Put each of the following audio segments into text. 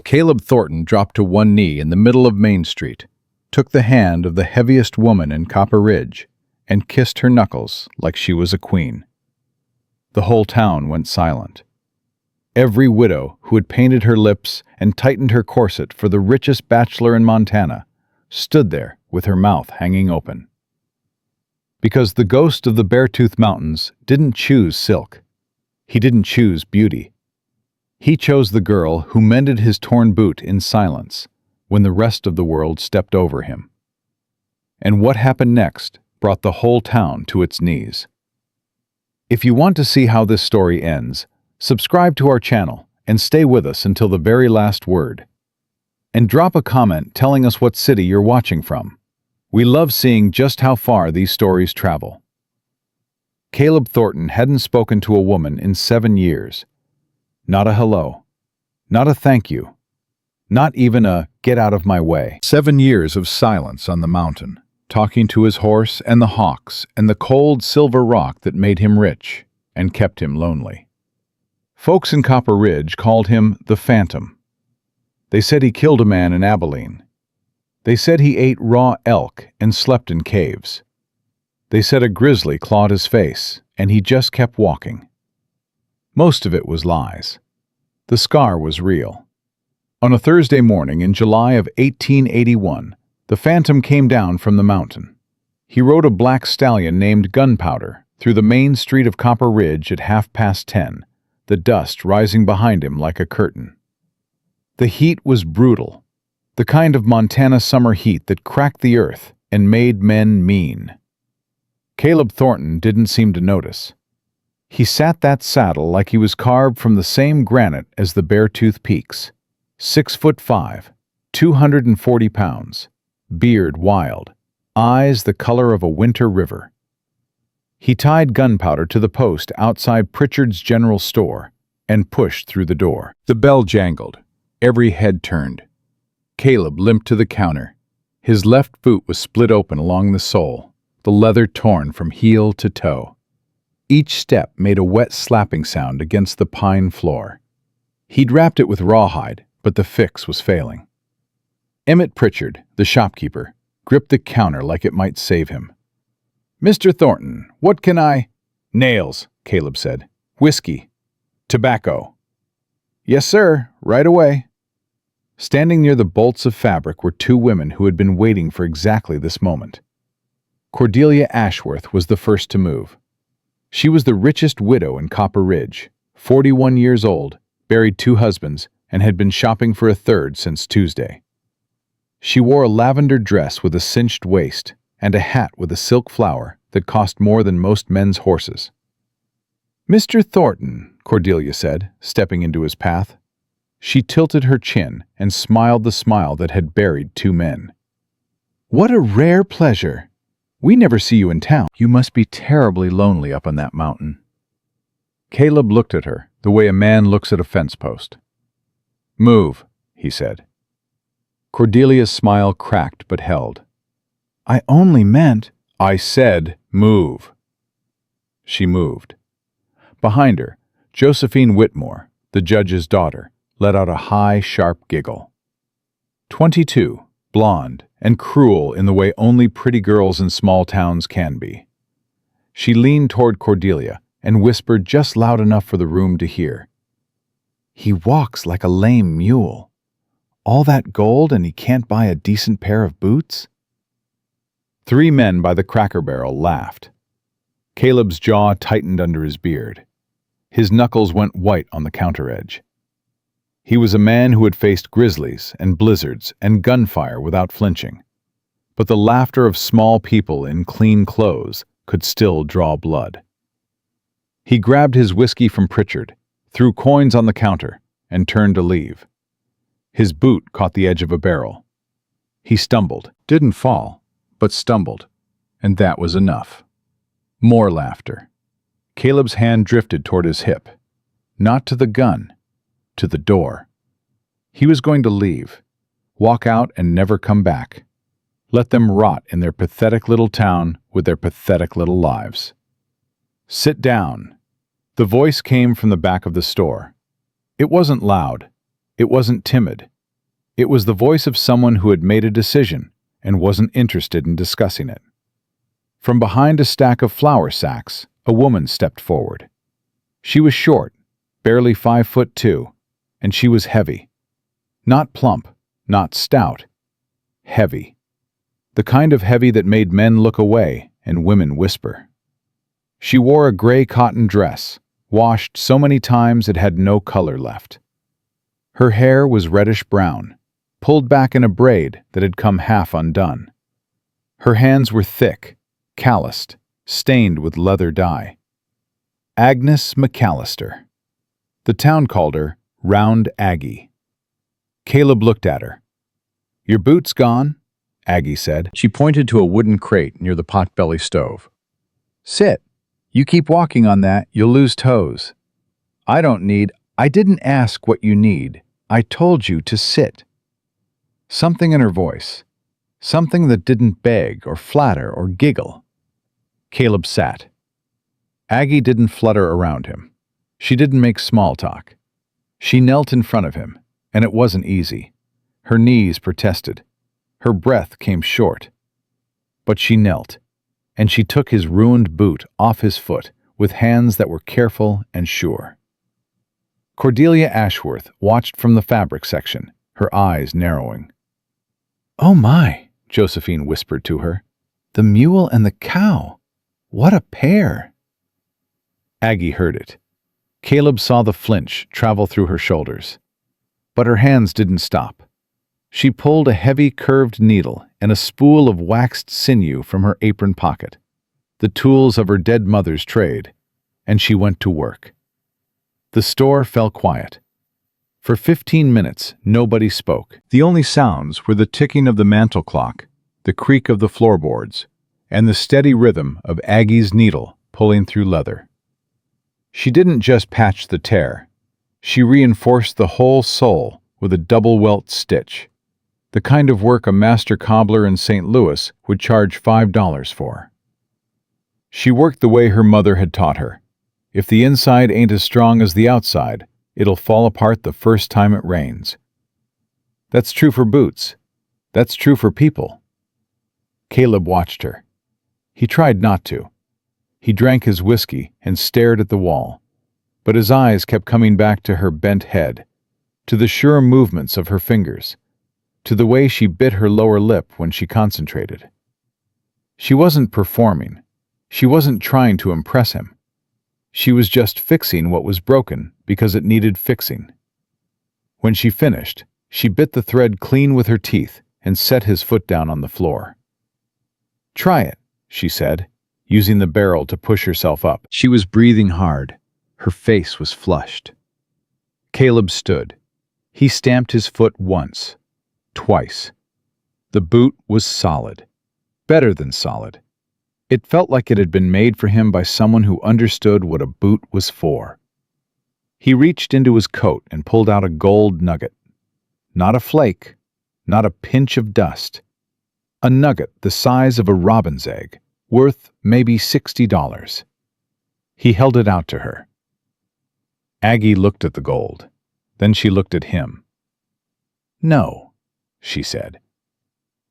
Caleb Thornton dropped to one knee in the middle of Main Street, took the hand of the heaviest woman in Copper Ridge, and kissed her knuckles like she was a queen. The whole town went silent. Every widow who had painted her lips and tightened her corset for the richest bachelor in Montana stood there with her mouth hanging open. Because the ghost of the Beartooth Mountains didn't choose silk. He didn't choose beauty. He chose the girl who mended his torn boot in silence when the rest of the world stepped over him. And what happened next brought the whole town to its knees. If you want to see how this story ends, subscribe to our channel and stay with us until the very last word. And drop a comment telling us what city you're watching from. We love seeing just how far these stories travel. Caleb Thornton hadn't spoken to a woman in 7 years. Not a hello. Not a thank you. Not even a get out of my way. 7 years of silence on the mountain, talking to his horse and the hawks and the cold silver rock that made him rich and kept him lonely. Folks in Copper Ridge called him the Phantom. They said he killed a man in Abilene. They said he ate raw elk and slept in caves. They said a grizzly clawed his face, and he just kept walking. Most of it was lies. The scar was real. On a Thursday morning in July of 1881, the Phantom came down from the mountain. He rode a black stallion named Gunpowder through the main street of Copper Ridge at 10:30, the dust rising behind him like a curtain. The heat was brutal, the kind of Montana summer heat that cracked the earth and made men mean. Caleb Thornton didn't seem to notice. He sat that saddle like he was carved from the same granite as the Beartooth Peaks. 6'5", 240 pounds, beard wild, eyes the color of a winter river. He tied Gunpowder to the post outside Pritchard's General Store and pushed through the door. The bell jangled. Every head turned. Caleb limped to the counter. His left boot was split open along the sole, the leather torn from heel to toe. Each step made a wet slapping sound against the pine floor. He'd wrapped it with rawhide, but the fix was failing. Emmett Pritchard, the shopkeeper, gripped the counter like it might save him. "Mr. Thornton, what can I—" "Nails," Caleb said. "Whiskey. Tobacco." "Yes, sir. Right away." Standing near the bolts of fabric were 2 women who had been waiting for exactly this moment. Cordelia Ashworth was the first to move. She was the richest widow in Copper Ridge, 41 years old, buried 2 husbands, and had been shopping for a third since Tuesday. She wore a lavender dress with a cinched waist and a hat with a silk flower that cost more than most men's horses. "Mr. Thornton," Cordelia said, stepping into his path. She tilted her chin and smiled the smile that had buried 2 men. "What a rare pleasure. We never see you in town. You must be terribly lonely up on that mountain." Caleb looked at her the way a man looks at a fence post. "Move," he said. Cordelia's smile cracked but held. "I only meant—" "I said move." She moved. Behind her, Josephine Whitmore, the judge's daughter, let out a high, sharp giggle. 22, blonde, and cruel in the way only pretty girls in small towns can be. She leaned toward Cordelia and whispered just loud enough for the room to hear. "He walks like a lame mule. All that gold and he can't buy a decent pair of boots?" 3 men by the Cracker Barrel laughed. Caleb's jaw tightened under his beard. His knuckles went white on the counter edge. He was a man who had faced grizzlies and blizzards and gunfire without flinching. But the laughter of small people in clean clothes could still draw blood. He grabbed his whiskey from Pritchard, threw coins on the counter, and turned to leave. His boot caught the edge of a barrel. He stumbled, didn't fall, but stumbled, and that was enough. More laughter. Caleb's hand drifted toward his hip. Not to the gun, to the door. He was going to leave, walk out and never come back. Let them rot in their pathetic little town with their pathetic little lives. "Sit down." The voice came from the back of the store. It wasn't loud. It wasn't timid. It was the voice of someone who had made a decision and wasn't interested in discussing it. From behind a stack of flour sacks, a woman stepped forward. She was short, barely 5'2", and she was heavy. Not plump, not stout. Heavy. The kind of heavy that made men look away and women whisper. She wore a gray cotton dress, washed so many times it had no color left. Her hair was reddish-brown, pulled back in a braid that had come half undone. Her hands were thick, calloused, stained with leather dye. Agnes McAllister. The town called her Round Aggie. Caleb looked at her. "Your boot's gone," Aggie said. She pointed to a wooden crate near the potbelly stove. "Sit. You keep walking on that, you'll lose toes. I didn't ask what you need. I told you to sit." Something in her voice. Something that didn't beg or flatter or giggle. Caleb sat. Aggie didn't flutter around him. She didn't make small talk. She knelt in front of him, and it wasn't easy. Her knees protested. Her breath came short. But she knelt, and she took his ruined boot off his foot with hands that were careful and sure. Cordelia Ashworth watched from the fabric section, her eyes narrowing. "Oh my," Josephine whispered to her. "The mule and the cow. What a pair." Aggie heard it. Caleb saw the flinch travel through her shoulders. But her hands didn't stop. She pulled a heavy curved needle and a spool of waxed sinew from her apron pocket, the tools of her dead mother's trade, and she went to work. The store fell quiet. For 15 minutes, nobody spoke. The only sounds were the ticking of the mantel clock, the creak of the floorboards, and the steady rhythm of Aggie's needle pulling through leather. She didn't just patch the tear. She reinforced the whole sole with a double welt stitch, the kind of work a master cobbler in St. Louis would charge $5 for. She worked the way her mother had taught her. If the inside ain't as strong as the outside, it'll fall apart the first time it rains. That's true for boots. That's true for people. Caleb watched her. He tried not to. He drank his whiskey and stared at the wall, but his eyes kept coming back to her bent head, to the sure movements of her fingers, to the way she bit her lower lip when she concentrated. She wasn't performing. She wasn't trying to impress him. She was just fixing what was broken because it needed fixing. When she finished, she bit the thread clean with her teeth and set his foot down on the floor. "Try it," she said, using the barrel to push herself up. She was breathing hard. Her face was flushed. Caleb stood. He stamped his foot once, twice. The boot was solid. Better than solid. It felt like it had been made for him by someone who understood what a boot was for. He reached into his coat and pulled out a gold nugget. Not a flake, not a pinch of dust. A nugget the size of a robin's egg, worth maybe $60. He held it out to her. Aggie looked at the gold. Then she looked at him. "No," she said.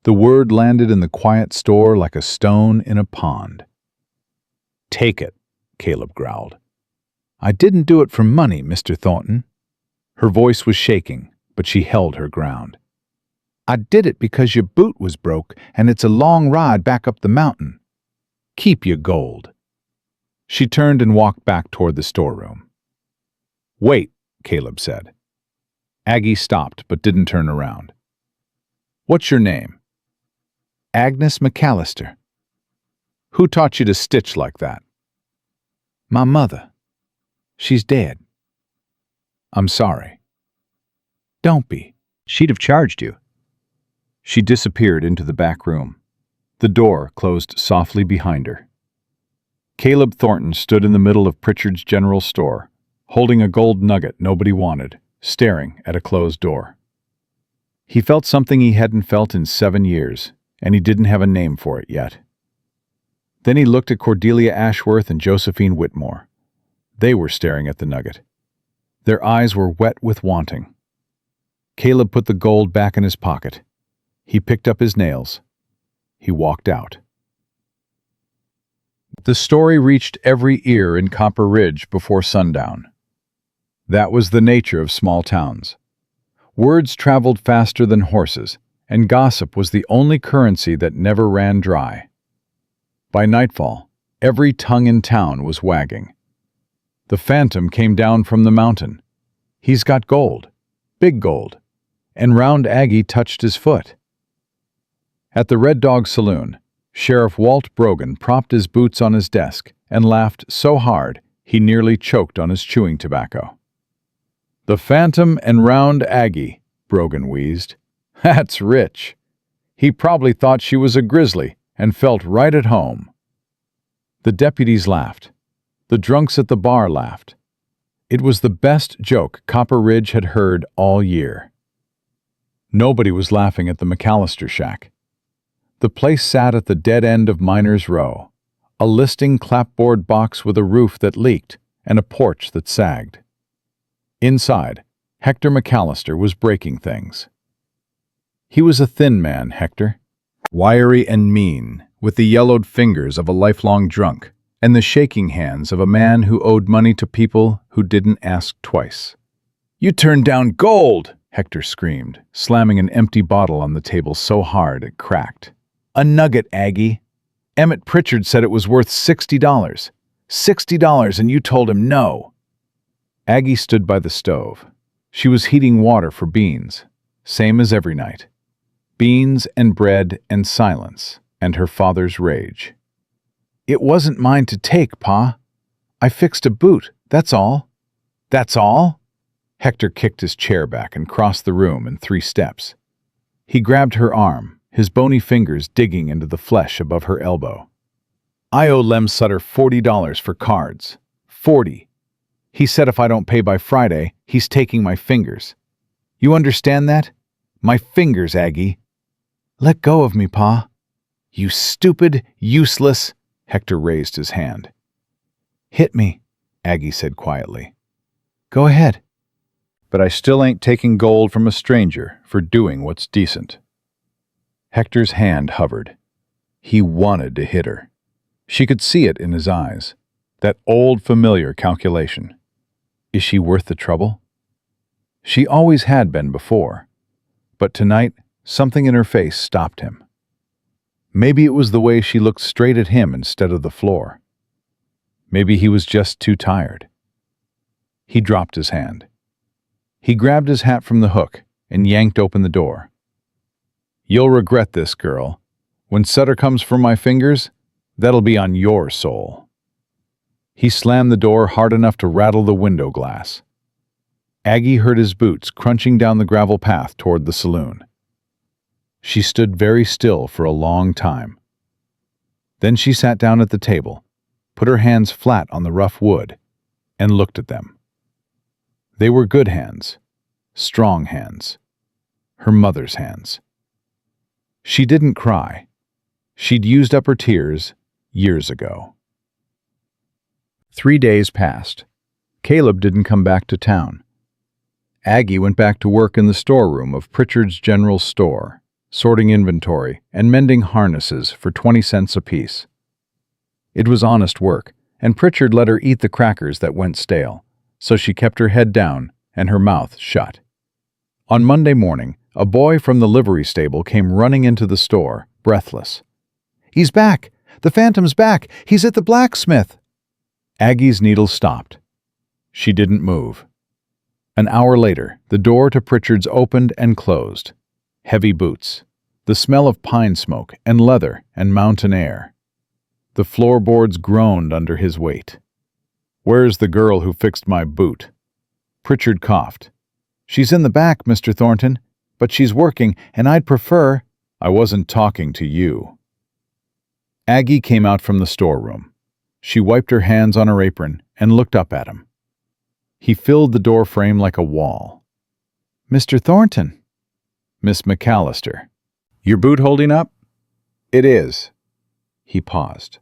The word landed in the quiet store like a stone in a pond. "Take it," Caleb growled. "I didn't do it for money, Mr. Thornton." Her voice was shaking, but she held her ground. "I did it because your boot was broke and it's a long ride back up the mountain. Keep your gold." She turned and walked back toward the storeroom. "Wait," Caleb said. Aggie stopped but didn't turn around. "What's your name?" "Agnes McAllister." "Who taught you to stitch like that?" "My mother. She's dead." "I'm sorry." "Don't be. She'd have charged you." She disappeared into the back room. The door closed softly behind her. Caleb Thornton stood in the middle of Pritchard's general store, holding a gold nugget nobody wanted, staring at a closed door. He felt something he hadn't felt in 7 years, and he didn't have a name for it yet. Then he looked at Cordelia Ashworth and Josephine Whitmore. They were staring at the nugget. Their eyes were wet with wanting. Caleb put the gold back in his pocket. He picked up his nails. He walked out. The story reached every ear in Copper Ridge before sundown. That was the nature of small towns. Words traveled faster than horses, and gossip was the only currency that never ran dry. By nightfall, every tongue in town was wagging. The phantom came down from the mountain. He's got gold, big gold, and Round Aggie touched his foot. At the Red Dog Saloon, Sheriff Walt Brogan propped his boots on his desk and laughed so hard he nearly choked on his chewing tobacco. "The Phantom and Round Aggie," Brogan wheezed. "That's rich. He probably thought she was a grizzly and felt right at home." The deputies laughed. The drunks at the bar laughed. It was the best joke Copper Ridge had heard all year. Nobody was laughing at the McAllister shack. The place sat at the dead end of Miners Row, a listing clapboard box with a roof that leaked and a porch that sagged. Inside, Hector McAllister was breaking things. He was a thin man, Hector, wiry and mean, with the yellowed fingers of a lifelong drunk and the shaking hands of a man who owed money to people who didn't ask twice. "You turned down gold!" Hector screamed, slamming an empty bottle on the table so hard it cracked. "A nugget, Aggie. Emmett Pritchard said it was worth $60. $60, and you told him no." Aggie stood by the stove. She was heating water for beans, same as every night. Beans and bread and silence, and her father's rage. "It wasn't mine to take, Pa. I fixed a boot, that's all." "That's all?" Hector kicked his chair back and crossed the room in 3 steps. He grabbed her arm, his bony fingers digging into the flesh above her elbow. "I owe Lem Sutter $40 for cards. 40. He said if I don't pay by Friday, he's taking my fingers. You understand that? My fingers, Aggie." "Let go of me, Pa." "You stupid, useless—" Hector raised his hand. "Hit me," Aggie said quietly. "Go ahead." "But I still ain't taking gold from a stranger for doing what's decent." Hector's hand hovered. He wanted to hit her. She could see it in his eyes, that old familiar calculation. Is she worth the trouble? She always had been before, but tonight something in her face stopped him. Maybe it was the way she looked straight at him instead of the floor. Maybe he was just too tired. He dropped his hand. He grabbed his hat from the hook and yanked open the door. "You'll regret this, girl. When Sutter comes for my fingers, that'll be on your soul." He slammed the door hard enough to rattle the window glass. Aggie heard his boots crunching down the gravel path toward the saloon. She stood very still for a long time. Then she sat down at the table, put her hands flat on the rough wood, and looked at them. They were good hands, strong hands, her mother's hands. She didn't cry. She'd used up her tears years ago. 3 days passed. Caleb didn't come back to town. Aggie went back to work in the storeroom of Pritchard's General Store, sorting inventory and mending harnesses for 20 cents apiece. It was honest work, and Pritchard let her eat the crackers that went stale, so she kept her head down and her mouth shut. On Monday morning, a boy from the livery stable came running into the store, breathless. "He's back! The Phantom's back! He's at the blacksmith!" Aggie's needle stopped. She didn't move. An hour later, the door to Pritchard's opened and closed. Heavy boots, the smell of pine smoke and leather and mountain air. The floorboards groaned under his weight. "Where's the girl who fixed my boot?" Pritchard coughed. "She's in the back, Mr. Thornton, but she's working, and I'd prefer—" "I wasn't talking to you." Aggie came out from the storeroom. She wiped her hands on her apron and looked up at him. He filled the door frame like a wall. "Mr. Thornton." "Miss McAllister. Your boot holding up?" "It is." He paused.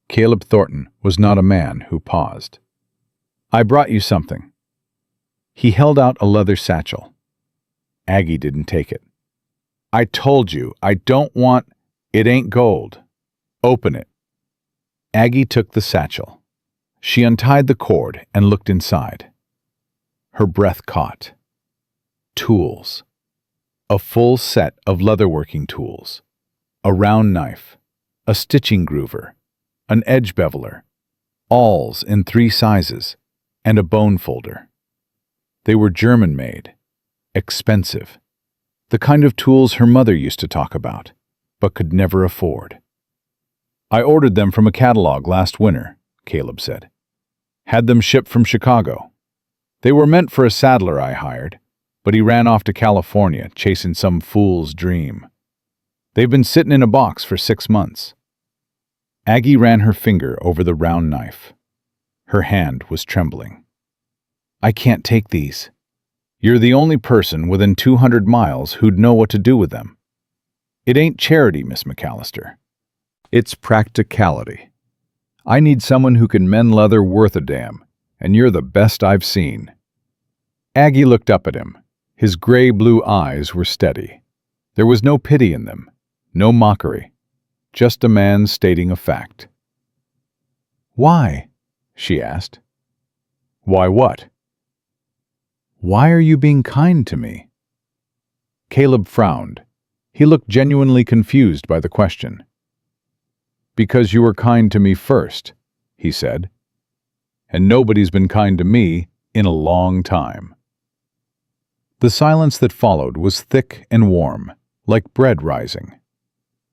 Caleb Thornton was not a man who paused. "I brought you something." He held out a leather satchel. Aggie didn't take it. "I told you, I don't want— It ain't gold. Open it." Aggie took the satchel. She untied the cord and looked inside. Her breath caught. Tools. A full set of leatherworking tools. A round knife. A stitching groover. An edge beveler. Awls in 3 sizes. And a bone folder. They were German-made. Expensive. The kind of tools her mother used to talk about, but could never afford. "I ordered them from a catalog last winter," Caleb said. "Had them shipped from Chicago. They were meant for a saddler I hired, but he ran off to California chasing some fool's dream. They've been sitting in a box for 6 months." Aggie ran her finger over the round knife. Her hand was trembling. "I can't take these. You're the only person within 200 miles who'd know what to do with them. It ain't charity, Miss McAllister. It's practicality. I need someone who can mend leather worth a damn, and you're the best I've seen." Aggie looked up at him. His gray-blue eyes were steady. There was no pity in them, no mockery, just a man stating a fact. "Why?" she asked. "Why what?" "Why are you being kind to me?" Caleb frowned. He looked genuinely confused by the question. "Because you were kind to me first," he said. "And nobody's been kind to me in a long time." The silence that followed was thick and warm, like bread rising.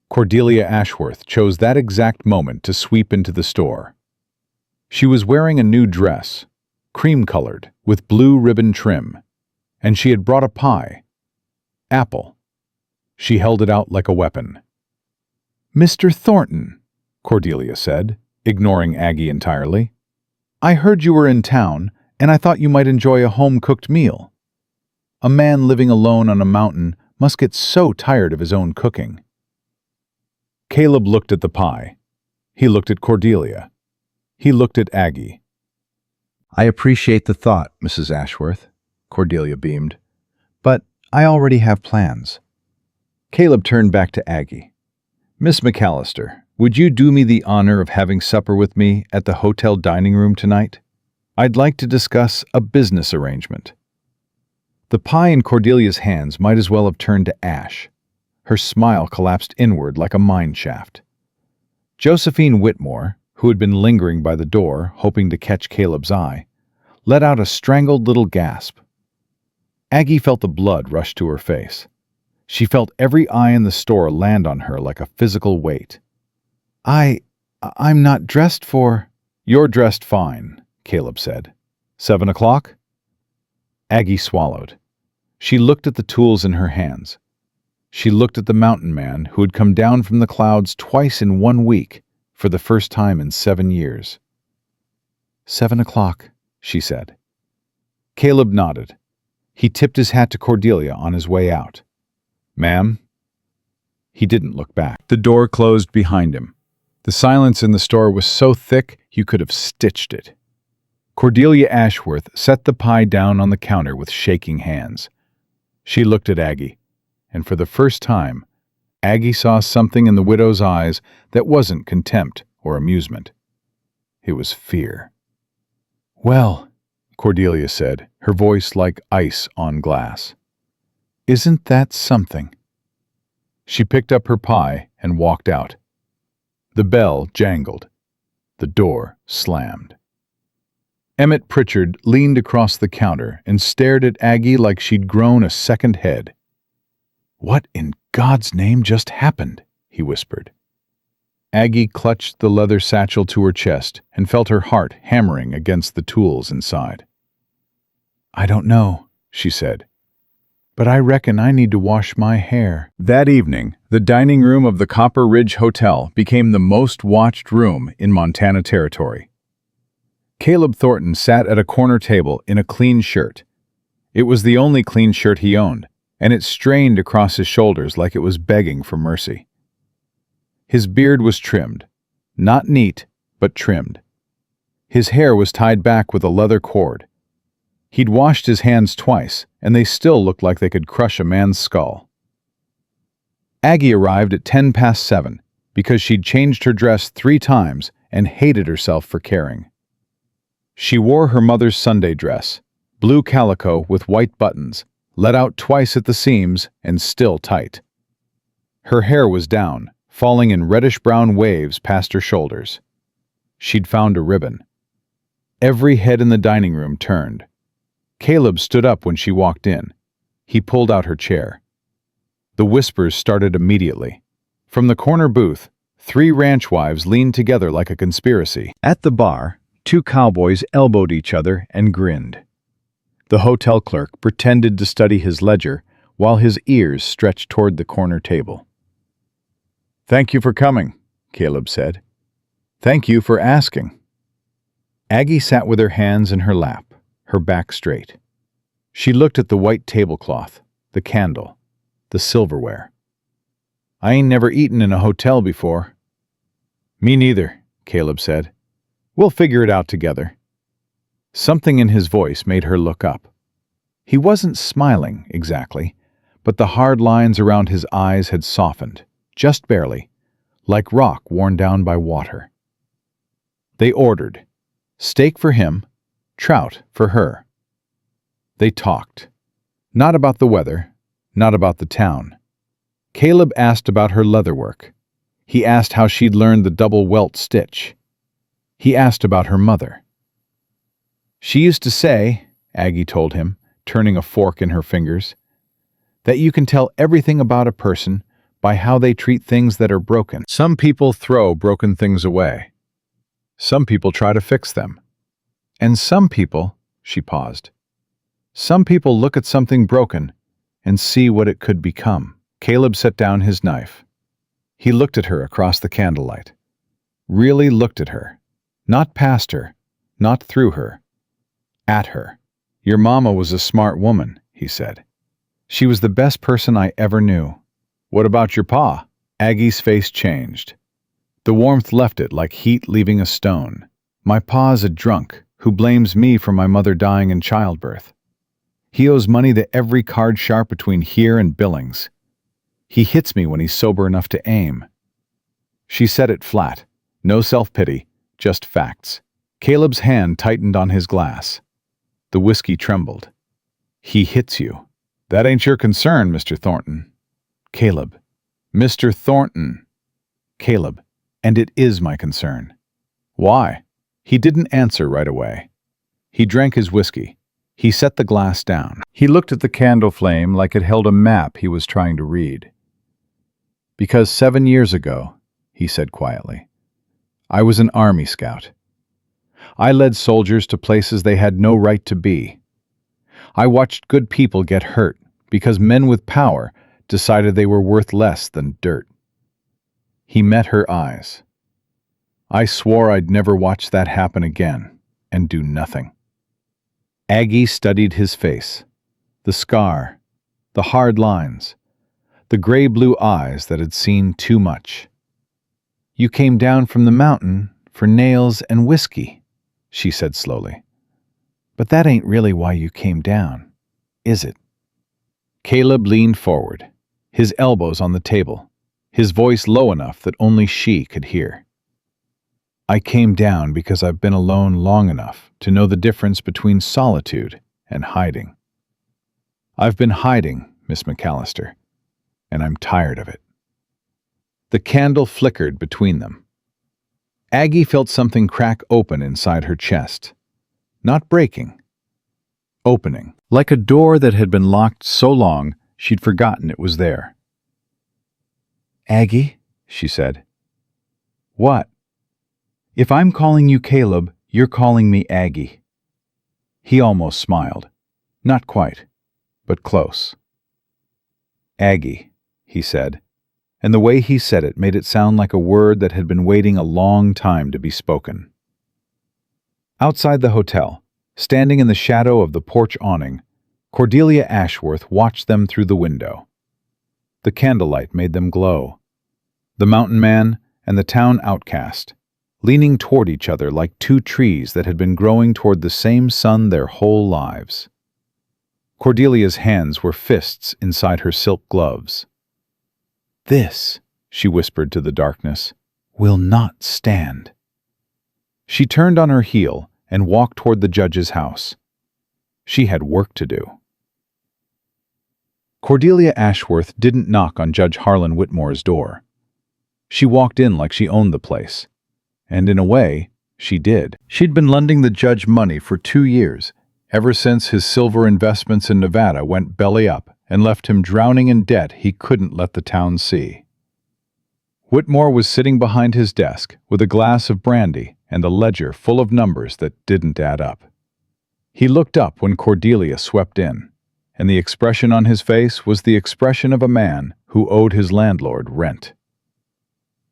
Cordelia Ashworth chose that exact moment to sweep into the store. She was wearing a new dress, cream-colored, with blue ribbon trim, and she had brought a pie. Apple. She held it out like a weapon. "Mr. Thornton," Cordelia said, ignoring Aggie entirely. "I heard you were in town, and I thought you might enjoy a home-cooked meal. A man living alone on a mountain must get so tired of his own cooking." Caleb looked at the pie. He looked at Cordelia. He looked at Aggie. "I appreciate the thought, Mrs. Ashworth," Cordelia beamed, "but I already have plans." Caleb turned back to Aggie. "Miss McAllister, would you do me the honor of having supper with me at the hotel dining room tonight? I'd like to discuss a business arrangement." The pie in Cordelia's hands might as well have turned to ash. Her smile collapsed inward like a mine shaft. Josephine Whitmore, who had been lingering by the door, hoping to catch Caleb's eye, let out a strangled little gasp. Aggie felt the blood rush to her face. She felt every eye in the store land on her like a physical weight. I'm not dressed for—" "You're dressed fine," Caleb said. 7 o'clock? Aggie swallowed. She looked at the tools in her hands. She looked at the mountain man who had come down from the clouds twice in 1 week, for the first time in 7 years. 7 o'clock, she said. Caleb nodded. He tipped his hat to Cordelia on his way out. "Ma'am?" He didn't look back. The door closed behind him. The silence in the store was so thick you could have stitched it. Cordelia Ashworth set the pie down on the counter with shaking hands. She looked at Aggie, and for the first time, Aggie saw something in the widow's eyes that wasn't contempt or amusement. It was fear. "Well," Cordelia said, her voice like ice on glass. "Isn't that something?" She picked up her pie and walked out. The bell jangled. The door slammed. Emmett Pritchard leaned across the counter and stared at Aggie like she'd grown a second head. "What in God's name just happened?" he whispered. Aggie clutched the leather satchel to her chest and felt her heart hammering against the tools inside. "I don't know," she said, "but I reckon I need to wash my hair." That evening, the dining room of the Copper Ridge Hotel became the most watched room in Montana Territory. Caleb Thornton sat at a corner table in a clean shirt. It was the only clean shirt he owned, and it strained across his shoulders like it was begging for mercy. His beard was trimmed, not neat, but trimmed. His hair was tied back with a leather cord. He'd washed his hands twice, and they still looked like they could crush a man's skull. Aggie arrived at 7:10 because she'd changed her dress 3 times and hated herself for caring. She wore her mother's Sunday dress, blue calico with white buttons, let out twice at the seams and still tight. Her hair was down, falling in reddish-brown waves past her shoulders. She'd found a ribbon. Every head in the dining room turned. Caleb stood up when she walked in. He pulled out her chair. The whispers started immediately. From the corner booth, 3 ranch wives leaned together like a conspiracy. At the bar, 2 cowboys elbowed each other and grinned. The hotel clerk pretended to study his ledger while his ears stretched toward the corner table. "Thank you for coming," Caleb said. "Thank you for asking." Aggie sat with her hands in her lap, her back straight. She looked at the white tablecloth, the candle, the silverware. "I ain't never eaten in a hotel before." "Me neither," Caleb said. "We'll figure it out together." Something in his voice made her look up. He wasn't smiling, exactly, but the hard lines around his eyes had softened, just barely, like rock worn down by water. They ordered. Steak for him, trout for her. They talked. Not about the weather, not about the town. Caleb asked about her leatherwork. He asked how she'd learned the double welt stitch. He asked about her mother. "She used to say," Aggie told him, turning a fork in her fingers, "that you can tell everything about a person by how they treat things that are broken. Some people throw broken things away. Some people try to fix them. And some people," she paused, "some people look at something broken and see what it could become." Caleb set down his knife. He looked at her across the candlelight. Really looked at her. Not past her, not through her. At her. "Your mama was a smart woman," he said. "She was the best person I ever knew." "What about your pa?" Aggie's face changed. The warmth left it like heat leaving a stone. "My pa's a drunk who blames me for my mother dying in childbirth. He owes money to every card sharp between here and Billings. He hits me when he's sober enough to aim." She said it flat. No self-pity, just facts. Caleb's hand tightened on his glass. The whiskey trembled. "He hits you. That ain't your concern, Mr. Thornton." "Caleb. Mr. Thornton." "Caleb. And it is my concern." "Why?" He didn't answer right away. He drank his whiskey. He set the glass down. He looked at the candle flame like it held a map he was trying to read. "Because 7 years ago," he said quietly, "I was an Army scout. I led soldiers to places they had no right to be. I watched good people get hurt because men with power decided they were worth less than dirt." He met her eyes. "I swore I'd never watch that happen again and do nothing." Aggie studied his face. The scar, the hard lines, the gray-blue eyes that had seen too much. "You came down from the mountain for nails and whiskey," she said slowly. "But that ain't really why you came down, is it?" Caleb leaned forward, his elbows on the table, his voice low enough that only she could hear. "I came down because I've been alone long enough to know the difference between solitude and hiding. I've been hiding, Miss McAllister, and I'm tired of it." The candle flickered between them. Aggie felt something crack open inside her chest. Not breaking. Opening. Like a door that had been locked so long she'd forgotten it was there. "Aggie," she said. "What?" "If I'm calling you Caleb, you're calling me Aggie." He almost smiled. Not quite, but close. "Aggie," he said, and the way he said it made it sound like a word that had been waiting a long time to be spoken. Outside the hotel, standing in the shadow of the porch awning, Cordelia Ashworth watched them through the window. The candlelight made them glow. The mountain man and the town outcast, leaning toward each other like two trees that had been growing toward the same sun their whole lives. Cordelia's hands were fists inside her silk gloves. "This," she whispered to the darkness, "will not stand." She turned on her heel and walked toward the judge's house. She had work to do. Cordelia Ashworth didn't knock on Judge Harlan Whitmore's door. She walked in like she owned the place. And in a way, she did. She'd been lending the judge money for 2 years, ever since his silver investments in Nevada went belly up and left him drowning in debt he couldn't let the town see. Whitmore was sitting behind his desk with a glass of brandy and a ledger full of numbers that didn't add up. He looked up when Cordelia swept in, and the expression on his face was the expression of a man who owed his landlord rent.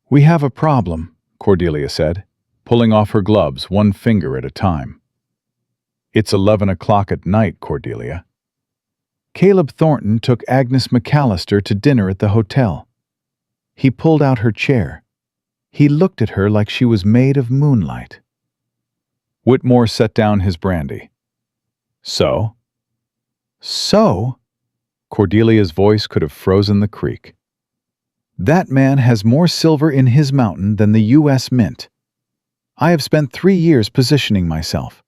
"We have a problem," Cordelia said, pulling off her gloves one finger at a time. "It's 11 o'clock at night, Cordelia." "Caleb Thornton took Agnes McAllister to dinner at the hotel. He pulled out her chair. He looked at her like she was made of moonlight." Whitmore set down his brandy. "So?" "So?" Cordelia's voice could have frozen the creek. "That man has more silver in his mountain than the U.S. Mint. I have spent 3 years positioning myself.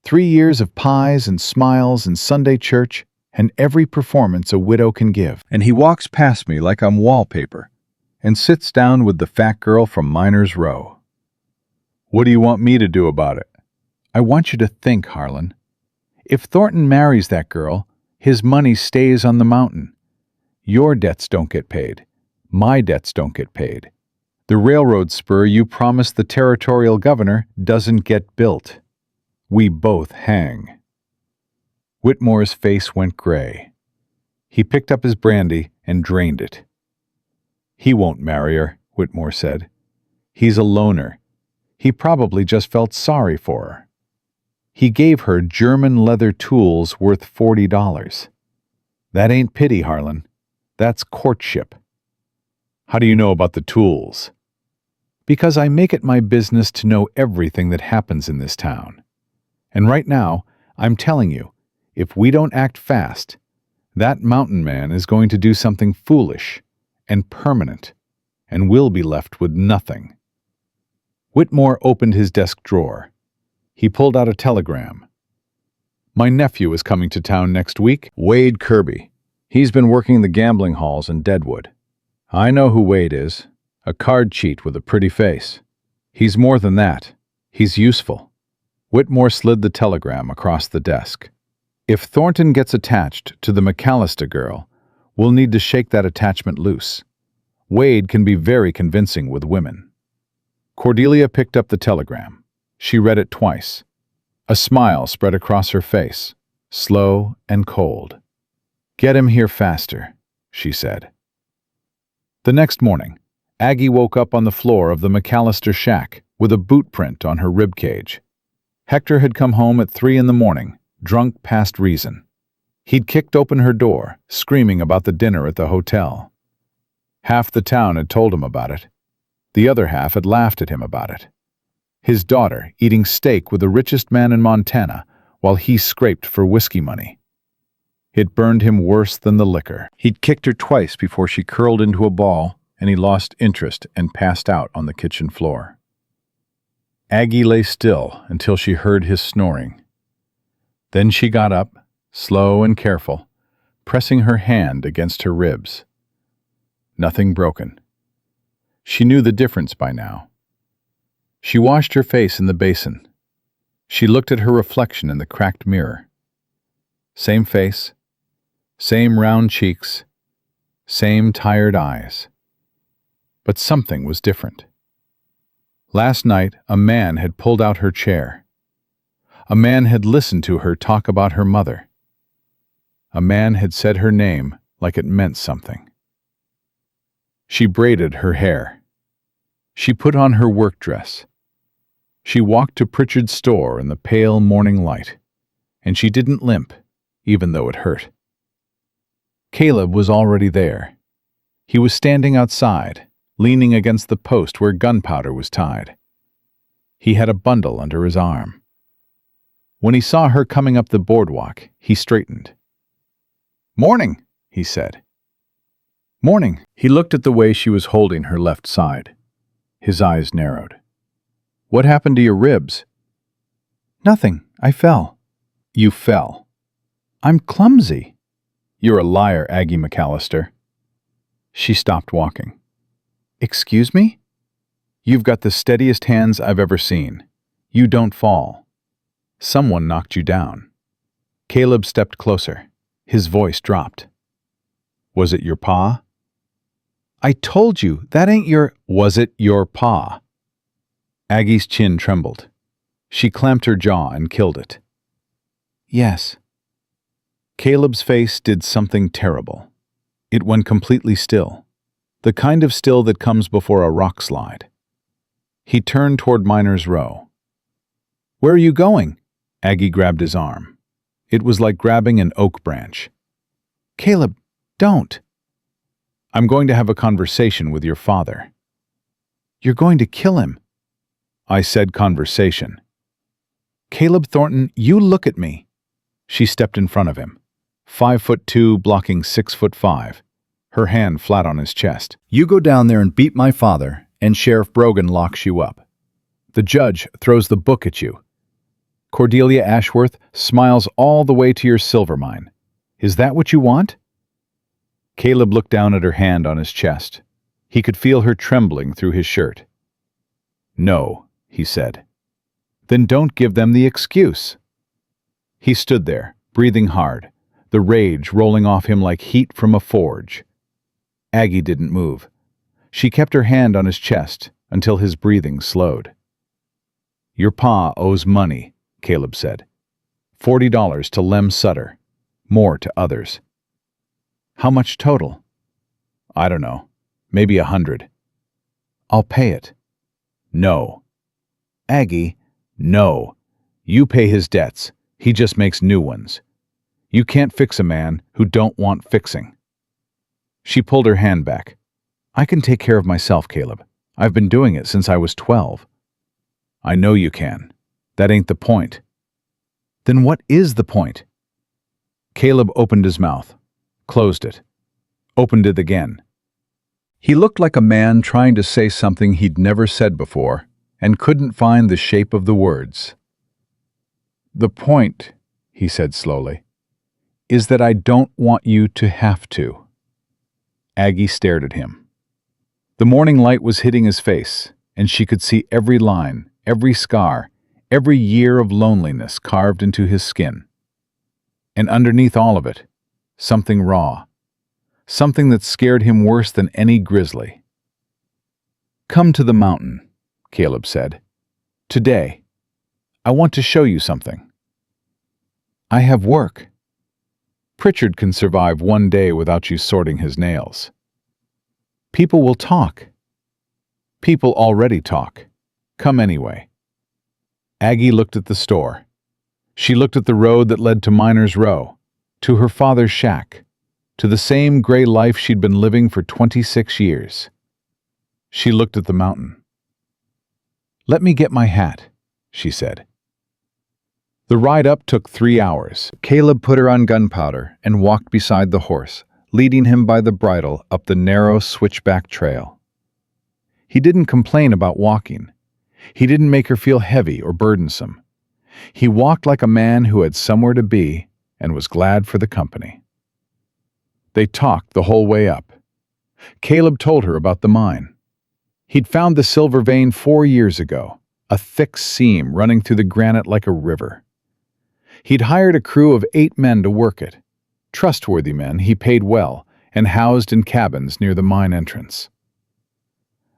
3 years of pies and smiles and Sunday church and every performance a widow can give." And he walks past me like I'm wallpaper and sits down with the fat girl from Miners Row. "What do you want me to do about it?" "I want you to think, Harlan. If Thornton marries that girl, his money stays on the mountain. Your debts don't get paid. My debts don't get paid. The railroad spur you promised the territorial governor doesn't get built. We both hang." Whitmore's face went gray. He picked up his brandy and drained it. "He won't marry her," Whitmore said. "He's a loner. He probably just felt sorry for her. He gave her German leather tools worth $40. That ain't pity, Harlan. That's courtship." "How do you know about the tools?" "Because I make it my business to know everything that happens in this town. And right now, I'm telling you, if we don't act fast, that mountain man is going to do something foolish and permanent, and we'll be left with nothing." Whitmore opened his desk drawer. He pulled out a telegram. "My nephew is coming to town next week, Wade Kirby. He's been working the gambling halls in Deadwood. I know who Wade is, a card cheat with a pretty face. He's more than that. He's useful." Whitmore slid the telegram across the desk. "If Thornton gets attached to the McAllister girl, we'll need to shake that attachment loose. Wade can be very convincing with women." Cordelia picked up the telegram. She read it twice. A smile spread across her face, slow and cold. "Get him here faster," she said. The next morning, Aggie woke up on the floor of the McAllister shack with a boot print on her rib cage. Hector had come home at 3 a.m, drunk past reason. He'd kicked open her door, screaming about the dinner at the hotel. Half the town had told him about it. The other half had laughed at him about it. His daughter eating steak with the richest man in Montana while he scraped for whiskey money. It burned him worse than the liquor. He'd kicked her twice before she curled into a ball, and he lost interest and passed out on the kitchen floor. Aggie lay still until she heard his snoring. Then she got up, slow and careful, pressing her hand against her ribs. Nothing broken. She knew the difference by now. She washed her face in the basin. She looked at her reflection in the cracked mirror. Same face, same round cheeks, same tired eyes. But something was different. Last night, a man had pulled out her chair. A man had listened to her talk about her mother. A man had said her name like it meant something. She braided her hair. She put on her work dress. She walked to Pritchard's store in the pale morning light, and she didn't limp, even though it hurt. Caleb was already there. He was standing outside, leaning against the post where gunpowder was tied. He had a bundle under his arm. When he saw her coming up the boardwalk, he straightened. "Morning," he said. "Morning." He looked at the way she was holding her left side. His eyes narrowed. "What happened to your ribs?" "Nothing. I fell." "You fell." "I'm clumsy." "You're a liar, Aggie McAllister." She stopped walking. "Excuse me?" "You've got the steadiest hands I've ever seen. You don't fall. Someone knocked you down." Caleb stepped closer. His voice dropped. "Was it your pa?" "I told you, that ain't your—" "Was it your pa?" Aggie's chin trembled. She clamped her jaw and killed it. "Yes." Caleb's face did something terrible. It went completely still, the kind of still that comes before a rock slide. He turned toward Miners Row. "Where are you going?" Aggie grabbed his arm. It was like grabbing an oak branch. "Caleb, don't." "I'm going to have a conversation with your father." "You're going to kill him." "I said conversation." "Caleb Thornton, you look at me." She stepped in front of him, 5'2", blocking 6'5", her hand flat on his chest. "You go down there and beat my father, and Sheriff Brogan locks you up. The judge throws the book at you. Cordelia Ashworth smiles all the way to your silver mine. Is that what you want?" Caleb looked down at her hand on his chest. He could feel her trembling through his shirt. "No," he said. "Then don't give them the excuse." He stood there, breathing hard, the rage rolling off him like heat from a forge. Aggie didn't move. She kept her hand on his chest until his breathing slowed. "Your pa owes money," Caleb said. $40 to Lem Sutter, more to others." "How much total?" "I don't know. Maybe 100. "I'll pay it." "No." "Aggie." "No. You pay his debts. He just makes new ones. You can't fix a man who don't want fixing." She pulled her hand back. "I can take care of myself, Caleb. I've been doing it since I was 12. "I know you can. That ain't the point." "Then what is the point?" Caleb opened his mouth, closed it, opened it again. He looked like a man trying to say something he'd never said before and couldn't find the shape of the words. "The point," he said slowly, "is that I don't want you to have to." Aggie stared at him. The morning light was hitting his face, and she could see every line, every scar, every year of loneliness carved into his skin. And underneath all of it, something raw, something that scared him worse than any grizzly. "Come to the mountain," Caleb said. "Today. I want to show you something." "I have work." "Pritchard can survive one day without you sorting his nails." "People will talk." "People already talk. Come anyway." Aggie looked at the store. She looked at the road that led to Miners Row, to her father's shack, to the same gray life she'd been living for 26 years. She looked at the mountain. "Let me get my hat," she said. The ride up took 3 hours. Caleb put her on gunpowder and walked beside the horse, leading him by the bridle up the narrow switchback trail. He didn't complain about walking. He didn't make her feel heavy or burdensome. He walked like a man who had somewhere to be and was glad for the company. They talked the whole way up. Caleb told her about the mine. He'd found the silver vein 4 years ago, a thick seam running through the granite like a river. He'd hired a crew of 8 men to work it, trustworthy men he paid well and housed in cabins near the mine entrance.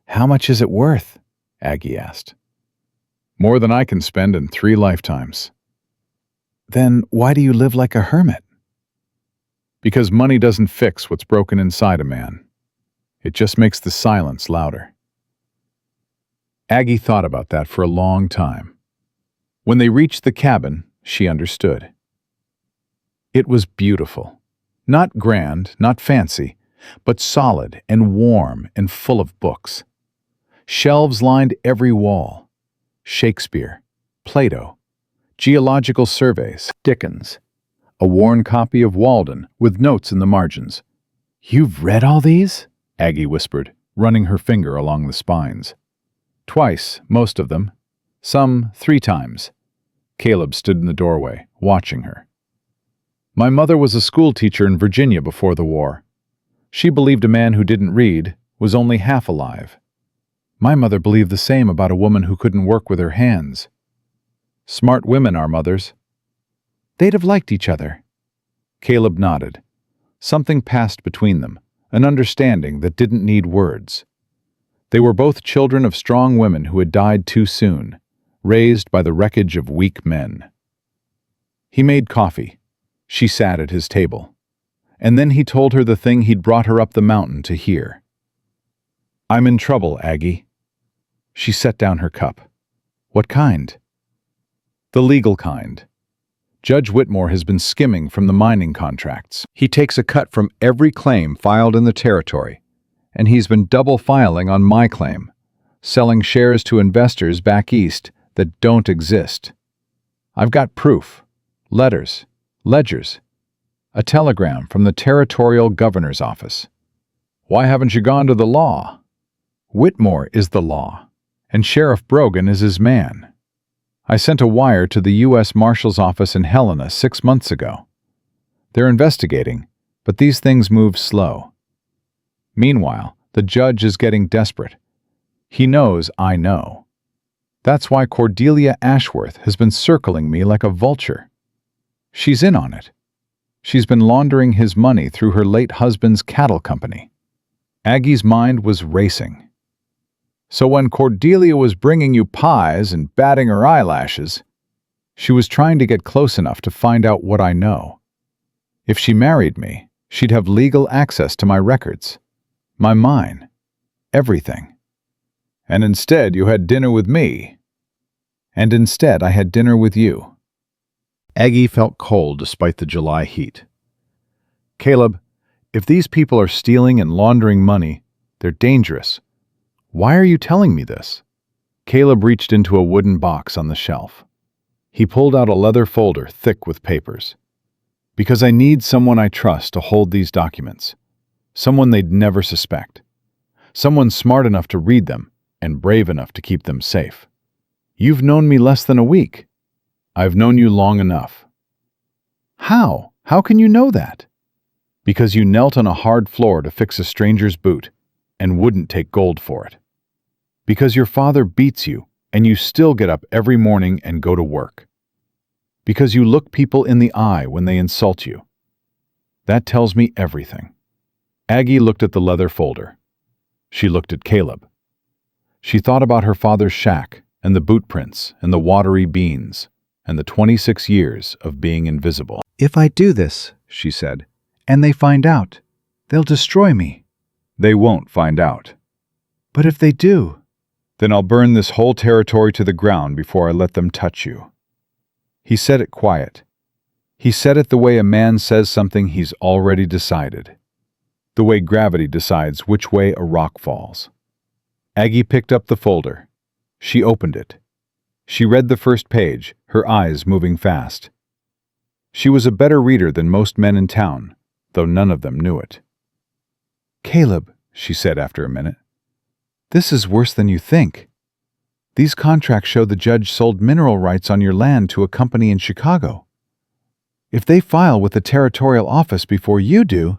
"How much is it worth?" Aggie asked. "More than I can spend in 3 lifetimes." "Then why do you live like a hermit?" "Because money doesn't fix what's broken inside a man. It just makes the silence louder." Aggie thought about that for a long time. When they reached the cabin, she understood. It was beautiful. Not grand, not fancy, but solid and warm and full of books. Shelves lined every wall. Shakespeare, Plato, geological surveys, Dickens, a worn copy of Walden with notes in the margins. "You've read all these?" Aggie whispered, running her finger along the spines. "Twice, most of them. Some 3 times. Caleb stood in the doorway, watching her. "My mother was a school teacher in Virginia before the war. She believed a man who didn't read was only half alive. My mother believed the same about a woman who couldn't work with her hands. Smart women, our mothers. They'd have liked each other." Caleb nodded. Something passed between them, an understanding that didn't need words. They were both children of strong women who had died too soon, raised by the wreckage of weak men. He made coffee. She sat at his table. And then he told her the thing he'd brought her up the mountain to hear. "I'm in trouble, Aggie." She set down her cup. "What kind?" "The legal kind. Judge Whitmore has been skimming from the mining contracts. He takes a cut from every claim filed in the territory, and he's been double filing on my claim, selling shares to investors back east that don't exist. I've got proof, letters, ledgers, a telegram from the territorial governor's office. Why haven't you gone to the law? Whitmore is the law, and Sheriff Brogan is his man. I sent a wire to the U.S. Marshal's office in Helena 6 months ago. They're investigating, but these things move slow. Meanwhile, the judge is getting desperate. He knows I know. That's why Cordelia Ashworth has been circling me like a vulture. She's in on it. She's been laundering his money through her late husband's cattle company." Aggie's mind was racing. "So when Cordelia was bringing you pies and batting her eyelashes, she was trying to get close enough to find out what I know. If she married me, she'd have legal access to my records, my mine, everything. And instead you had dinner with me. And instead I had dinner with you." Aggie felt cold despite the July heat. "Caleb, if these people are stealing and laundering money, they're dangerous. Why are you telling me this?" Caleb reached into a wooden box on the shelf. He pulled out a leather folder thick with papers. "Because I need someone I trust to hold these documents. Someone they'd never suspect. Someone smart enough to read them and brave enough to keep them safe. You've known me less than a week. I've known you long enough." "How? How can you know that?" "Because you knelt on a hard floor to fix a stranger's boot and wouldn't take gold for it. Because your father beats you and you still get up every morning and go to work. Because you look people in the eye when they insult you. That tells me everything." Aggie looked at the leather folder. She looked at Caleb. She thought about her father's shack and the boot prints and the watery beans and the 26 years of being invisible. "If I do this," she said, "and they find out, they'll destroy me." "They won't find out." "But if they do?" "Then I'll burn this whole territory to the ground before I let them touch you." He said it quiet. He said it the way a man says something he's already decided. The way gravity decides which way a rock falls. Aggie picked up the folder. She opened it. She read the first page, her eyes moving fast. She was a better reader than most men in town, though none of them knew it. "Caleb," she said after a minute, "this is worse than you think. These contracts show the judge sold mineral rights on your land to a company in Chicago. If they file with the territorial office before you do,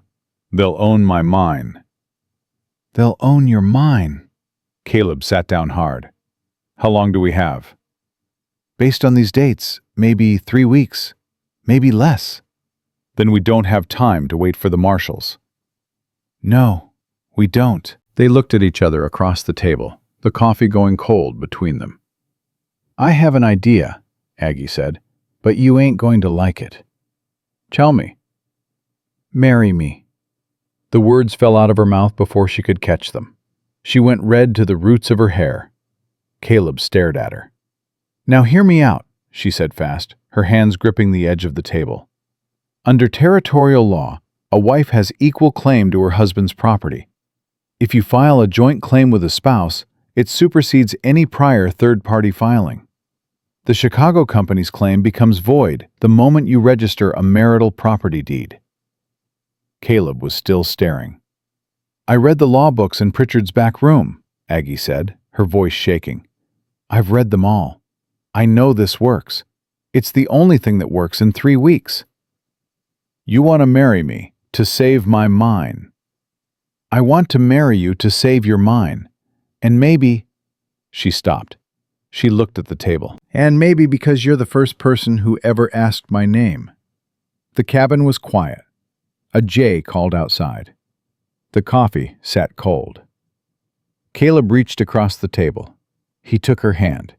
They'll own my mine." "They'll own your mine." Caleb sat down hard. "How long do we have?" "Based on these dates, maybe 3 weeks, maybe less." "Then we don't have time to wait for the marshals." "No, we don't." They looked at each other across the table, the coffee going cold between them. "I have an idea," Aggie said, "but you ain't going to like it." "Tell me." "Marry me." The words fell out of her mouth before she could catch them. She went red to the roots of her hair. Caleb stared at her. "Now hear me out," she said fast, her hands gripping the edge of the table. "Under territorial law, a wife has equal claim to her husband's property. If you file a joint claim with a spouse, It supersedes any prior third-party filing. The Chicago company's claim becomes void the moment you register a marital property deed. Caleb was still staring. "I read the law books in Pritchard's back room," Aggie said, her voice shaking. "I've read them all. I know this works. It's the only thing that works in 3 weeks." "You want to marry me to save my mine." "I want to marry you to save your mine. And maybe—" She stopped. She looked at the table. "And maybe because you're the first person who ever asked my name." The cabin was quiet. A jay called outside. The coffee sat cold. Caleb reached across the table. He took her hand.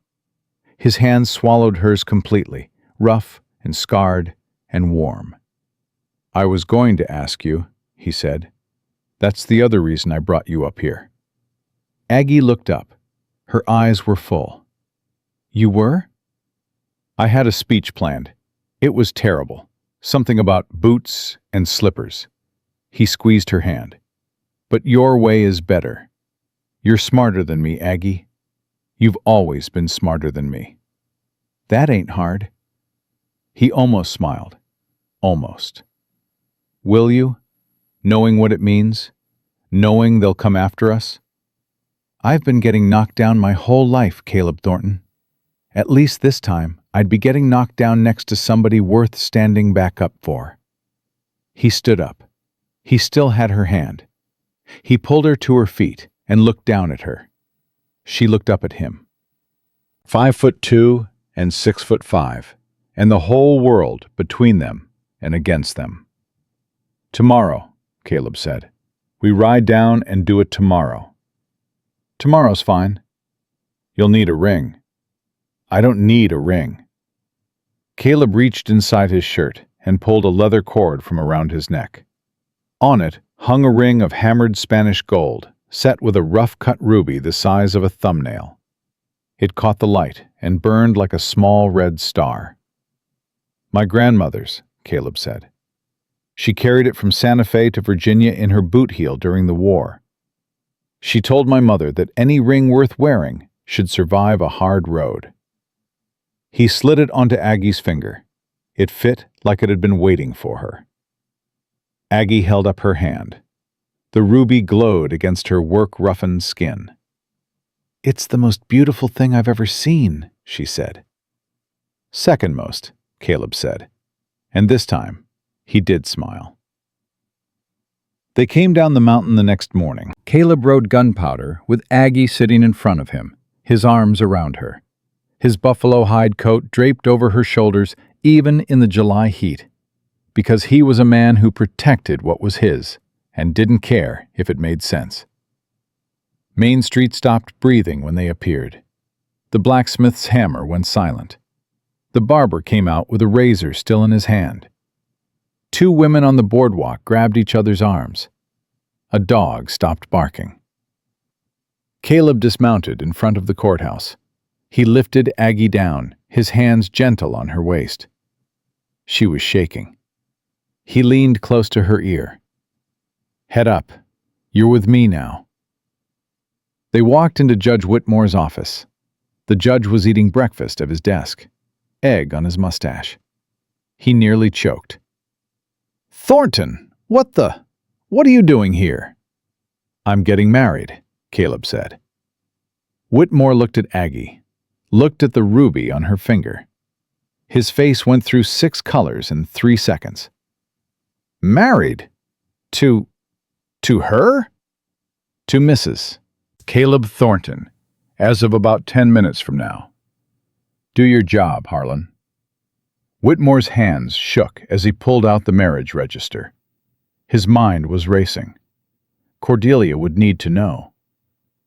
His hand swallowed hers completely, rough and scarred and warm. "I was going to ask you," he said. "That's the other reason I brought you up here." Aggie looked up. Her eyes were full. "You were?" "I had a speech planned. It was terrible. Something about boots and slippers." He squeezed her hand. "But your way is better. You're smarter than me, Aggie. You've always been smarter than me." "That ain't hard." He almost smiled. Almost. "Will you? Knowing what it means? Knowing they'll come after us?" "I've been getting knocked down my whole life, Caleb Thornton. At least this time, I'd be getting knocked down next to somebody worth standing back up for." He stood up. He still had her hand. He pulled her to her feet and looked down at her. She looked up at him. 5'2" and 6'5", and the whole world between them and against them. "Tomorrow," Caleb said. "We ride down and do it tomorrow." "Tomorrow's fine." "You'll need a ring." "I don't need a ring." Caleb reached inside his shirt and pulled a leather cord from around his neck. On it hung a ring of hammered Spanish gold, set with a rough-cut ruby the size of a thumbnail. It caught the light and burned like a small red star. "My grandmother's," Caleb said. "She carried it from Santa Fe to Virginia in her boot heel during the war. She told my mother that any ring worth wearing should survive a hard road." He slid it onto Aggie's finger. It fit like it had been waiting for her. Aggie held up her hand. The ruby glowed against her work-roughened skin. "It's the most beautiful thing I've ever seen," she said. "Second most," Caleb said. And this time, he did smile. They came down the mountain the next morning. Caleb rode Gunpowder with Aggie sitting in front of him, his arms around her. His buffalo hide coat draped over her shoulders even in the July heat, because he was a man who protected what was his and didn't care if it made sense. Main Street stopped breathing when they appeared. The blacksmith's hammer went silent. The barber came out with a razor still in his hand. 2 women on the boardwalk grabbed each other's arms. A dog stopped barking. Caleb dismounted in front of the courthouse. He lifted Aggie down, his hands gentle on her waist. She was shaking. He leaned close to her ear. "Head up. You're with me now." They walked into Judge Whitmore's office. The judge was eating breakfast at his desk, egg on his mustache. He nearly choked. "Thornton, what are you doing here?" "I'm getting married," Caleb said. Whitmore looked at Aggie, looked at the ruby on her finger. His face went through 6 colors in 3 seconds. "Married? To her?" "To Mrs. Caleb Thornton, as of about 10 minutes from now. Do your job, Harlan." Whitmore's hands shook as he pulled out the marriage register. His mind was racing. Cordelia would need to know.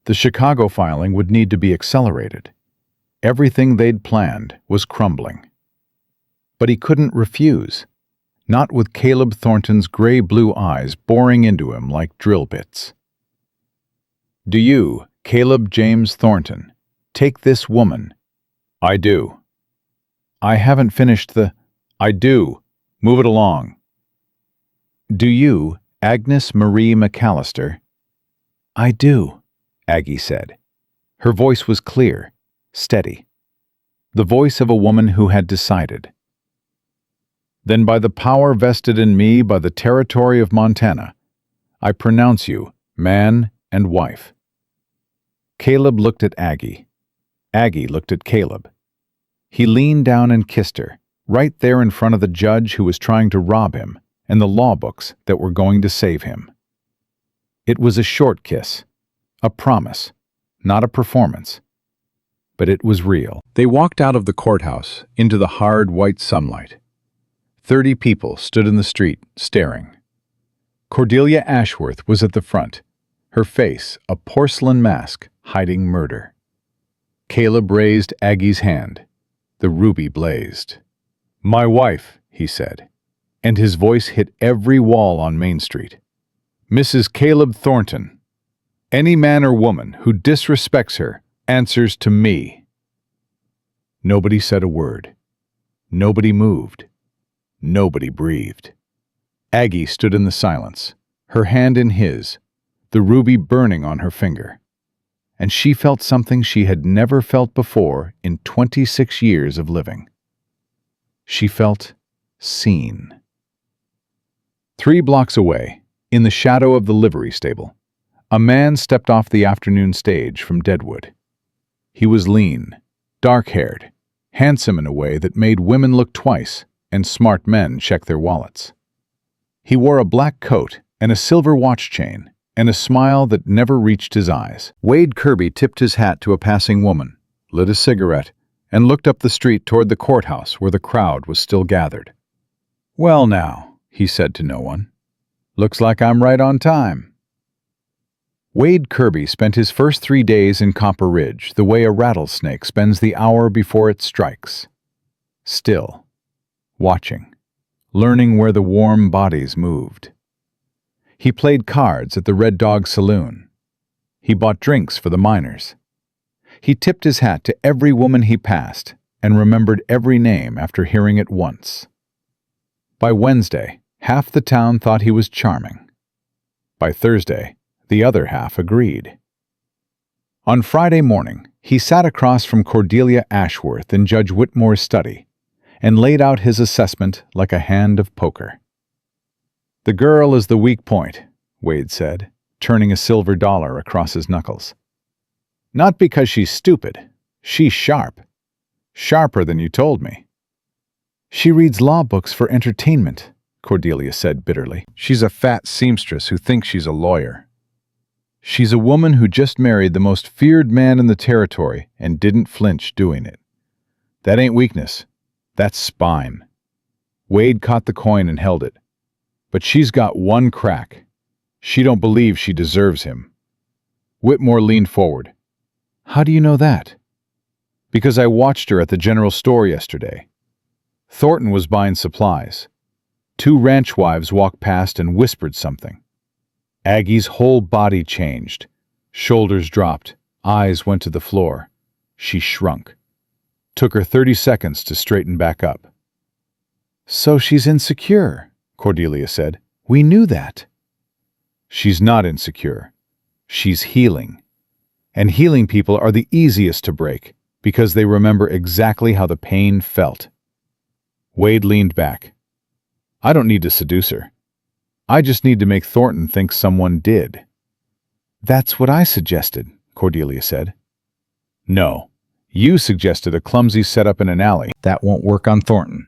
The Chicago filing would need to be accelerated. Everything they'd planned was crumbling. But he couldn't refuse, not with Caleb Thornton's gray-blue eyes boring into him like drill bits. "Do you, Caleb James Thornton, take this woman?" "I do." "I haven't finished the—" "I do. Move it along." "Do you, Agnes Marie McAllister?" "I do," Aggie said. Her voice was clear, steady. The voice of a woman who had decided. "Then by the power vested in me by the territory of Montana, I pronounce you man and wife." Caleb looked at Aggie. Aggie looked at Caleb. He leaned down and kissed her, right there in front of the judge who was trying to rob him and the law books that were going to save him. It was a short kiss, a promise, not a performance. But it was real. They walked out of the courthouse into the hard white sunlight. 30 people stood in the street, staring. Cordelia Ashworth was at the front, her face a porcelain mask hiding murder. Caleb raised Aggie's hand. The ruby blazed. "My wife," he said, and his voice hit every wall on Main Street. "Mrs. Caleb Thornton. Any man or woman who disrespects her answers to me." Nobody said a word. Nobody moved. Nobody breathed. Aggie stood in the silence, her hand in his, the ruby burning on her finger. And she felt something she had never felt before in 26 years of living. She felt seen. 3 blocks away, in the shadow of the livery stable, a man stepped off the afternoon stage from Deadwood. He was lean, dark-haired, handsome in a way that made women look twice and smart men check their wallets. He wore a black coat and a silver watch chain and a smile that never reached his eyes. Wade Kirby tipped his hat to a passing woman, lit a cigarette, and looked up the street toward the courthouse where the crowd was still gathered. "Well now," he said to no one, "looks like I'm right on time." Wade Kirby spent his first 3 days in Copper Ridge the way a rattlesnake spends the hour before it strikes. Still, watching, learning where the warm bodies moved. He played cards at the Red Dog Saloon. He bought drinks for the miners. He tipped his hat to every woman he passed and remembered every name after hearing it once. By Wednesday, half the town thought he was charming. By Thursday, the other half agreed. On Friday morning, he sat across from Cordelia Ashworth in Judge Whitmore's study and laid out his assessment like a hand of poker. "The girl is the weak point," Wade said, turning a silver dollar across his knuckles. "Not because she's stupid. She's sharp. Sharper than you told me." "She reads law books for entertainment," Cordelia said bitterly. "She's a fat seamstress who thinks she's a lawyer. She's a woman who just married the most feared man in the territory and didn't flinch doing it. That ain't weakness. That's spine." Wade caught the coin and held it. "But she's got one crack. She don't believe she deserves him." Whitmore leaned forward. "How do you know that?" "Because I watched her at the general store yesterday. Thornton was buying supplies. 2 ranch wives walked past and whispered something. Aggie's whole body changed. Shoulders dropped. Eyes went to the floor. She shrunk. Took her 30 seconds to straighten back up." "So she's insecure," Cordelia said. "We knew that." "She's not insecure. She's healing. And healing people are the easiest to break because they remember exactly how the pain felt." Wade leaned back. "I don't need to seduce her. I just need to make Thornton think someone did." "That's what I suggested," Cordelia said. "No. You suggested a clumsy setup in an alley. That won't work on Thornton.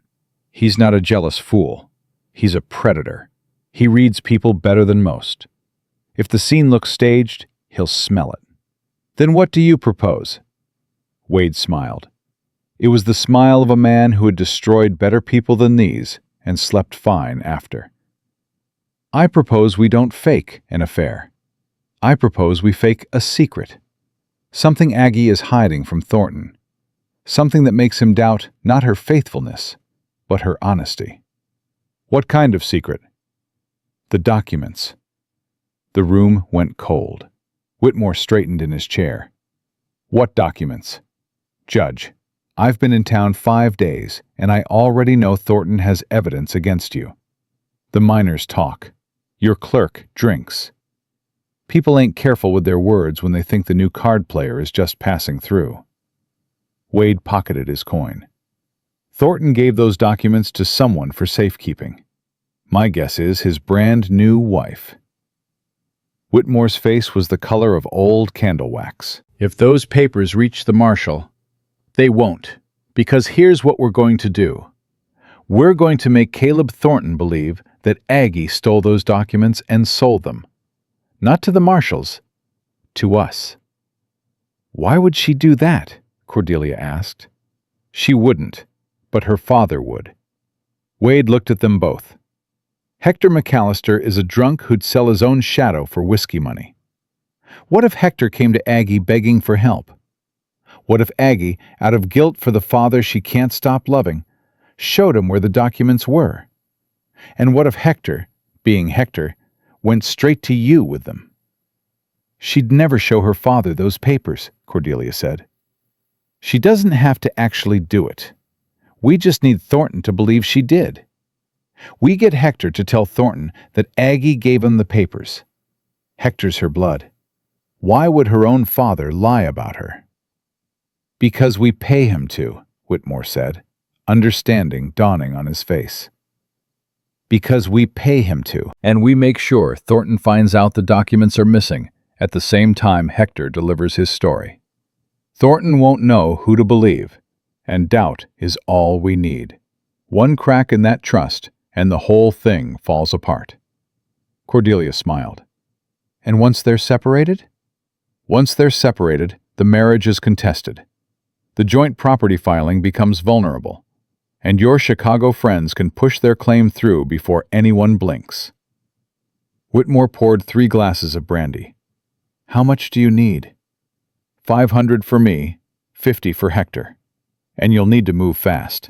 He's not a jealous fool. He's a predator. He reads people better than most. If the scene looks staged, he'll smell it." "Then what do you propose?" Wade smiled. It was the smile of a man who had destroyed better people than these and slept fine after. "I propose we don't fake an affair. I propose we fake a secret. Something Aggie is hiding from Thornton. Something that makes him doubt not her faithfulness, but her honesty." "What kind of secret?" "The documents." The room went cold. Whitmore straightened in his chair. "What documents?" "Judge, I've been in town 5 days, and I already know Thornton has evidence against you. The miners talk. Your clerk drinks. People ain't careful with their words when they think the new card player is just passing through. Wade pocketed his coin. Thornton gave those documents to someone for safekeeping. My guess is his brand new wife. Whitmore's face was the color of old candle wax. If those papers reach the marshal, they won't, because here's what we're going to do. We're going to make Caleb Thornton believe that Aggie stole those documents and sold them. Not to the marshals, to us. Why would she do that? Cordelia asked. She wouldn't, but her father would. Wade looked at them both. Hector McAllister is a drunk who'd sell his own shadow for whiskey money. What if Hector came to Aggie begging for help? What if Aggie, out of guilt for the father she can't stop loving, showed him where the documents were? And what if Hector, being Hector, went straight to you with them? She'd never show her father those papers, Cordelia said. She doesn't have to actually do it. We just need Thornton to believe she did. We get Hector to tell Thornton that Aggie gave him the papers. Hector's her blood. Why would her own father lie about her? Because we pay him to, Whitmore said, understanding dawning on his face. Because we pay him to, and we make sure Thornton finds out the documents are missing at the same time Hector delivers his story. Thornton won't know who to believe, and doubt is all we need. One crack in that trust, and the whole thing falls apart. Cordelia smiled. And once they're separated? Once they're separated, the marriage is contested. The joint property filing becomes vulnerable, and your Chicago friends can push their claim through before anyone blinks. Whitmore poured 3 glasses of brandy. How much do you need? 500 for me, 50 for Hector. And you'll need to move fast.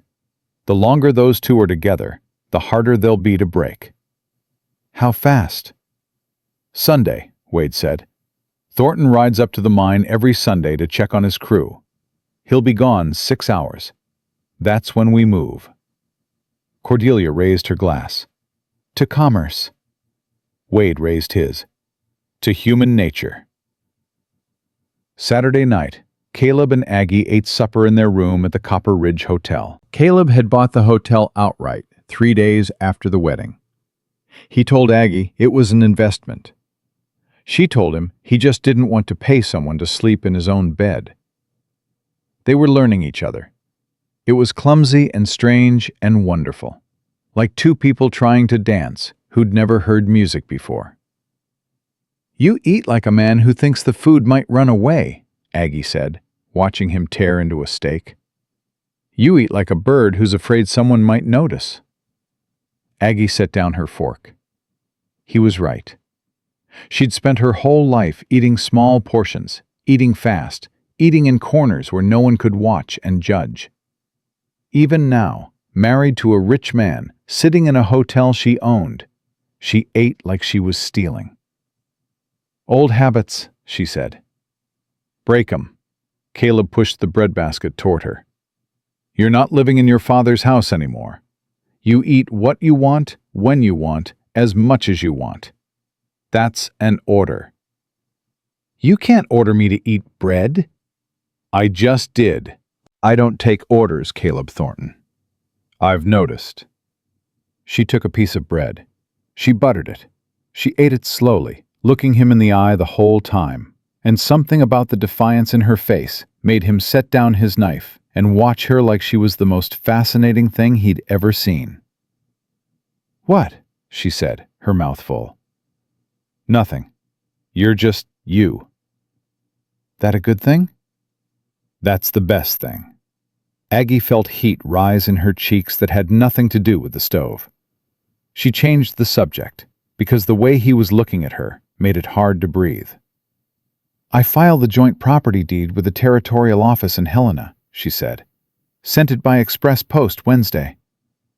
The longer those two are together, the harder they'll be to break. How fast? Sunday, Wade said. Thornton rides up to the mine every Sunday to check on his crew. He'll be gone 6 hours. That's when we move. Cordelia raised her glass. To commerce. Wade raised his. To human nature. Saturday night, Caleb and Aggie ate supper in their room at the Copper Ridge Hotel. Caleb had bought the hotel outright 3 days after the wedding. He told Aggie it was an investment. She told him he just didn't want to pay someone to sleep in his own bed. They were learning each other. It was clumsy and strange and wonderful, like two people trying to dance who'd never heard music before. You eat like a man who thinks the food might run away, Aggie said, watching him tear into a steak. You eat like a bird who's afraid someone might notice. Aggie set down her fork. He was right. She'd spent her whole life eating small portions, eating fast, eating in corners where no one could watch and judge. Even now, married to a rich man, sitting in a hotel she owned, she ate like she was stealing. Old habits, she said. Break 'em. Caleb pushed the breadbasket toward her. You're not living in your father's house anymore. You eat what you want, when you want, as much as you want. That's an order. You can't order me to eat bread. I just did. I don't take orders, Caleb Thornton. I've noticed. She took a piece of bread. She buttered it. She ate it slowly, looking him in the eye the whole time, and something about the defiance in her face made him set down his knife and watch her like she was the most fascinating thing he'd ever seen. What? She said, her mouth full. Nothing. You're just you. That a good thing? That's the best thing. Aggie felt heat rise in her cheeks that had nothing to do with the stove. She changed the subject, because the way he was looking at her made it hard to breathe. I filed the joint property deed with the territorial office in Helena, she said. Sent it by express post Wednesday.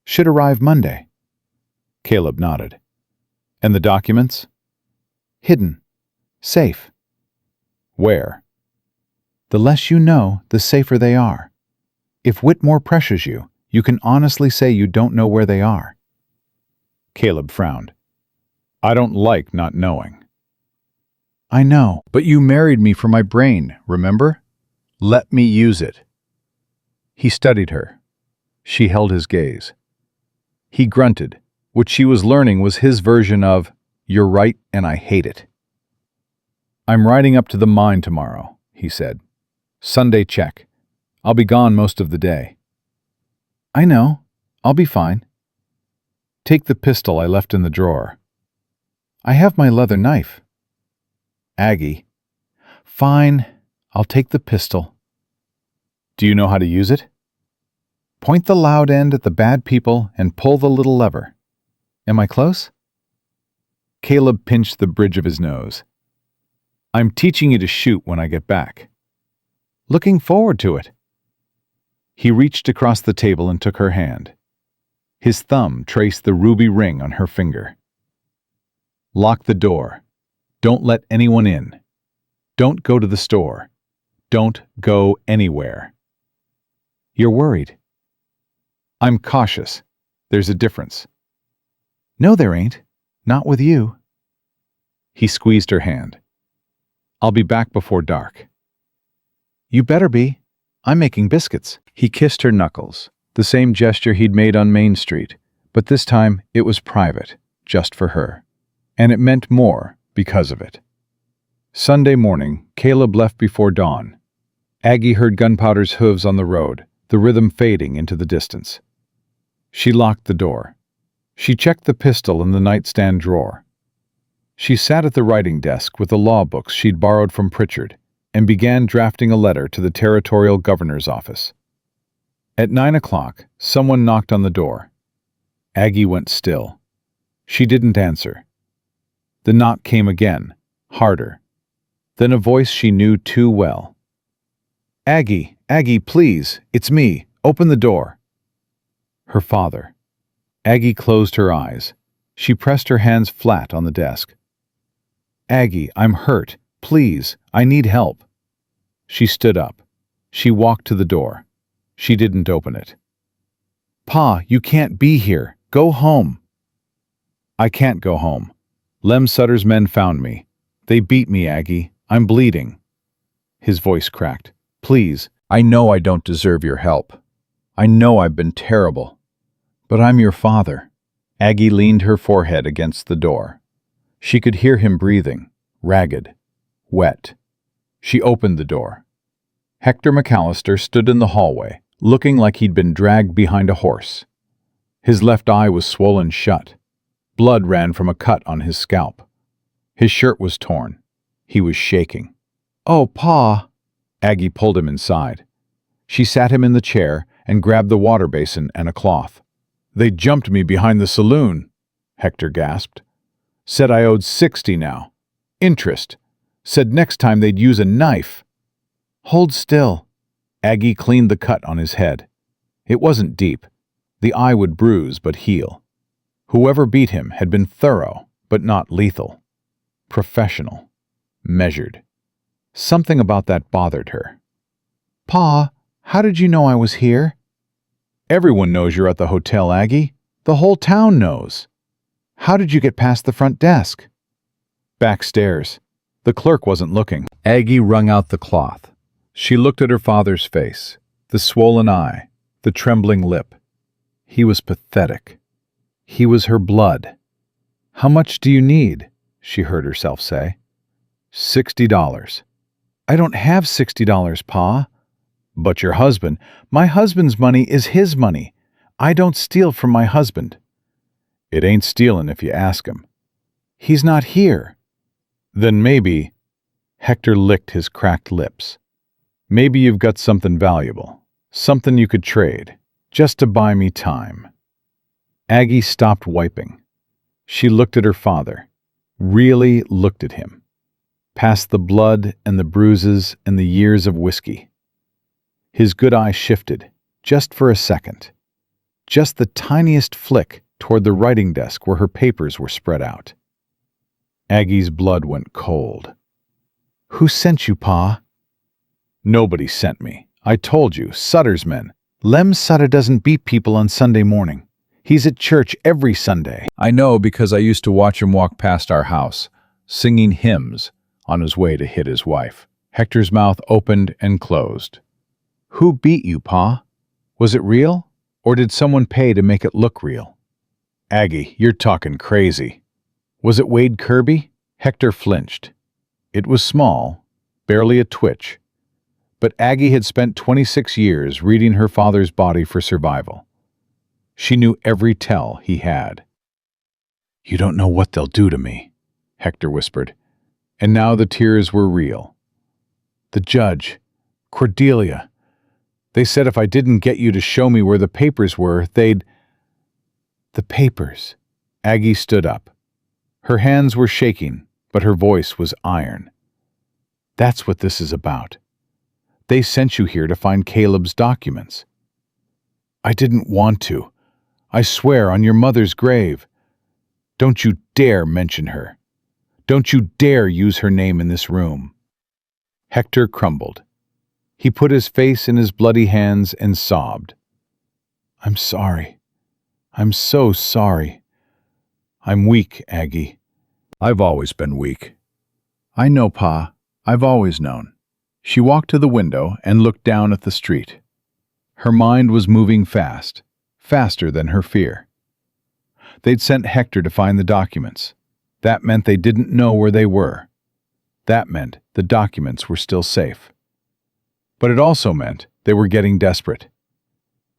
Should arrive Monday. Caleb nodded. And the documents? Hidden. Safe. Where? The less you know, the safer they are. If Whitmore pressures you, you can honestly say you don't know where they are. Caleb frowned. I don't like not knowing. I know. But you married me for my brain, remember? Let me use it. He studied her. She held his gaze. He grunted. What she was learning was his version of, "You're right and I hate it." "I'm riding up to the mine tomorrow," he said. "Sunday check. I'll be gone most of the day." "I know. I'll be fine." "Take the pistol I left in the drawer." "I have my leather knife." "Aggie." "Fine. I'll take the pistol." "Do you know how to use it?" "Point the loud end at the bad people and pull the little lever. Am I close?" Caleb pinched the bridge of his nose. "I'm teaching you to shoot when I get back." "Looking forward to it." He reached across the table and took her hand. His thumb traced the ruby ring on her finger. "Lock the door. Don't let anyone in. Don't go to the store. Don't go anywhere." "You're worried." "I'm cautious. There's a difference." "No, there ain't. Not with you." He squeezed her hand. "I'll be back before dark." "You better be. I'm making biscuits." He kissed her knuckles, the same gesture he'd made on Main Street, but this time it was private, just for her. And it meant more because of it. Sunday morning, Caleb left before dawn. Aggie heard Gunpowder's hooves on the road, the rhythm fading into the distance. She locked the door. She checked the pistol in the nightstand drawer. She sat at the writing desk with the law books she'd borrowed from Pritchard and began drafting a letter to the territorial governor's office. At 9 o'clock, someone knocked on the door. Aggie went still. She didn't answer. The knock came again, harder. Then a voice she knew too well. "Aggie, Aggie, please, it's me. Open the door." Her father. Aggie closed her eyes. She pressed her hands flat on the desk. "Aggie, I'm hurt. Please, I need help." She stood up. She walked to the door. She didn't open it. "Pa, you can't be here. Go home." "I can't go home. Lem Sutter's men found me. They beat me, Aggie. I'm bleeding." His voice cracked. "Please, I know I don't deserve your help. I know I've been terrible. But I'm your father." Aggie leaned her forehead against the door. She could hear him breathing, ragged, wet. She opened the door. Hector McAllister stood in the hallway, looking like he'd been dragged behind a horse. His left eye was swollen shut. Blood ran from a cut on his scalp. His shirt was torn. He was shaking. "Oh, Pa!" Aggie pulled him inside. She sat him in the chair and grabbed the water basin and a cloth. "They jumped me behind the saloon," Hector gasped. "Said I owed 60 now. Interest. Said next time they'd use a knife." "Hold still." Aggie cleaned the cut on his head. It wasn't deep. The eye would bruise but heal. Whoever beat him had been thorough, but not lethal. Professional. Measured. Something about that bothered her. "Pa, how did you know I was here?" "Everyone knows you're at the hotel, Aggie. The whole town knows." "How did you get past the front desk?" "Backstairs. The clerk wasn't looking." Aggie wrung out the cloth. She looked at her father's face, the swollen eye, the trembling lip. He was pathetic. He was her blood. "How much do you need?" she heard herself say. $60. "I don't have $60, Pa." "But your husband—" "My husband's money is his money. I don't steal from my husband." "It ain't stealin' if you ask him." "He's not here." "Then maybe—" Hector licked his cracked lips. "Maybe you've got something valuable, something you could trade, just to buy me time." Aggie stopped wiping. She looked at her father, really looked at him, past the blood and the bruises and the years of whiskey. His good eye shifted, just for a second, just the tiniest flick toward the writing desk where her papers were spread out. Aggie's blood went cold. "Who sent you, Pa?" "Nobody sent me. I told you, Sutter's men." "Lem Sutter doesn't beat people on Sunday morning. He's at church every Sunday." "I know because I used to watch him walk past our house, singing hymns, on his way to hit his wife. Hector's mouth opened and closed. "Who beat you, Pa? Was it real? Or did someone pay to make it look real?" "Aggie, you're talking crazy." "Was it Wade Kirby?" Hector flinched. It was small, barely a twitch. But Aggie had spent 26 years reading her father's body for survival. She knew every tell he had. "You don't know what they'll do to me," Hector whispered. And now the tears were real. "The judge, Cordelia, they said if I didn't get you to show me where the papers were, they'd—" "The papers." Aggie stood up. Her hands were shaking, but her voice was iron. "That's what this is about. They sent you here to find Caleb's documents." "I didn't want to. I swear on your mother's grave. Don't you dare mention her. Don't you dare use her name in this room." Hector crumbled. He put his face in his bloody hands and sobbed. "I'm sorry. I'm so sorry. I'm weak, Aggie. I've always been weak." "I know, Pa. I've always known." She walked to the window and looked down at the street. Her mind was moving fast, faster than her fear. They'd sent Hector to find the documents. That meant they didn't know where they were. That meant the documents were still safe. But it also meant they were getting desperate.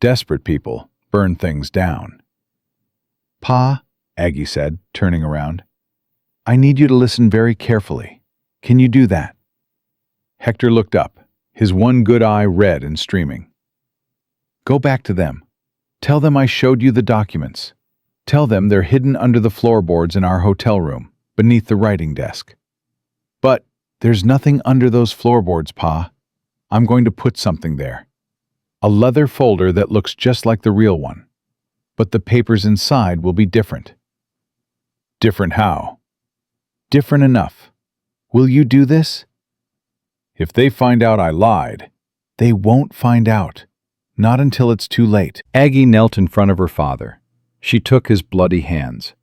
Desperate people burn things down. "Pa," Aggie said, turning around, "I need you to listen very carefully. Can you do that?" Hector looked up, his one good eye red and streaming. "Go back to them. Tell them I showed you the documents. Tell them they're hidden under the floorboards in our hotel room, beneath the writing desk." "But there's nothing under those floorboards, Pa. I'm going to put something there. A leather folder that looks just like the real one. But the papers inside will be different." "Different how?" "Different enough. Will you do this?" "If they find out I lied—" "They won't find out. Not until it's too late." Aggie knelt in front of her father. She took his bloody hands.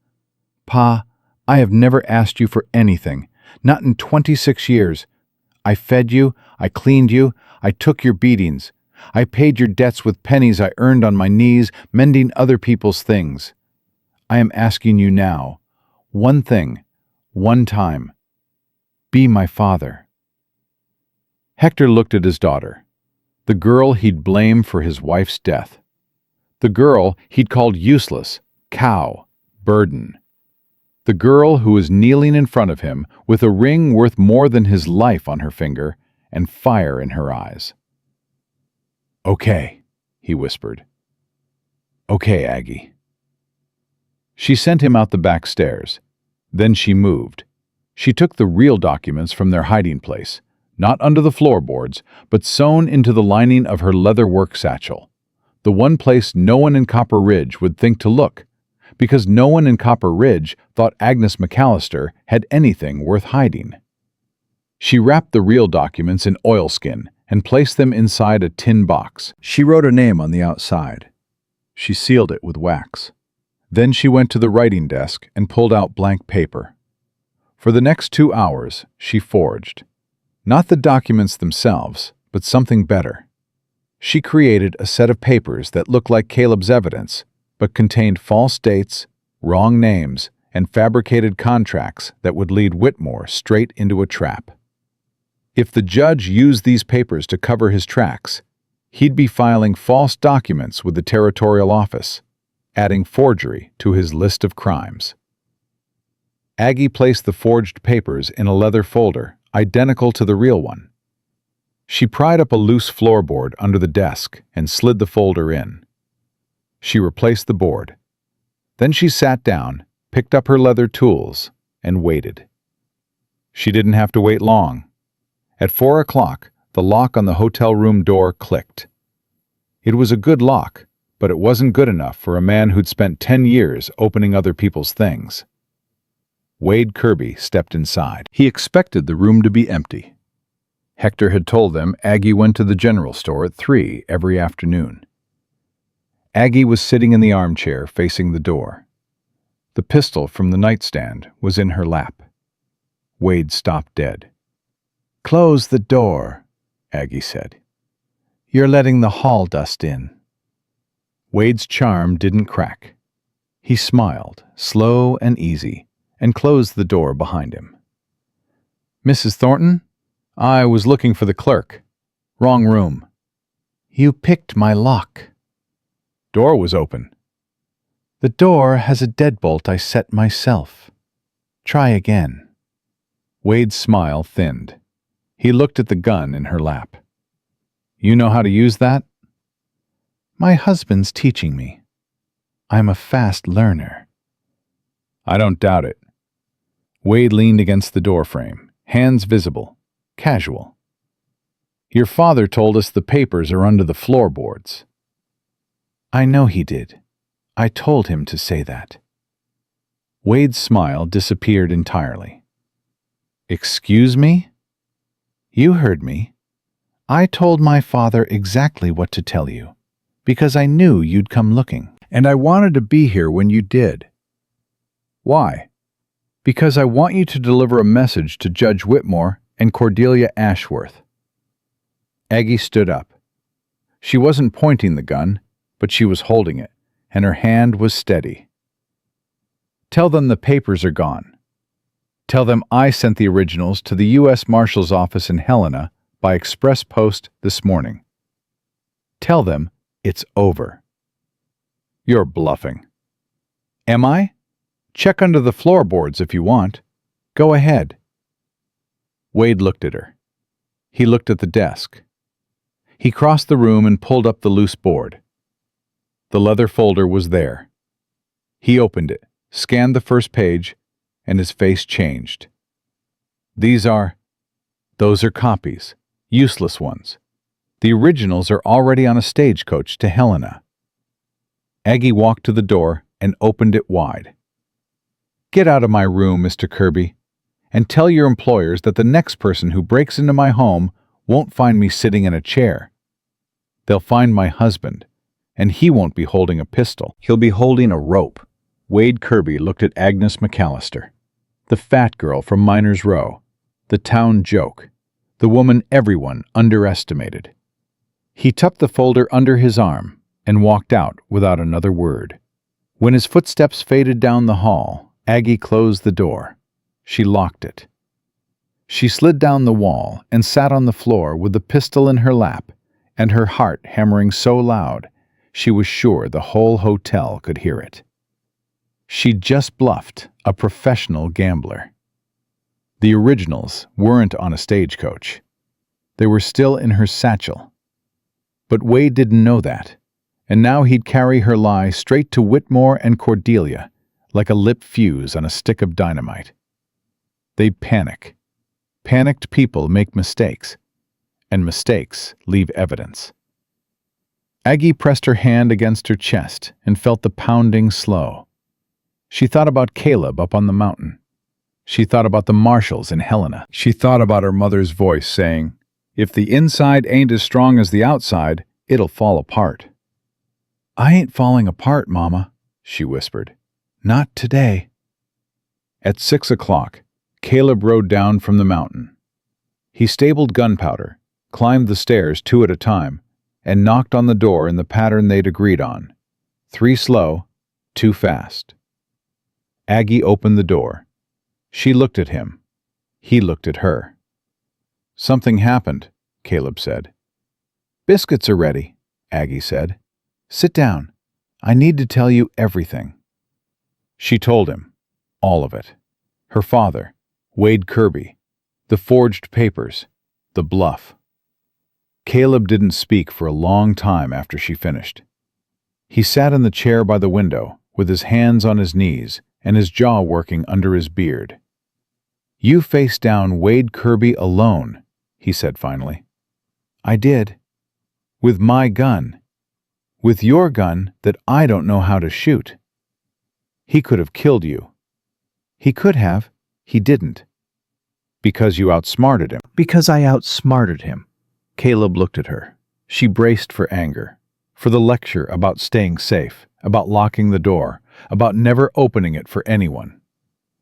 "Pa, I have never asked you for anything, not in 26 years. I fed you, I cleaned you, I took your beatings. I paid your debts with pennies I earned on my knees, mending other people's things. I am asking you now, one thing, one time. Be my father." Hector looked at his daughter, the girl he'd blamed for his wife's death. The girl he'd called useless, cow, burden. The girl who was kneeling in front of him with a ring worth more than his life on her finger and fire in her eyes. "Okay," he whispered. "Okay, Aggie." She sent him out the back stairs. Then she moved. She took the real documents from their hiding place, not under the floorboards, but sewn into the lining of her leather work satchel. The one place no one in Copper Ridge would think to look, because no one in Copper Ridge thought Agnes McAllister had anything worth hiding. She wrapped the real documents in oilskin and placed them inside a tin box. She wrote a name on the outside. She sealed it with wax. Then she went to the writing desk and pulled out blank paper. For the next 2 hours, she forged. Not the documents themselves, but something better. She created a set of papers that looked like Caleb's evidence, but contained false dates, wrong names, and fabricated contracts that would lead Whitmore straight into a trap. If the judge used these papers to cover his tracks, he'd be filing false documents with the territorial office, adding forgery to his list of crimes. Aggie placed the forged papers in a leather folder identical to the real one. She pried up a loose floorboard under the desk and slid the folder in. She replaced the board. Then she sat down, picked up her leather tools, and waited. She didn't have to wait long. At 4 o'clock, the lock on the hotel room door clicked. It was a good lock, but it wasn't good enough for a man who'd spent 10 years opening other people's things. Wade Kirby stepped inside. He expected the room to be empty. Hector had told them Aggie went to the general store at 3 every afternoon. Aggie was sitting in the armchair facing the door. The pistol from the nightstand was in her lap. Wade stopped dead. Close the door, Aggie said. You're letting the hall dust in. Wade's charm didn't crack. He smiled, slow and easy, and closed the door behind him. Mrs. Thornton, I was looking for the clerk. Wrong room. You picked my lock. Door was open. The door has a deadbolt I set myself. Try again. Wade's smile thinned. He looked at the gun in her lap. You know how to use that? My husband's teaching me. I'm a fast learner. I don't doubt it. Wade leaned against the doorframe, hands visible, casual. Your father told us the papers are under the floorboards. I know he did. I told him to say that. Wade's smile disappeared entirely. Excuse me? You heard me. I told my father exactly what to tell you, because I knew you'd come looking. And I wanted to be here when you did. Why? Because I want you to deliver a message to Judge Whitmore and Cordelia Ashworth. Aggie stood up. She wasn't pointing the gun, but she was holding it, and her hand was steady. Tell them the papers are gone. Tell them I sent the originals to the U.S. Marshal's office in Helena by express post this morning. Tell them it's over. You're bluffing. Am I? Check under the floorboards if you want. Go ahead. Wade looked at her. He looked at the desk. He crossed the room and pulled up the loose board. The leather folder was there. He opened it, scanned the first page, and his face changed. Those are copies, useless ones. The originals are already on a stagecoach to Helena. Aggie walked to the door and opened it wide. Get out of my room, Mr. Kirby, and tell your employers that the next person who breaks into my home won't find me sitting in a chair. They'll find my husband, and he won't be holding a pistol. He'll be holding a rope. Wade Kirby looked at Agnes McAllister, the fat girl from Miners Row, the town joke, the woman everyone underestimated. He tucked the folder under his arm and walked out without another word. When his footsteps faded down the hall, Aggie closed the door. She locked it. She slid down the wall and sat on the floor with the pistol in her lap and her heart hammering so loud she was sure the whole hotel could hear it. She'd just bluffed a professional gambler. The originals weren't on a stagecoach. They were still in her satchel. But Wade didn't know that, and now he'd carry her lie straight to Whitmore and Cordelia like a lit fuse on a stick of dynamite. They'd panic. Panicked people make mistakes, and mistakes leave evidence. Aggie pressed her hand against her chest and felt the pounding slow. She thought about Caleb up on the mountain. She thought about the marshals in Helena. She thought about her mother's voice saying, "If the inside ain't as strong as the outside, it'll fall apart." "I ain't falling apart, Mama," she whispered. "Not today." At 6 o'clock, Caleb rode down from the mountain. He stabled gunpowder, climbed the stairs 2 at a time, and knocked on the door in the pattern they'd agreed on. 3 slow, 2 fast. Aggie opened the door. She looked at him. He looked at her. "Something happened," Caleb said. "Biscuits are ready," Aggie said. "Sit down. I need to tell you everything." She told him. All of it. Her father, Wade Kirby, the forged papers, the bluff. Caleb didn't speak for a long time after she finished. He sat in the chair by the window, with his hands on his knees and his jaw working under his beard. "You faced down Wade Kirby alone," he said finally. "I did. With my gun. With your gun that I don't know how to shoot. He could have killed you. He could have. He didn't. Because you outsmarted him." "Because I outsmarted him." Caleb looked at her. She braced for anger, for the lecture about staying safe, about locking the door, about never opening it for anyone.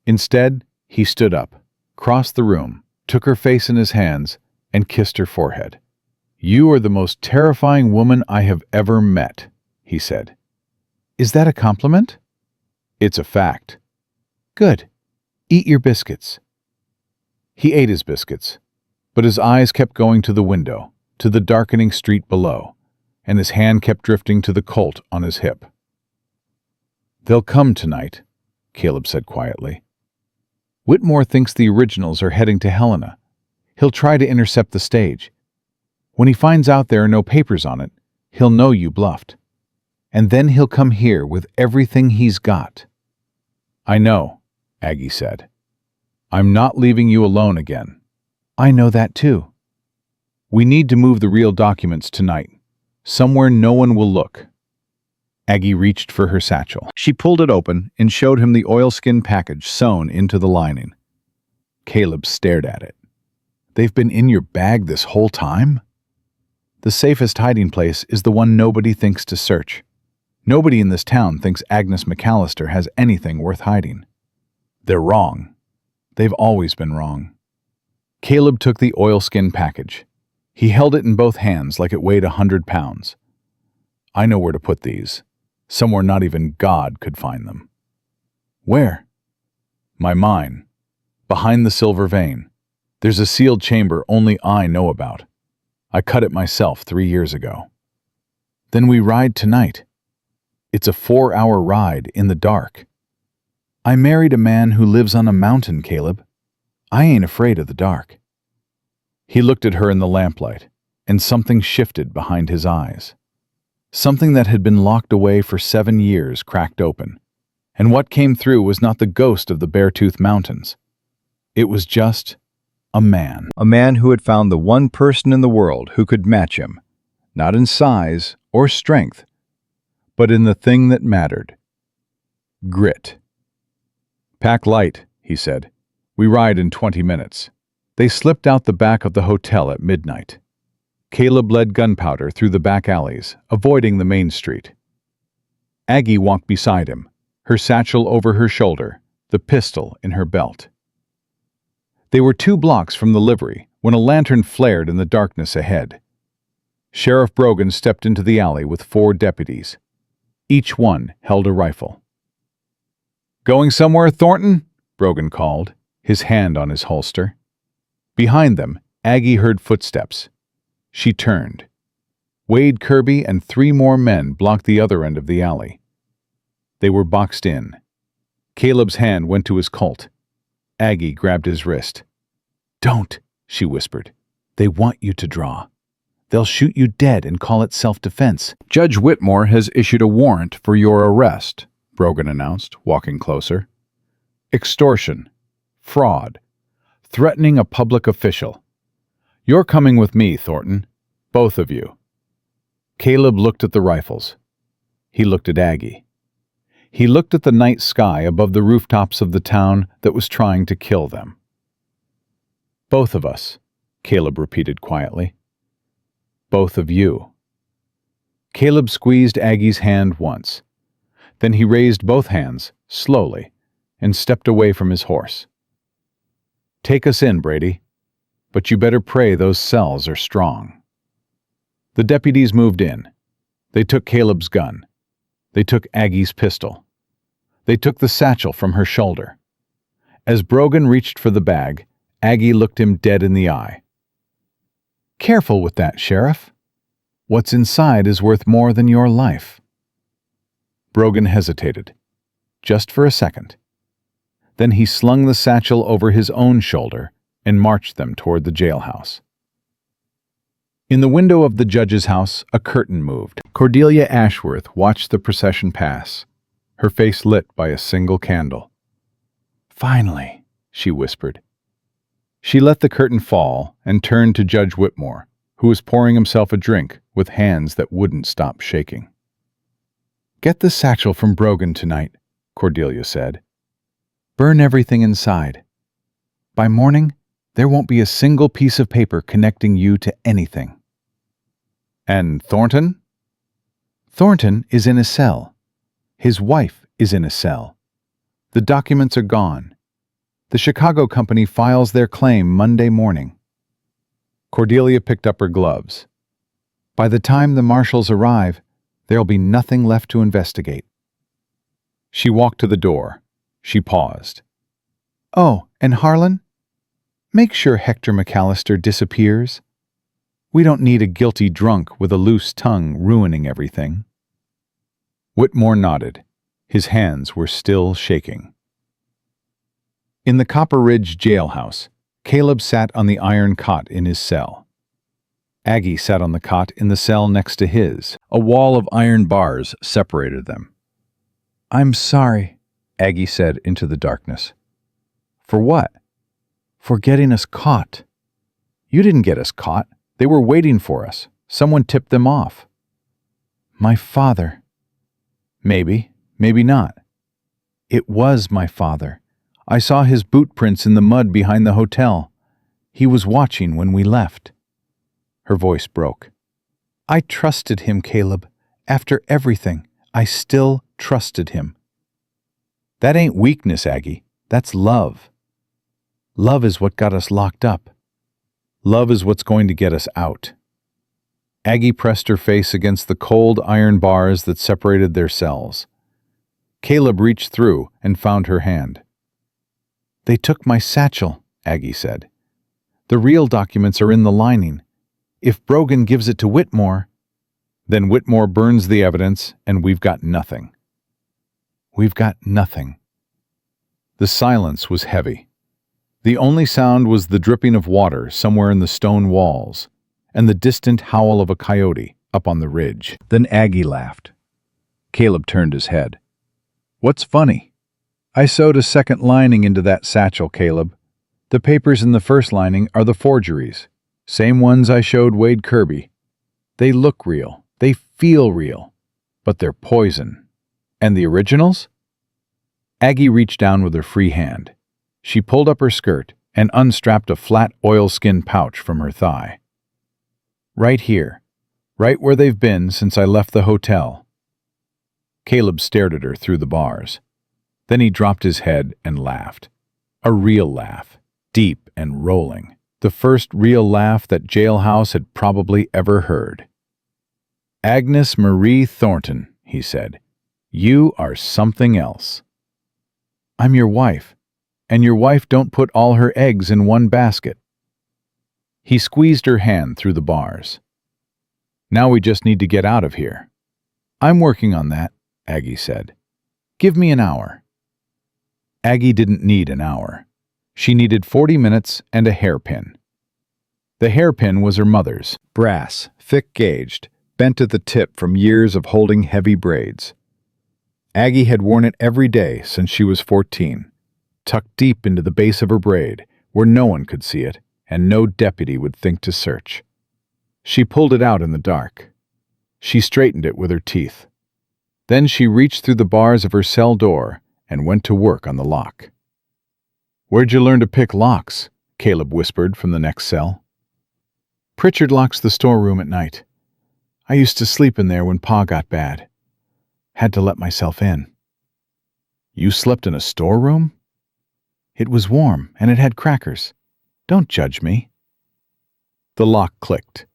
Instead, he stood up, crossed the room, took her face in his hands, and kissed her forehead. "You are the most terrifying woman I have ever met," he said. Is that a compliment? "It's a fact." Good. Eat your biscuits. He ate his biscuits, but his eyes kept going to the window, to the darkening street below, and his hand kept drifting to the Colt on his hip. "They'll come tonight," Caleb said quietly. "Whitmore thinks the originals are heading to Helena. He'll try to intercept the stage. When he finds out there are no papers on it, he'll know you bluffed. And then he'll come here with everything he's got." "I know," Aggie said. "I'm not leaving you alone again." I know that too. "We need to move the real documents tonight, somewhere no one will look." Aggie reached for her satchel. She pulled it open and showed him the oilskin package sewn into the lining. Caleb stared at it. "They've been in your bag this whole time?" "The safest hiding place is the one nobody thinks to search. Nobody in this town thinks Agnes McAllister has anything worth hiding. They're wrong. They've always been wrong." Caleb took the oilskin package. He held it in both hands like it weighed 100 pounds. "I know where to put these. Somewhere not even God could find them." "Where?" "My mine. Behind the silver vein. There's a sealed chamber only I know about. I cut it myself 3 years ago." "Then we ride tonight." "It's a 4-hour ride in the dark." "I married a man who lives on a mountain, Caleb. I ain't afraid of the dark." He looked at her in the lamplight, and something shifted behind his eyes. Something that had been locked away for 7 years cracked open, and what came through was not the ghost of the Beartooth Mountains. It was just a man. A man who had found the one person in the world who could match him, not in size or strength, but in the thing that mattered: grit. "Pack light," he said. "We ride in 20 minutes." They slipped out the back of the hotel at midnight. Caleb led Gunpowder through the back alleys, avoiding the main street. Aggie walked beside him, her satchel over her shoulder, the pistol in her belt. They were 2 blocks from the livery when a lantern flared in the darkness ahead. Sheriff Brogan stepped into the alley with 4 deputies. Each one held a rifle. "Going somewhere, Thornton?" Brogan called, his hand on his holster. Behind them, Aggie heard footsteps. She turned. Wade Kirby and 3 more men blocked the other end of the alley. They were boxed in. Caleb's hand went to his Colt. Aggie grabbed his wrist. "Don't," she whispered. "They want you to draw. They'll shoot you dead and call it self-defense." "Judge Whitmore has issued a warrant for your arrest," Brogan announced, walking closer. "Extortion, fraud, threatening a public official. You're coming with me, Thornton. Both of you." Caleb looked at the rifles. He looked at Aggie. He looked at the night sky above the rooftops of the town that was trying to kill them. "Both of us," Caleb repeated quietly. "Both of you." Caleb squeezed Aggie's hand once. Then he raised both hands, slowly, and stepped away from his horse. "Take us in, Brady. But you better pray those cells are strong." The deputies moved in. They took Caleb's gun. They took Aggie's pistol. They took the satchel from her shoulder. As Brogan reached for the bag, Aggie looked him dead in the eye. "Careful with that, Sheriff. What's inside is worth more than your life." Brogan hesitated, just for a second. Then he slung the satchel over his own shoulder and marched them toward the jailhouse. In the window of the judge's house, a curtain moved. Cordelia Ashworth watched the procession pass, her face lit by a single candle. "Finally," she whispered. She let the curtain fall and turned to Judge Whitmore, who was pouring himself a drink with hands that wouldn't stop shaking. "Get the satchel from Brogan tonight," Cordelia said. "Burn everything inside. By morning, there won't be a single piece of paper connecting you to anything." "And Thornton?" "Thornton is in a cell. His wife is in a cell. The documents are gone. The Chicago company files their claim Monday morning. Cordelia picked up her gloves. By the time the marshals arrive, there'll be nothing left to investigate. She walked to the door. She paused. Oh, and Harlan? Make sure Hector McAllister disappears. We don't need a guilty drunk with a loose tongue ruining everything. Whitmore nodded. His hands were still shaking. In the Copper Ridge jailhouse, Caleb sat on the iron cot in his cell. Aggie sat on the cot in the cell next to his. A wall of iron bars separated them. "I'm sorry," Aggie said into the darkness. "For what?" "For getting us caught." "You didn't get us caught. They were waiting for us. Someone tipped them off." "My father." "Maybe, maybe not." "It was my father. I saw his boot prints in the mud behind the hotel. He was watching when we left." Her voice broke. "I trusted him, Caleb. After everything, I still trusted him." "That ain't weakness, Aggie. That's love." "Love is what got us locked up. Love is what's going to get us out." Aggie pressed her face against the cold iron bars that separated their cells. Caleb reached through and found her hand. "They took my satchel," Aggie said. "The real documents are in the lining. If Brogan gives it to Whitmore..." "Then Whitmore burns the evidence, and we've got nothing." "We've got nothing." The silence was heavy. The only sound was the dripping of water somewhere in the stone walls, and the distant howl of a coyote up on the ridge. Then Aggie laughed. Caleb turned his head. "What's funny?" "I sewed a second lining into that satchel, Caleb. The papers in the first lining are the forgeries. Same ones I showed Wade Kirby. They look real. They feel real. But they're poison. And the originals?" Aggie reached down with her free hand. She pulled up her skirt and unstrapped a flat oilskin pouch from her thigh. "Right here. Right where they've been since I left the hotel." Caleb stared at her through the bars. Then he dropped his head and laughed. A real laugh, deep and rolling. The first real laugh that Jailhouse had probably ever heard. "Agnes Marie Thornton," he said, "you are something else." "I'm your wife, and your wife don't put all her eggs in one basket." He squeezed her hand through the bars. "Now we just need to get out of here." "I'm working on that," Aggie said. "Give me an hour." Aggie didn't need an hour. She needed 40 minutes and a hairpin. The hairpin was her mother's, brass, thick-gauged, bent at the tip from years of holding heavy braids. Aggie had worn it every day since she was 14, tucked deep into the base of her braid, where no one could see it, and no deputy would think to search. She pulled it out in the dark. She straightened it with her teeth. Then she reached through the bars of her cell door and went to work on the lock. "Where'd you learn to pick locks?" Caleb whispered from the next cell. "Pritchard locks the storeroom at night. I used to sleep in there when Pa got bad. Had to let myself in." "You slept in a storeroom?" "It was warm, and it had crackers. Don't judge me." The lock clicked.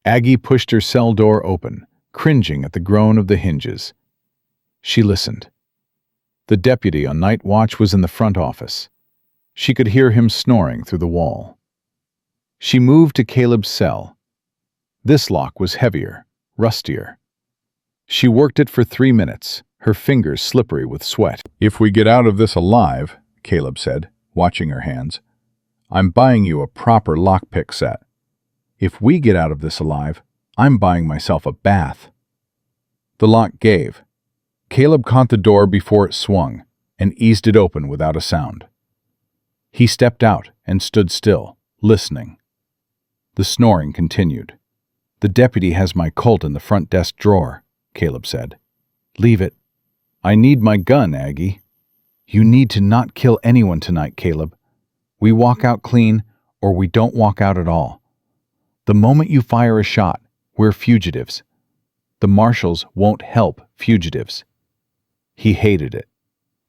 Aggie pushed her cell door open, cringing at the groan of the hinges. She listened. The deputy on night watch was in the front office. She could hear him snoring through the wall. She moved to Caleb's cell. This lock was heavier, rustier. She worked it for 3 minutes, her fingers slippery with sweat. "If we get out of this alive," Caleb said, watching her hands, "I'm buying you a proper lockpick set. If we get out of this alive, I'm buying myself a bath." The lock gave. Caleb caught the door before it swung and eased it open without a sound. He stepped out and stood still, listening. The snoring continued. "The deputy has my Colt in the front desk drawer," Caleb said. "Leave it." "I need my gun, Aggie." "You need to not kill anyone tonight, Caleb. We walk out clean, or we don't walk out at all. The moment you fire a shot, we're fugitives. The marshals won't help fugitives." He hated it.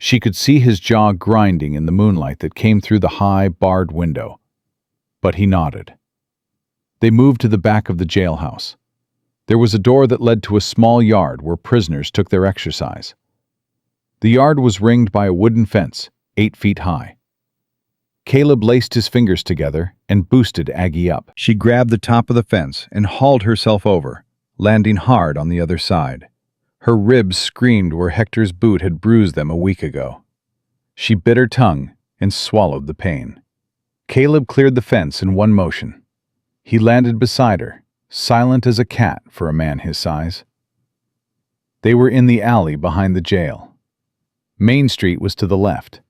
She could see his jaw grinding in the moonlight that came through the high, barred window. But he nodded. They moved to the back of the jailhouse. There was a door that led to a small yard where prisoners took their exercise. The yard was ringed by a wooden fence, 8 feet high. Caleb laced his fingers together and boosted Aggie up. She grabbed the top of the fence and hauled herself over, landing hard on the other side. Her ribs screamed where Hector's boot had bruised them a week ago. She bit her tongue and swallowed the pain. Caleb cleared the fence in one motion. He landed beside her, silent as a cat for a man his size. They were in the alley behind the jail. Main Street was to the left.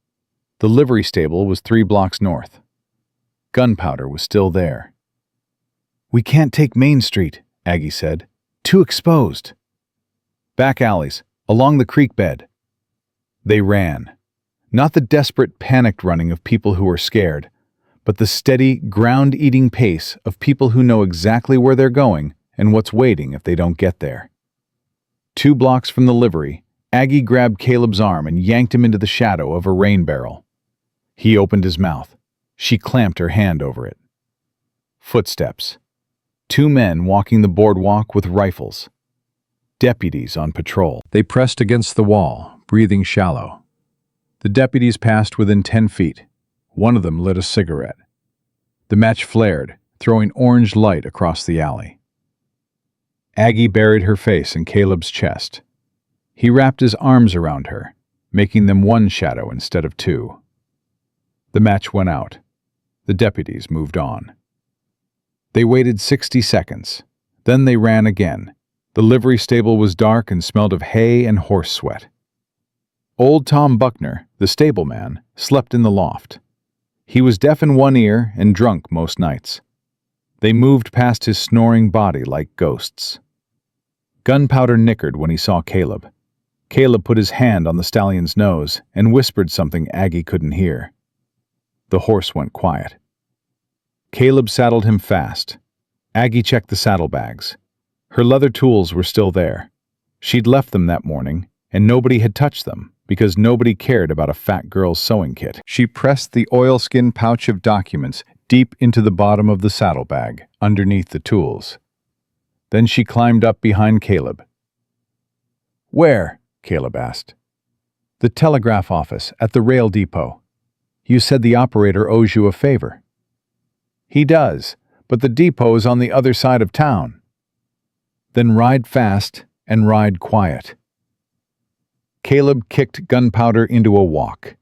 The livery stable was 3 blocks north. Gunpowder was still there. "We can't take Main Street," Aggie said. "Too exposed." "Back alleys, along the creek bed." They ran. Not the desperate, panicked running of people who are scared, but the steady, ground-eating pace of people who know exactly where they're going and what's waiting if they don't get there. 2 blocks from the livery, Aggie grabbed Caleb's arm and yanked him into the shadow of a rain barrel. He opened his mouth. She clamped her hand over it. Footsteps. 2 men walking the boardwalk with rifles. Deputies on patrol. They pressed against the wall, breathing shallow. The deputies passed within 10 feet. One of them lit a cigarette. The match flared, throwing orange light across the alley. Aggie buried her face in Caleb's chest. He wrapped his arms around her, making them 1 shadow instead of 2. The match went out. The deputies moved on. They waited 60 seconds. Then they ran again. The livery stable was dark and smelled of hay and horse sweat. Old Tom Buckner, the stableman, slept in the loft. He was deaf in one ear and drunk most nights. They moved past his snoring body like ghosts. Gunpowder nickered when he saw Caleb. Caleb put his hand on the stallion's nose and whispered something Aggie couldn't hear. The horse went quiet. Caleb saddled him fast. Aggie checked the saddlebags. Her leather tools were still there. She'd left them that morning, and nobody had touched them because nobody cared about a fat girl's sewing kit. She pressed the oilskin pouch of documents deep into the bottom of the saddlebag, underneath the tools. Then she climbed up behind Caleb. "Where?" Caleb asked. "The telegraph office at the rail depot. You said the operator owes you a favor." "He does, but the depot is on the other side of town." "Then ride fast and ride quiet." Caleb kicked Gunpowder into a walk.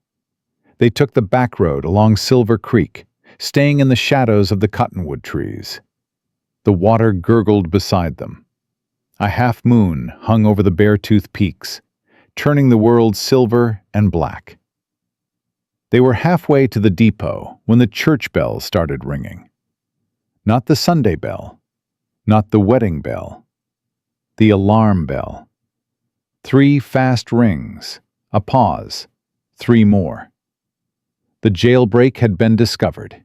They took the back road along Silver Creek, staying in the shadows of the cottonwood trees. The water gurgled beside them. A half moon hung over the bare-toothed peaks, turning the world silver and black. They were halfway to the depot when the church bells started ringing. Not the Sunday bell, not the wedding bell, the alarm bell. 3 fast rings, a pause, 3 more. The jailbreak had been discovered.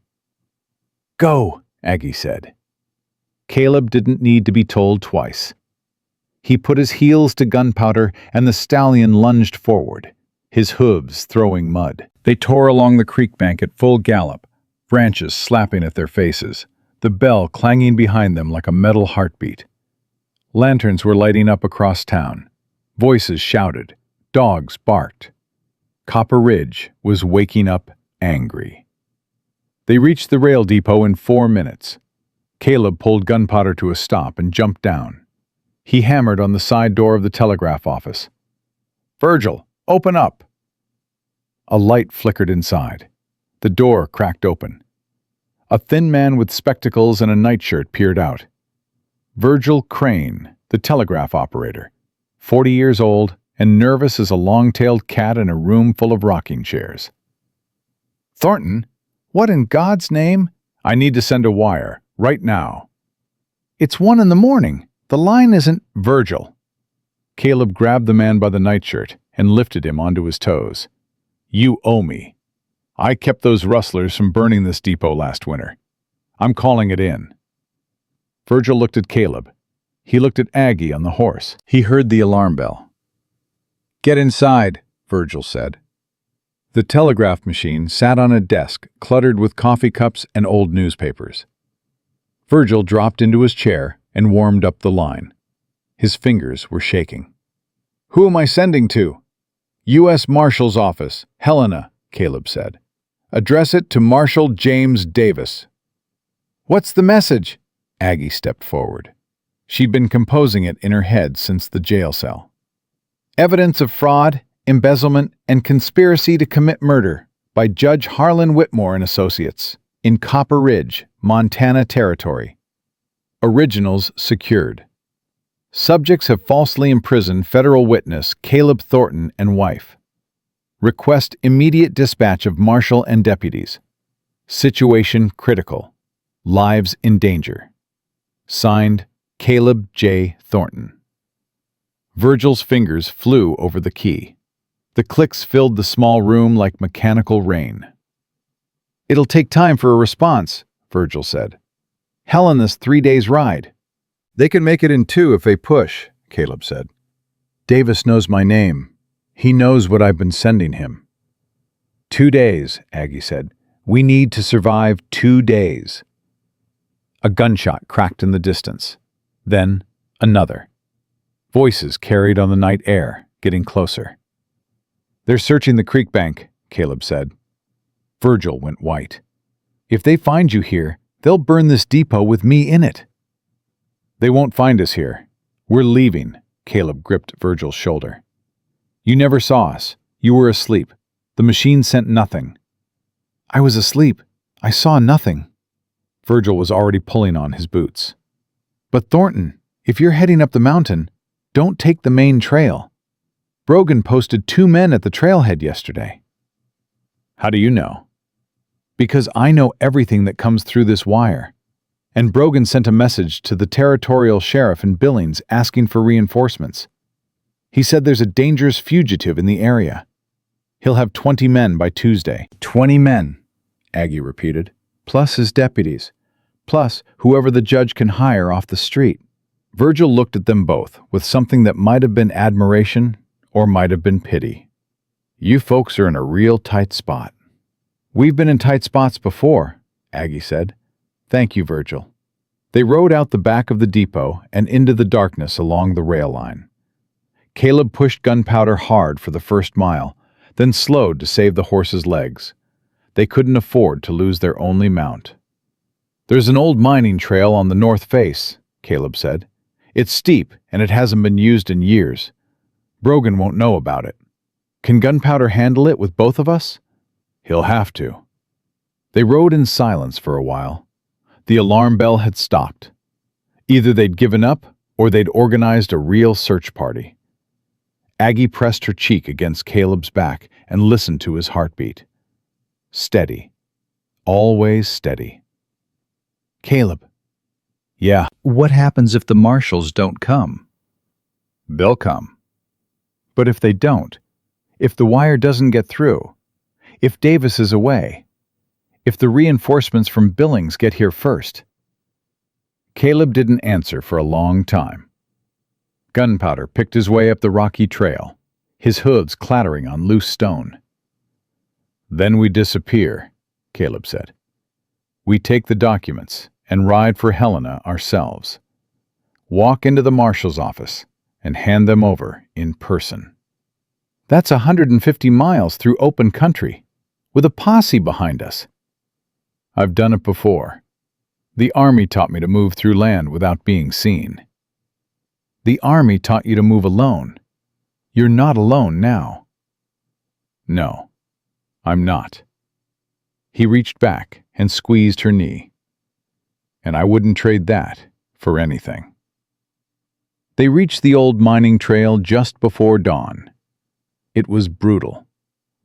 "Go," Aggie said. Caleb didn't need to be told twice. He put his heels to Gunpowder and the stallion lunged forward, his hooves throwing mud. They tore along the creek bank at full gallop, branches slapping at their faces, the bell clanging behind them like a metal heartbeat. Lanterns were lighting up across town. Voices shouted. Dogs barked. Copper Ridge was waking up angry. They reached the rail depot in 4 minutes. Caleb pulled Gunpowder to a stop and jumped down. He hammered on the side door of the telegraph office. "Virgil, open up!" A light flickered inside. The door cracked open. A thin man with spectacles and a nightshirt peered out. Virgil Crane, the telegraph operator, 40 years old and nervous as a long-tailed cat in a room full of rocking chairs. "Thornton, what in God's name?" "I need to send a wire, right now." "It's 1 in the morning. The line isn't—" "Virgil." Caleb grabbed the man by the nightshirt and lifted him onto his toes. "You owe me. I kept those rustlers from burning this depot last winter. I'm calling it in." Virgil looked at Caleb. He looked at Aggie on the horse. He heard the alarm bell. "Get inside," Virgil said. The telegraph machine sat on a desk cluttered with coffee cups and old newspapers. Virgil dropped into his chair and warmed up the line. His fingers were shaking. "Who am I sending to?" "U.S. Marshal's office, Helena," Caleb said. "Address it to Marshal James Davis." "What's the message?" Aggie stepped forward. She'd been composing it in her head since the jail cell. "Evidence of fraud, embezzlement, and conspiracy to commit murder by Judge Harlan Whitmore and Associates in Copper Ridge, Montana Territory. Originals secured. Subjects have falsely imprisoned federal witness Caleb Thornton and wife. Request immediate dispatch of marshal and deputies. Situation critical. Lives in danger. Signed, Caleb J. Thornton. Virgil's fingers flew over the key. The clicks filled the small room like mechanical rain. "It'll take time for a response," Virgil said. "Helena's 3 days' ride." "They can make it in 2 if they push," Caleb said. "Davis knows my name. He knows what I've been sending him." 2 days, Aggie said. "We need to survive 2 days." A gunshot cracked in the distance. Then another. Voices carried on the night air, getting closer. "They're searching the creek bank," Caleb said. Virgil went white. "If they find you here, they'll burn this depot with me in it." "They won't find us here. We're leaving," Caleb gripped Virgil's shoulder. "You never saw us. You were asleep. The machine sent nothing." "I was asleep. I saw nothing." Virgil was already pulling on his boots. "But Thornton, if you're heading up the mountain, don't take the main trail. Brogan posted 2 men at the trailhead yesterday." "How do you know?" "Because I know everything that comes through this wire. And Brogan sent a message to the territorial sheriff in Billings asking for reinforcements. He said there's a dangerous fugitive in the area. He'll have 20 men by Tuesday." 20 men, Aggie repeated, "plus his deputies, plus whoever the judge can hire off the street." Virgil looked at them both with something that might have been admiration or might have been pity. "You folks are in a real tight spot." "We've been in tight spots before," Aggie said. "Thank you, Virgil." They rode out the back of the depot and into the darkness along the rail line. Caleb pushed Gunpowder hard for the first mile, then slowed to save the horse's legs. They couldn't afford to lose their only mount. "There's an old mining trail on the north face," Caleb said. "It's steep and it hasn't been used in years. Brogan won't know about it. Can Gunpowder handle it with both of us?" "He'll have to." They rode in silence for a while. The alarm bell had stopped. Either they'd given up or they'd organized a real search party. Aggie pressed her cheek against Caleb's back and listened to his heartbeat. Steady. Always steady. "Caleb." "Yeah." "What happens if the marshals don't come?" "They'll come." "But if they don't? If the wire doesn't get through? If Davis is away? If the reinforcements from Billings get here first?" Caleb didn't answer for a long time. Gunpowder picked his way up the rocky trail, his hooves clattering on loose stone. "Then we disappear," Caleb said. "We take the documents and ride for Helena ourselves. Walk into the marshal's office and hand them over in person." "That's 150 miles through open country, with a posse behind us." "I've done it before. The Army taught me to move through land without being seen." "The Army taught you to move alone. You're not alone now." "No, I'm not." He reached back and squeezed her knee. "And I wouldn't trade that for anything." They reached the old mining trail just before dawn. It was brutal.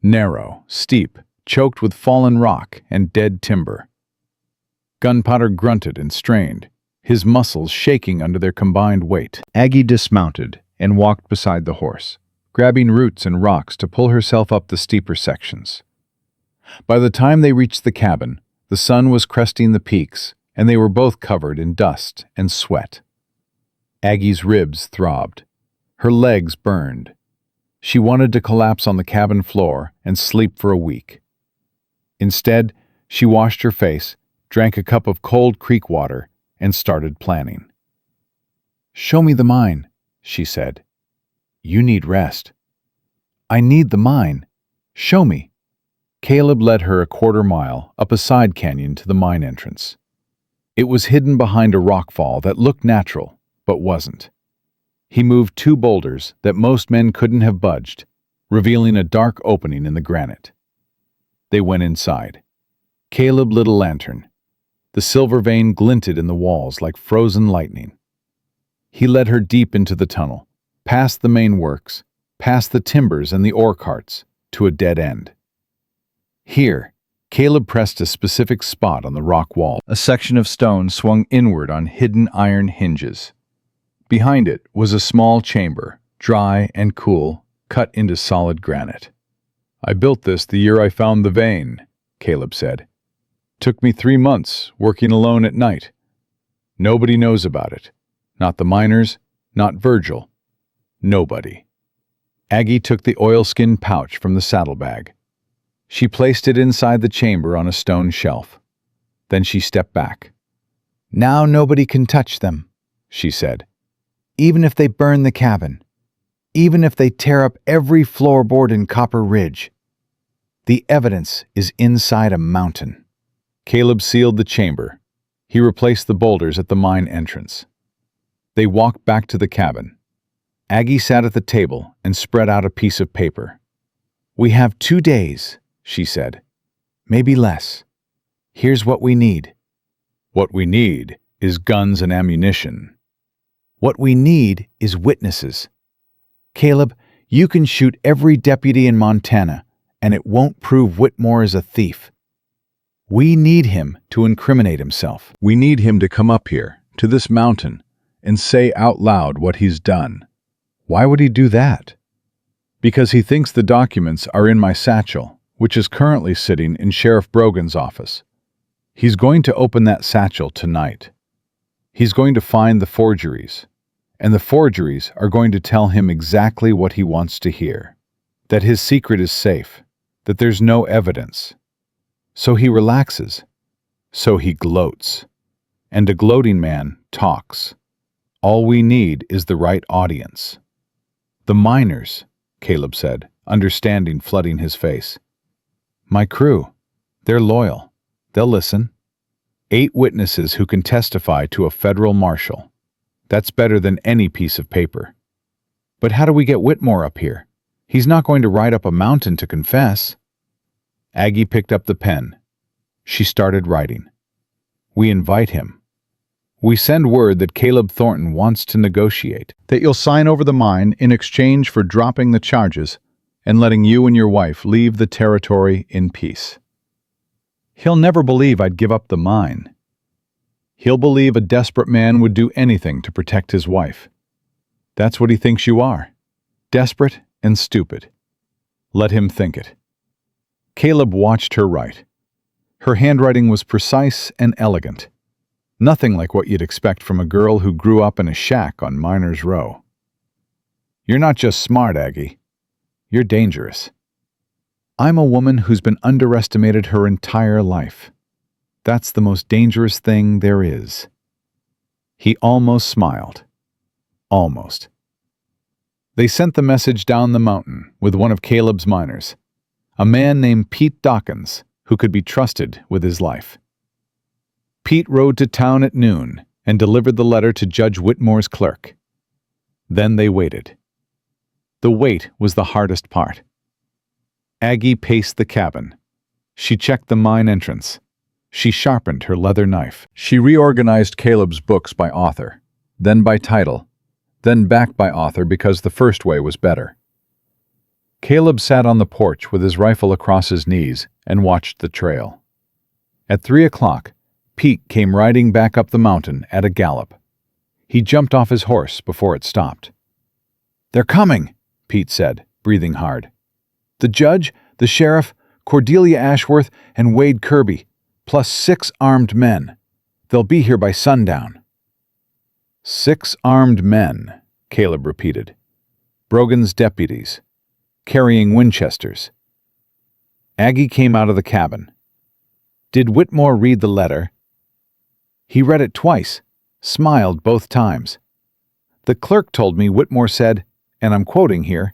Narrow, steep, choked with fallen rock and dead timber. Gunpowder grunted and strained, his muscles shaking under their combined weight. Aggie dismounted and walked beside the horse, grabbing roots and rocks to pull herself up the steeper sections. By the time they reached the cabin, the sun was cresting the peaks, and they were both covered in dust and sweat. Aggie's ribs throbbed. Her legs burned. She wanted to collapse on the cabin floor and sleep for a week. Instead, she washed her face, drank a cup of cold creek water, and started planning. "Show me the mine," she said. "You need rest." "I need the mine. Show me." Caleb led her a quarter-mile up a side canyon to the mine entrance. It was hidden behind a rockfall that looked natural, but wasn't. He moved 2 boulders that most men couldn't have budged, revealing a dark opening in the granite. They went inside. Caleb lit a lantern. The silver vein glinted in the walls like frozen lightning. He led her deep into the tunnel, past the main works, past the timbers and the ore carts, to a dead end. Here, Caleb pressed a specific spot on the rock wall. A section of stone swung inward on hidden iron hinges. Behind it was a small chamber, dry and cool, cut into solid granite. "I built this the year I found the vein," Caleb said. "Took me 3 months, working alone at night. Nobody knows about it. Not the miners, not Virgil. Nobody." Aggie took the oilskin pouch from the saddlebag. She placed it inside the chamber on a stone shelf. Then she stepped back. "Now nobody can touch them," she said. "Even if they burn the cabin. Even if they tear up every floorboard in Copper Ridge. The evidence is inside a mountain." Caleb sealed the chamber. He replaced the boulders at the mine entrance. They walked back to the cabin. Aggie sat at the table and spread out a piece of paper. "We have 2 days," she said. "Maybe less. Here's what we need." "What we need is guns and ammunition." "What we need is witnesses. Caleb, you can shoot every deputy in Montana, and it won't prove Whitmore is a thief. We need him to incriminate himself. We need him to come up here, to this mountain, and say out loud what he's done. Why would he do that? Because he thinks the documents are in my satchel, which is currently sitting in Sheriff Brogan's office. He's going to open that satchel tonight. He's going to find the forgeries, and the forgeries are going to tell him exactly what he wants to hear. That his secret is safe, that there's no evidence. So he relaxes. So he gloats. And a gloating man talks. All we need is the right audience." "The miners," Caleb said, understanding flooding his face. "My crew. They're loyal. They'll listen. 8 witnesses who can testify to a federal marshal. That's better than any piece of paper." "But how do we get Whitmore up here? He's not going to ride up a mountain to confess." Aggie picked up the pen. She started writing. "We invite him. We send word that Caleb Thornton wants to negotiate, that you'll sign over the mine in exchange for dropping the charges and letting you and your wife leave the territory in peace. He'll never believe I'd give up the mine. He'll believe a desperate man would do anything to protect his wife. That's what he thinks you are. Desperate and stupid. Let him think it." Caleb watched her write. Her handwriting was precise and elegant. Nothing like what you'd expect from a girl who grew up in a shack on Miners Row. "You're not just smart, Aggie. You're dangerous. I'm a woman who's been underestimated her entire life. That's the most dangerous thing there is." He almost smiled. Almost. They sent the message down the mountain with one of Caleb's miners, a man named Pete Dawkins, who could be trusted with his life. Pete rode to town at noon and delivered the letter to Judge Whitmore's clerk. Then they waited. The wait was the hardest part. Aggie paced the cabin. She checked the mine entrance. She sharpened her leather knife. She reorganized Caleb's books by author, then by title, then back by author because the first way was better. Caleb sat on the porch with his rifle across his knees and watched the trail. At 3 o'clock, Pete came riding back up the mountain at a gallop. He jumped off his horse before it stopped. "They're coming," Pete said, breathing hard. "The judge, the sheriff, Cordelia Ashworth, and Wade Kirby, plus 6 armed men. They'll be here by sundown." 6 armed men, Caleb repeated. Brogan's deputies. carrying Winchesters. Aggie came out of the cabin. Did Whitmore read the letter? He read it twice, smiled both times. The clerk told me Whitmore said, and I'm quoting here,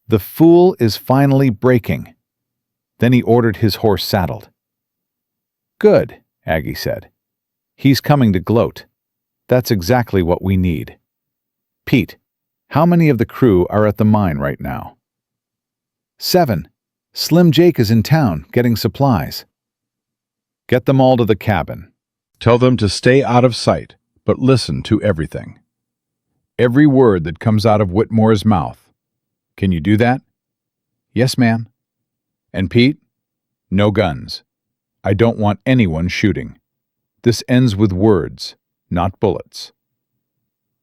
"The fool is finally breaking." Then he ordered his horse saddled. Good, Aggie said. He's coming to gloat. That's exactly what we need. Pete, how many of the crew are at the mine right now? 7. Slim Jake is in town, getting supplies. Get them all to the cabin. Tell them to stay out of sight, but listen to everything. Every word that comes out of Whitmore's mouth. Can you do that? Yes, ma'am. And Pete? No guns. I don't want anyone shooting. This ends with words, not bullets.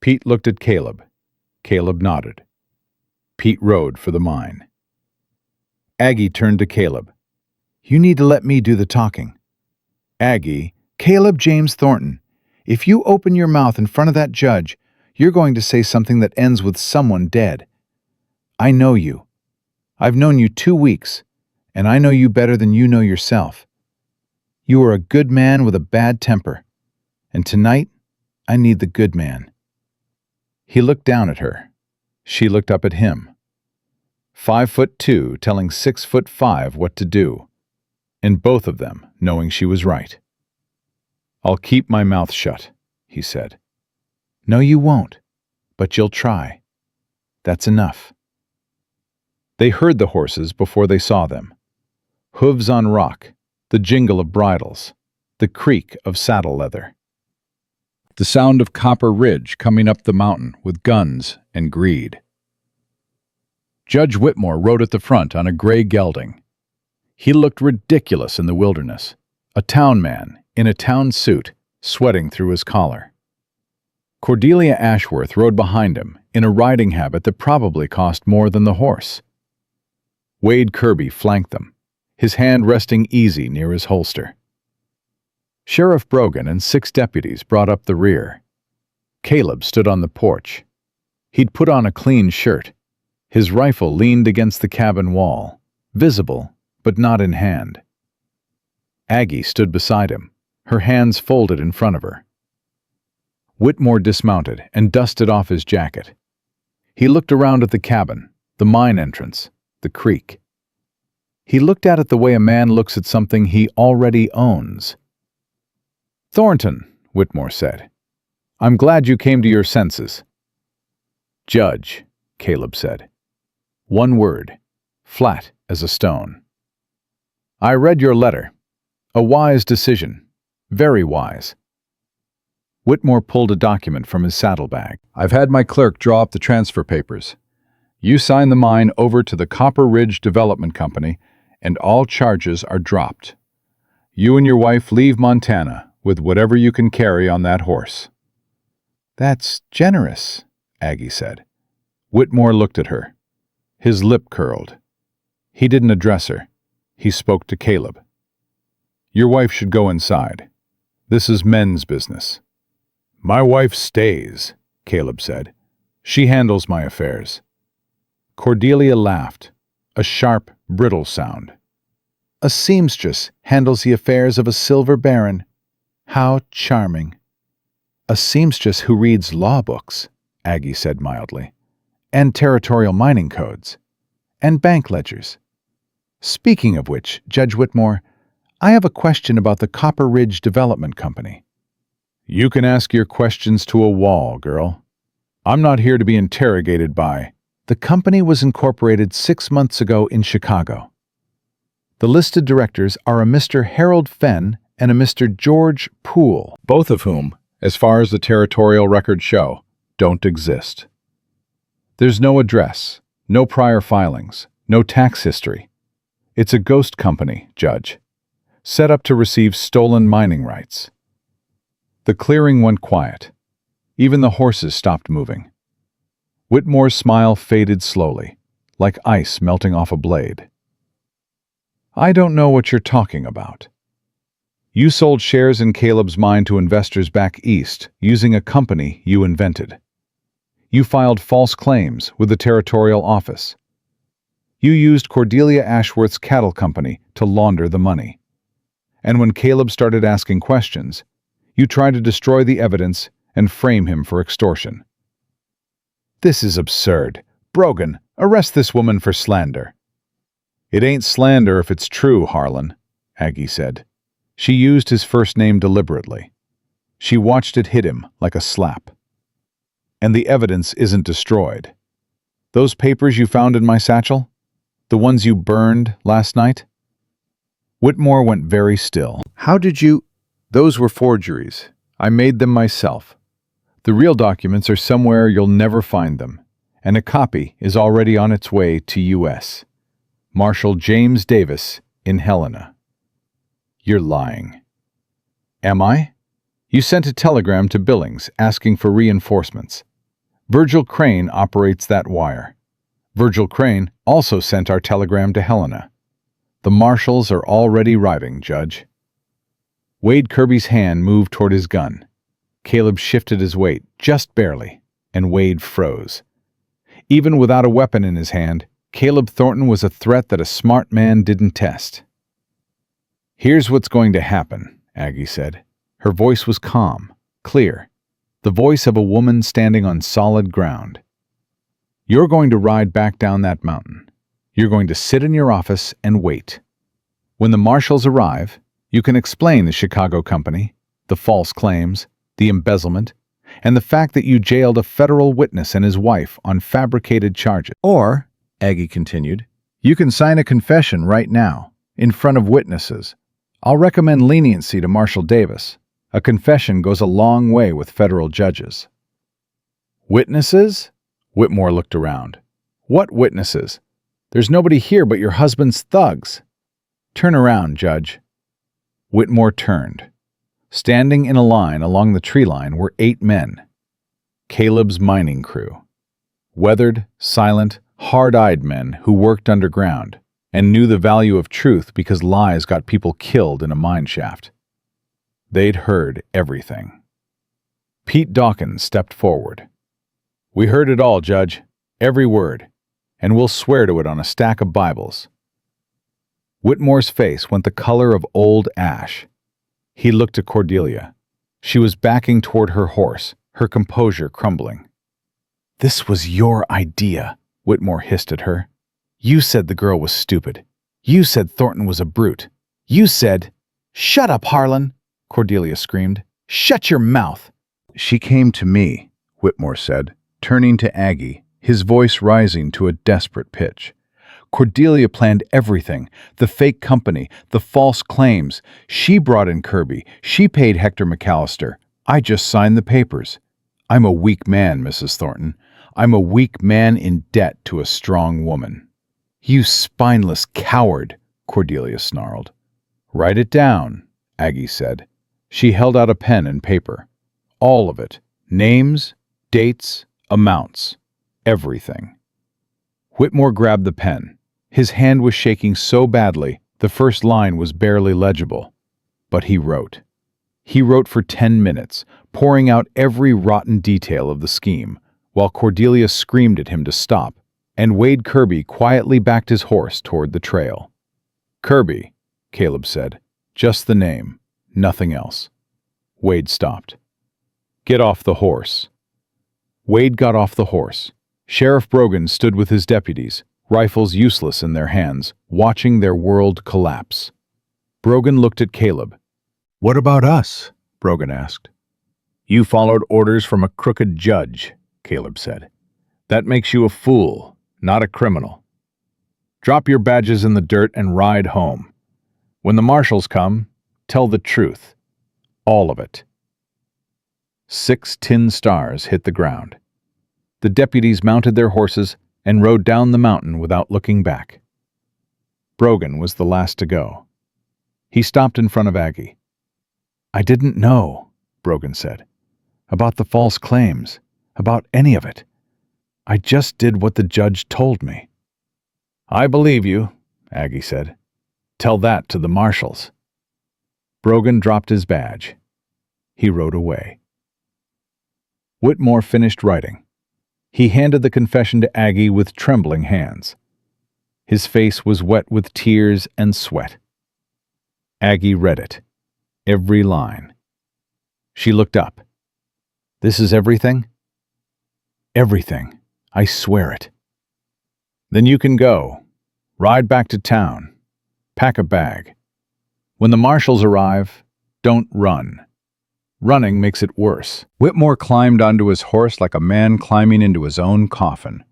Pete looked at Caleb. Caleb nodded. Pete rode for the mine. Aggie turned to Caleb. You need to let me do the talking. Aggie, Caleb James Thornton, if you open your mouth in front of that judge, you're going to say something that ends with someone dead. I know you. I've known you 2 weeks, and I know you better than you know yourself. You are a good man with a bad temper, and tonight I need the good man. He looked down at her. She looked up at him. 5'2" telling 6'5" what to do, and both of them knowing she was right. I'll keep my mouth shut, he said. No, you won't, but you'll try. That's enough. They heard the horses before they saw them. Hooves on rock, the jingle of bridles, the creak of saddle leather. The sound of Copper Ridge coming up the mountain with guns and greed. Judge Whitmore rode at the front on a gray gelding. He looked ridiculous in the wilderness, a town man in a town suit, sweating through his collar. Cordelia Ashworth rode behind him in a riding habit that probably cost more than the horse. Wade Kirby flanked them, his hand resting easy near his holster. Sheriff Brogan and 6 deputies brought up the rear. Caleb stood on the porch. He'd put on a clean shirt. His rifle leaned against the cabin wall, visible but not in hand. Aggie stood beside him, her hands folded in front of her. Whitmore dismounted and dusted off his jacket. He looked around at the cabin, the mine entrance, the creek. He looked at it the way a man looks at something he already owns. Thornton, Whitmore said, I'm glad you came to your senses. Judge, Caleb said. 1 word, flat as a stone. I read your letter. A wise decision, very wise. Whitmore pulled a document from his saddlebag. I've had my clerk draw up the transfer papers. You sign the mine over to the Copper Ridge Development Company, and all charges are dropped. You and your wife leave Montana with whatever you can carry on that horse. That's generous, Aggie said. Whitmore looked at her. His lip curled. He didn't address her. He spoke to Caleb. Your wife should go inside. This is men's business. My wife stays, Caleb said. She handles my affairs. Cordelia laughed, a sharp, brittle sound. A seamstress handles the affairs of a silver baron. How charming. A seamstress who reads law books, Aggie said mildly, and territorial mining codes, and bank ledgers. Speaking of which, Judge Whitmore, I have a question about the Copper Ridge Development Company. You can ask your questions to a wall, girl. I'm not here to be interrogated by... The company was incorporated 6 months ago in Chicago. The listed directors are a Mr. Harold Fenn and a Mr. George Poole, both of whom, as far as the territorial records show, don't exist. There's no address, no prior filings, no tax history. It's a ghost company, Judge, set up to receive stolen mining rights. The clearing went quiet. Even the horses stopped moving. Whitmore's smile faded slowly, like ice melting off a blade. I don't know what you're talking about. You sold shares in Caleb's mine to investors back east using a company you invented. You filed false claims with the territorial office. You used Cordelia Ashworth's cattle company to launder the money. And when Caleb started asking questions, you tried to destroy the evidence and frame him for extortion. This is absurd. Brogan, arrest this woman for slander. It ain't slander if it's true, Harlan, Aggie said. She used his first name deliberately. She watched it hit him like a slap. And the evidence isn't destroyed. Those papers you found in my satchel? The ones you burned last night? Whitmore went very still. How did you— Those were forgeries. I made them myself. The real documents are somewhere you'll never find them, and a copy is already on its way to U.S. Marshal James Davis in Helena. You're lying. Am I? You sent a telegram to Billings asking for reinforcements. Virgil Crane operates that wire. Virgil Crane also sent our telegram to Helena. The marshals are already arriving, Judge. Wade Kirby's hand moved toward his gun. Caleb shifted his weight, just barely, and Wade froze. Even without a weapon in his hand, Caleb Thornton was a threat that a smart man didn't test. Here's what's going to happen, Aggie said. Her voice was calm, clear, the voice of a woman standing on solid ground. You're going to ride back down that mountain. You're going to sit in your office and wait. When the marshals arrive, you can explain the Chicago company, the false claims, the embezzlement, and the fact that you jailed a federal witness and his wife on fabricated charges. Or, Aggie continued, you can sign a confession right now, in front of witnesses. I'll recommend leniency to Marshal Davis. A confession goes a long way with federal judges. Witnesses? Whitmore looked around. What witnesses? There's nobody here but your husband's thugs. Turn around, Judge. Whitmore turned. Standing in a line along the tree line were 8 men. Caleb's mining crew. Weathered, silent, hard-eyed men who worked underground and knew the value of truth because lies got people killed in a mine shaft. They'd heard everything. Pete Dawkins stepped forward. We heard it all, Judge. Every word. And we'll swear to it on a stack of Bibles. Whitmore's face went the color of old ash. He looked at Cordelia. She was backing toward her horse, her composure crumbling. This was your idea, Whitmore hissed at her. You said the girl was stupid. You said Thornton was a brute. You said— Shut up, Harlan, Cordelia screamed. Shut your mouth. She came to me, Whitmore said, turning to Aggie, his voice rising to a desperate pitch. Cordelia planned everything, the fake company, the false claims. She brought in Kirby. She paid Hector McAllister. I just signed the papers. I'm a weak man, Mrs. Thornton. I'm a weak man in debt to a strong woman. You spineless coward, Cordelia snarled. Write it down, Aggie said. She held out a pen and paper. All of it. Names, dates, amounts. Everything. Whitmore grabbed the pen. His hand was shaking so badly, the first line was barely legible. But he wrote. He wrote for 10 minutes, pouring out every rotten detail of the scheme, while Cordelia screamed at him to stop, and Wade Kirby quietly backed his horse toward the trail. Kirby, Caleb said. Just the name, nothing else. Wade stopped. Get off the horse. Wade got off the horse. Sheriff Brogan stood with his deputies, rifles useless in their hands, watching their world collapse. Brogan looked at Caleb. What about us? Brogan asked. You followed orders from a crooked judge, Caleb said. That makes you a fool, not a criminal. Drop your badges in the dirt and ride home. When the marshals come, tell the truth. All of it. 6 tin stars hit the ground. The deputies mounted their horses and rode down the mountain without looking back. Brogan was the last to go. He stopped in front of Aggie. I didn't know, Brogan said, about the false claims, about any of it. I just did what the judge told me. I believe you, Aggie said. Tell that to the marshals. Brogan dropped his badge. He rode away. Whitmore finished writing. He handed the confession to Aggie with trembling hands. His face was wet with tears and sweat. Aggie read it, every line. She looked up. "This is everything?" "Everything. I swear it." "Then you can go. Ride back to town. Pack a bag. When the marshals arrive, don't run. Running makes it worse." Whitmore climbed onto his horse like a man climbing into his own coffin.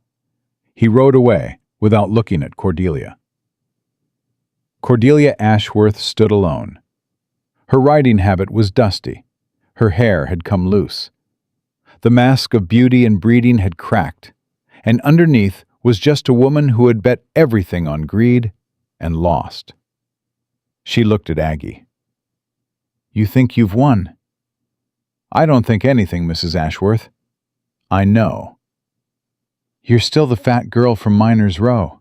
He rode away without looking at Cordelia. Cordelia Ashworth stood alone. Her riding habit was dusty. Her hair had come loose. The mask of beauty and breeding had cracked, and underneath was just a woman who had bet everything on greed and lost. She looked at Aggie. "You think you've won?" "I don't think anything, Mrs. Ashworth. I know." "You're still the fat girl from Miners' Row.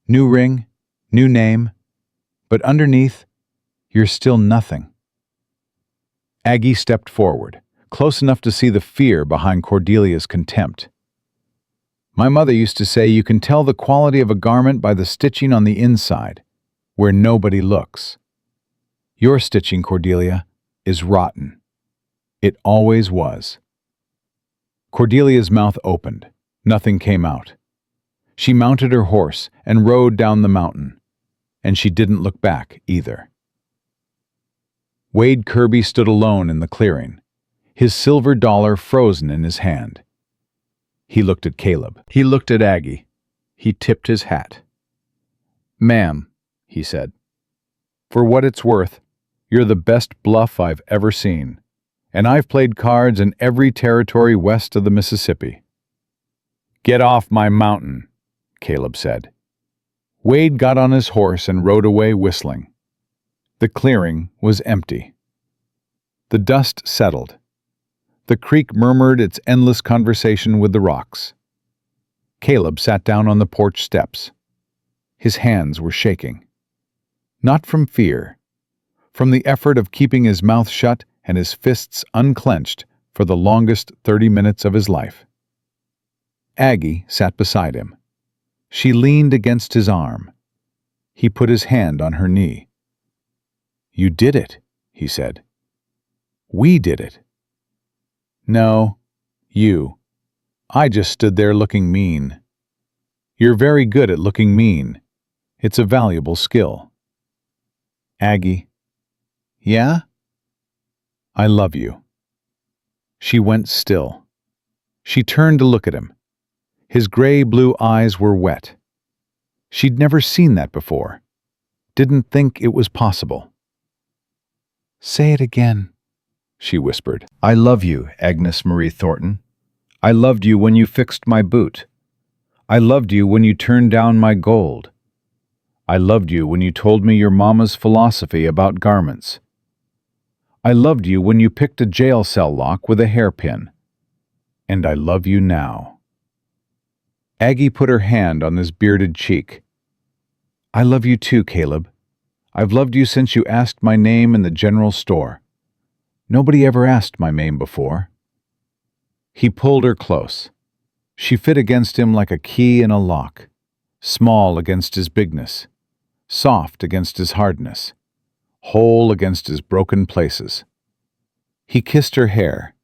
New ring, new name, but underneath, you're still nothing." Aggie stepped forward, close enough to see the fear behind Cordelia's contempt. "My mother used to say you can tell the quality of a garment by the stitching on the inside, where nobody looks. Your stitching, Cordelia, is rotten. It always was." Cordelia's mouth opened. Nothing came out. She mounted her horse and rode down the mountain, and she didn't look back either. Wade Kirby stood alone in the clearing, his silver dollar frozen in his hand. He looked at Caleb. He looked at Aggie. He tipped his hat. "Ma'am," he said, "for what it's worth, you're the best bluff I've ever seen, and I've played cards in every territory west of the Mississippi." "Get off my mountain," Caleb said. Wade got on his horse and rode away whistling. The clearing was empty. The dust settled. The creek murmured its endless conversation with the rocks. Caleb sat down on the porch steps. His hands were shaking. Not from fear, from the effort of keeping his mouth shut and his fists unclenched for the longest 30 minutes of his life. Aggie sat beside him. She leaned against his arm. He put his hand on her knee. "You did it," he said. "We did it." "No, you. I just stood there looking mean." "You're very good at looking mean. It's a valuable skill." "Aggie." "Yeah?" "I love you." She went still. She turned to look at him. His gray-blue eyes were wet. She'd never seen that before. Didn't think it was possible. "Say it again," she whispered. "I love you, Agnes Marie Thornton. I loved you when you fixed my boot. I loved you when you turned down my gold. I loved you when you told me your mama's philosophy about garments. I loved you when you picked a jail cell lock with a hairpin. And I love you now." Aggie put her hand on his bearded cheek. "I love you too, Caleb. I've loved you since you asked my name in the general store. Nobody ever asked my name before." He pulled her close. She fit against him like a key in a lock, small against his bigness, soft against his hardness, whole against his broken places. He kissed her hair.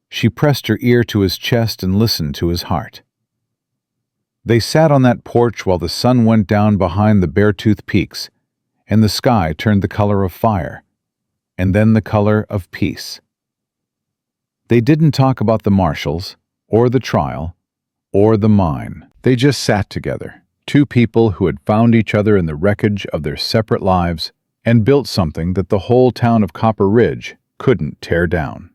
She pressed her ear to his chest and listened to his heart. They sat on that porch while the sun went down behind the Beartooth Peaks, and the sky turned the color of fire, and then the color of peace. They didn't talk about the marshals, or the trial, or the mine. They just sat together, two people who had found each other in the wreckage of their separate lives and built something that the whole town of Copper Ridge couldn't tear down.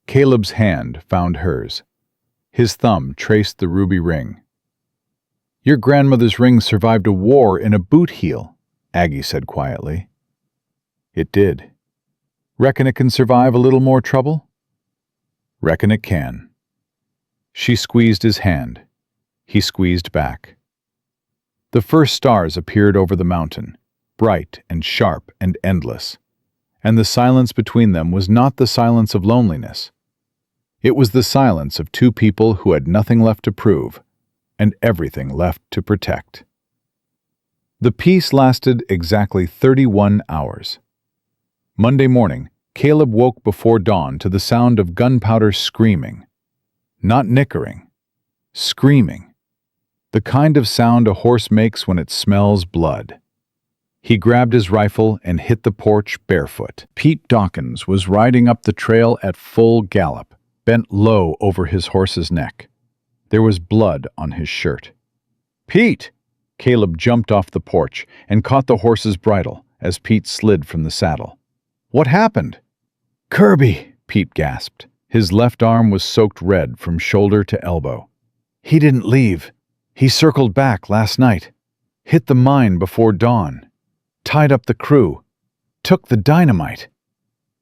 Caleb's hand found hers. His thumb traced the ruby ring. "Your grandmother's ring survived a war in a boot heel," Aggie said quietly. "It did. Reckon it can survive a little more trouble?" "Reckon it can." She squeezed his hand. He squeezed back. The first stars appeared over the mountain, bright and sharp and endless, and the silence between them was not the silence of loneliness. It was the silence of two people who had nothing left to prove and everything left to protect. The peace lasted exactly 31 hours. Monday morning, Caleb woke before dawn to the sound of gunpowder screaming. Not nickering. Screaming. The kind of sound a horse makes when it smells blood. He grabbed his rifle and hit the porch barefoot. Pete Dawkins was riding up the trail at full gallop, bent low over his horse's neck. There was blood on his shirt. "Pete!" Caleb jumped off the porch and caught the horse's bridle as Pete slid from the saddle. "What happened?" "Kirby!" Pete gasped. His left arm was soaked red from shoulder to elbow. "He didn't leave. He circled back last night. Hit the mine before dawn. Tied up the crew. Took the dynamite."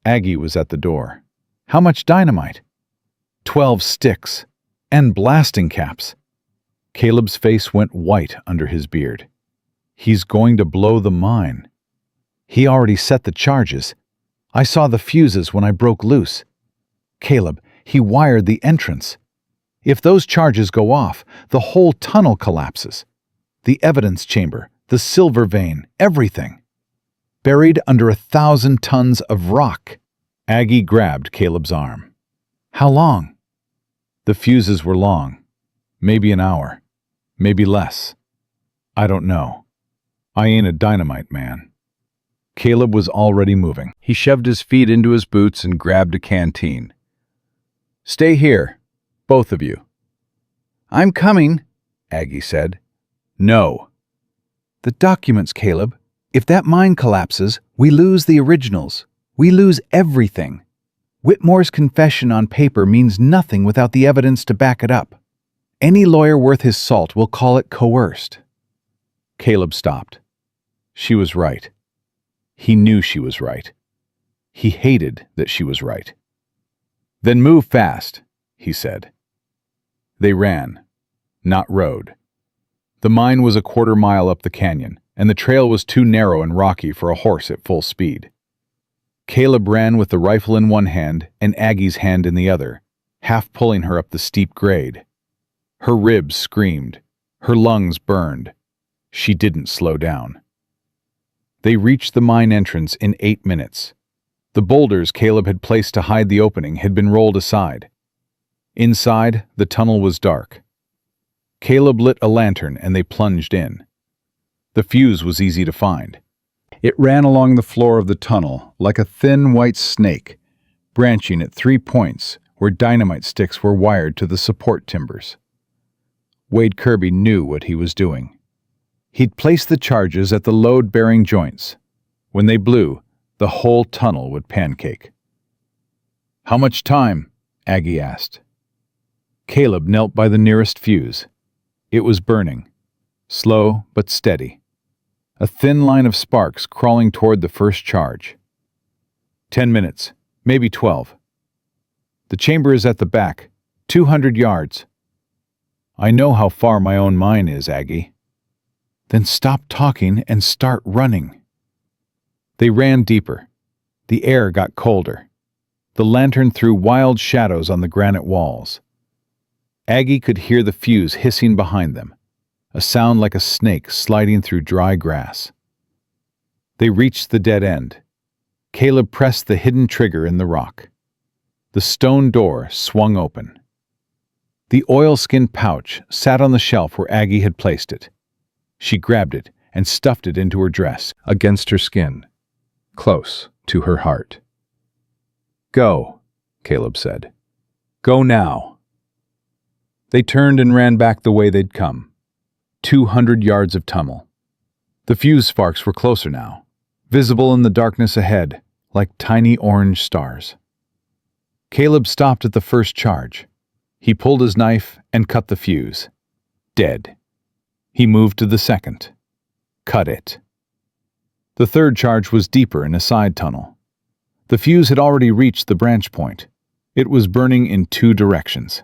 Aggie was at the door. "How much dynamite?" 12 sticks. And blasting caps." Caleb's face went white under his beard. "He's going to blow the mine." "He already set the charges. I saw the fuses when I broke loose." "Caleb, he wired the entrance. If those charges go off, the whole tunnel collapses. The evidence chamber, the silver vein, everything. Buried under 1,000 tons of rock." Aggie grabbed Caleb's arm. "How long?" "The fuses were long. Maybe an hour. Maybe less. I don't know. I ain't a dynamite man." Caleb was already moving. He shoved his feet into his boots and grabbed a canteen. "Stay here, both of you." "I'm coming," Aggie said. "No." "The documents, Caleb. If that mine collapses, we lose the originals. We lose everything. Whitmore's confession on paper means nothing without the evidence to back it up. Any lawyer worth his salt will call it coerced." Caleb stopped. She was right. He knew she was right. He hated that she was right. "Then move fast," he said. They ran, not rode. The mine was a quarter-mile up the canyon, and the trail was too narrow and rocky for a horse at full speed. Caleb ran with the rifle in one hand and Aggie's hand in the other, half pulling her up the steep grade. Her ribs screamed. Her lungs burned. She didn't slow down. They reached the mine entrance in 8 minutes. The boulders Caleb had placed to hide the opening had been rolled aside. Inside, the tunnel was dark. Caleb lit a lantern and they plunged in. The fuse was easy to find. It ran along the floor of the tunnel like a thin white snake, branching at 3 points where dynamite sticks were wired to the support timbers. Wade Kirby knew what he was doing. He'd placed the charges at the load-bearing joints. When they blew, the whole tunnel would pancake. "How much time?" Aggie asked. Caleb knelt by the nearest fuse. It was burning, slow but steady. A thin line of sparks crawling toward the first charge. 10 minutes, maybe 12. "The chamber is at the back, 200 yards. "I know how far my own mine is, Aggie." "Then stop talking and start running." They ran deeper. The air got colder. The lantern threw wild shadows on the granite walls. Aggie could hear the fuse hissing behind them, a sound like a snake sliding through dry grass. They reached the dead end. Caleb pressed the hidden trigger in the rock. The stone door swung open. The oilskin pouch sat on the shelf where Aggie had placed it. She grabbed it and stuffed it into her dress, against her skin, close to her heart. "Go," Caleb said. "Go now." They turned and ran back the way they'd come. 200 yards of tunnel. The fuse sparks were closer now, visible in the darkness ahead, like tiny orange stars. Caleb stopped at the first charge. He pulled his knife and cut the fuse. Dead. He moved to the second. Cut it. The third charge was deeper in a side tunnel. The fuse had already reached the branch point. It was burning in 2 directions.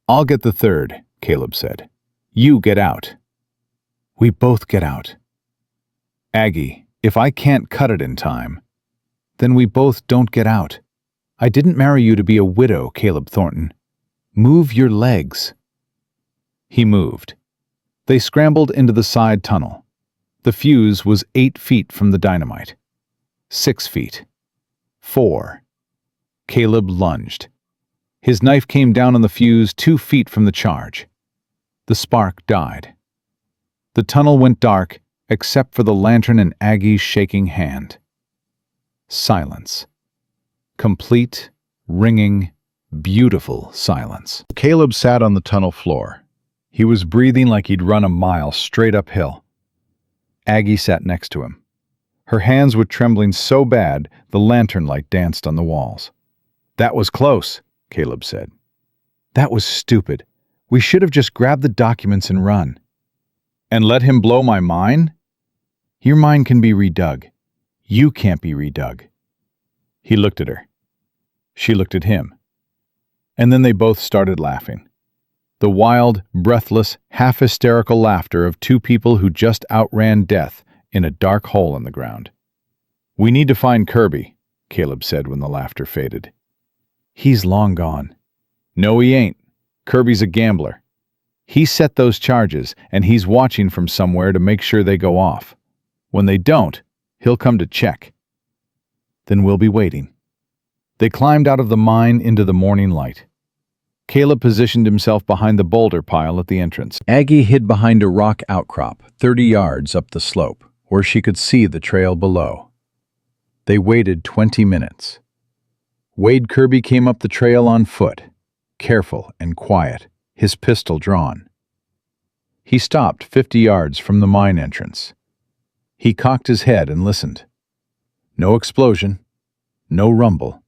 "I'll get the third," Caleb said. "You get out." "We both get out." "Aggie, if I can't cut it in time..." "Then we both don't get out. I didn't marry you to be a widow, Caleb Thornton. Move your legs." He moved. They scrambled into the side tunnel. The fuse was 8 feet from the dynamite. 6 feet. 4. Caleb lunged. His knife came down on the fuse 2 feet from the charge. The spark died. The tunnel went dark, except for the lantern in Aggie's shaking hand. Silence. Complete, ringing, beautiful silence. Caleb sat on the tunnel floor. He was breathing like he'd run a mile straight uphill. Aggie sat next to him. Her hands were trembling so bad the lantern light danced on the walls. "That was close," Caleb said. "That was stupid. We should have just grabbed the documents and run." "And let him blow my mine?" "Your mine can be redug. You can't be redug." He looked at her. She looked at him. And then they both started laughing. The wild, breathless, half-hysterical laughter of two people who just outran death in a dark hole in the ground. "We need to find Kirby," Caleb said when the laughter faded. "He's long gone." "No, he ain't. Kirby's a gambler. He set those charges, and he's watching from somewhere to make sure they go off. When they don't, he'll come to check. Then we'll be waiting." They climbed out of the mine into the morning light. Caleb positioned himself behind the boulder pile at the entrance. Aggie hid behind a rock outcrop 30 yards up the slope, where she could see the trail below. They waited 20 minutes. Wade Kirby came up the trail on foot, careful and quiet, his pistol drawn. He stopped 50 yards from the mine entrance. He cocked his head and listened. No explosion, no rumble,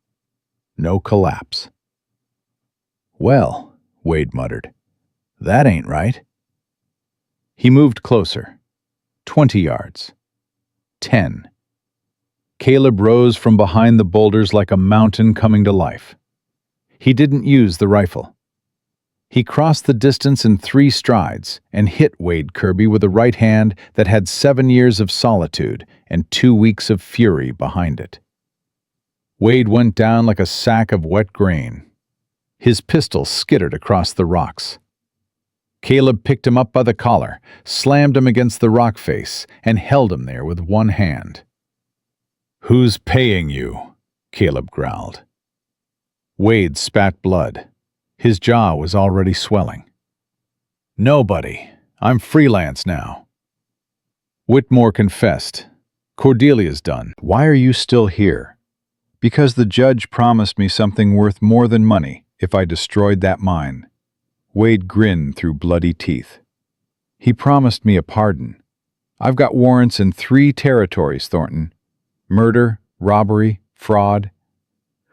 no collapse. "Well," Wade muttered, "that ain't right." He moved closer. 20 yards. 10. Caleb rose from behind the boulders like a mountain coming to life. He didn't use the rifle. He crossed the distance in 3 strides and hit Wade Kirby with a right hand that had 7 years of solitude and 2 weeks of fury behind it. Wade went down like a sack of wet grain. His pistol skittered across the rocks. Caleb picked him up by the collar, slammed him against the rock face, and held him there with one hand. "Who's paying you?" Caleb growled. Wade spat blood. His jaw was already swelling. "Nobody. I'm freelance now." Whitmore confessed. "Cordelia's done." "Why are you still here?" "Because the judge promised me something worth more than money if I destroyed that mine." Wade grinned through bloody teeth. "He promised me a pardon. I've got warrants in 3 territories, Thornton. Murder, robbery, fraud.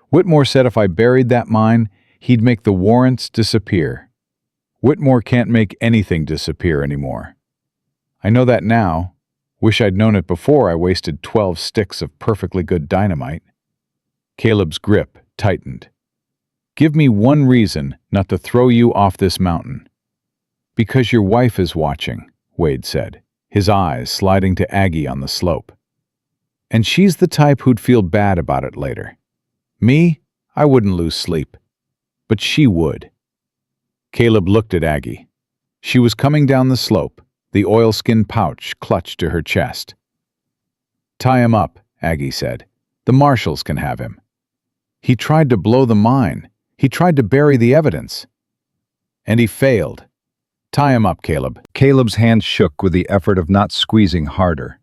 Whitmore said if I buried that mine, he'd make the warrants disappear. Whitmore can't make anything disappear anymore. I know that now. Wish I'd known it before I wasted 12 sticks of perfectly good dynamite." Caleb's grip tightened. "Give me one reason not to throw you off this mountain." "Because your wife is watching," Wade said, his eyes sliding to Aggie on the slope. "And she's the type who'd feel bad about it later. Me, I wouldn't lose sleep. But she would." Caleb looked at Aggie. She was coming down the slope, the oilskin pouch clutched to her chest. "Tie him up," Aggie said. "The marshals can have him. He tried to blow the mine. He tried to bury the evidence. And he failed. Tie him up, Caleb." Caleb's hand shook with the effort of not squeezing harder.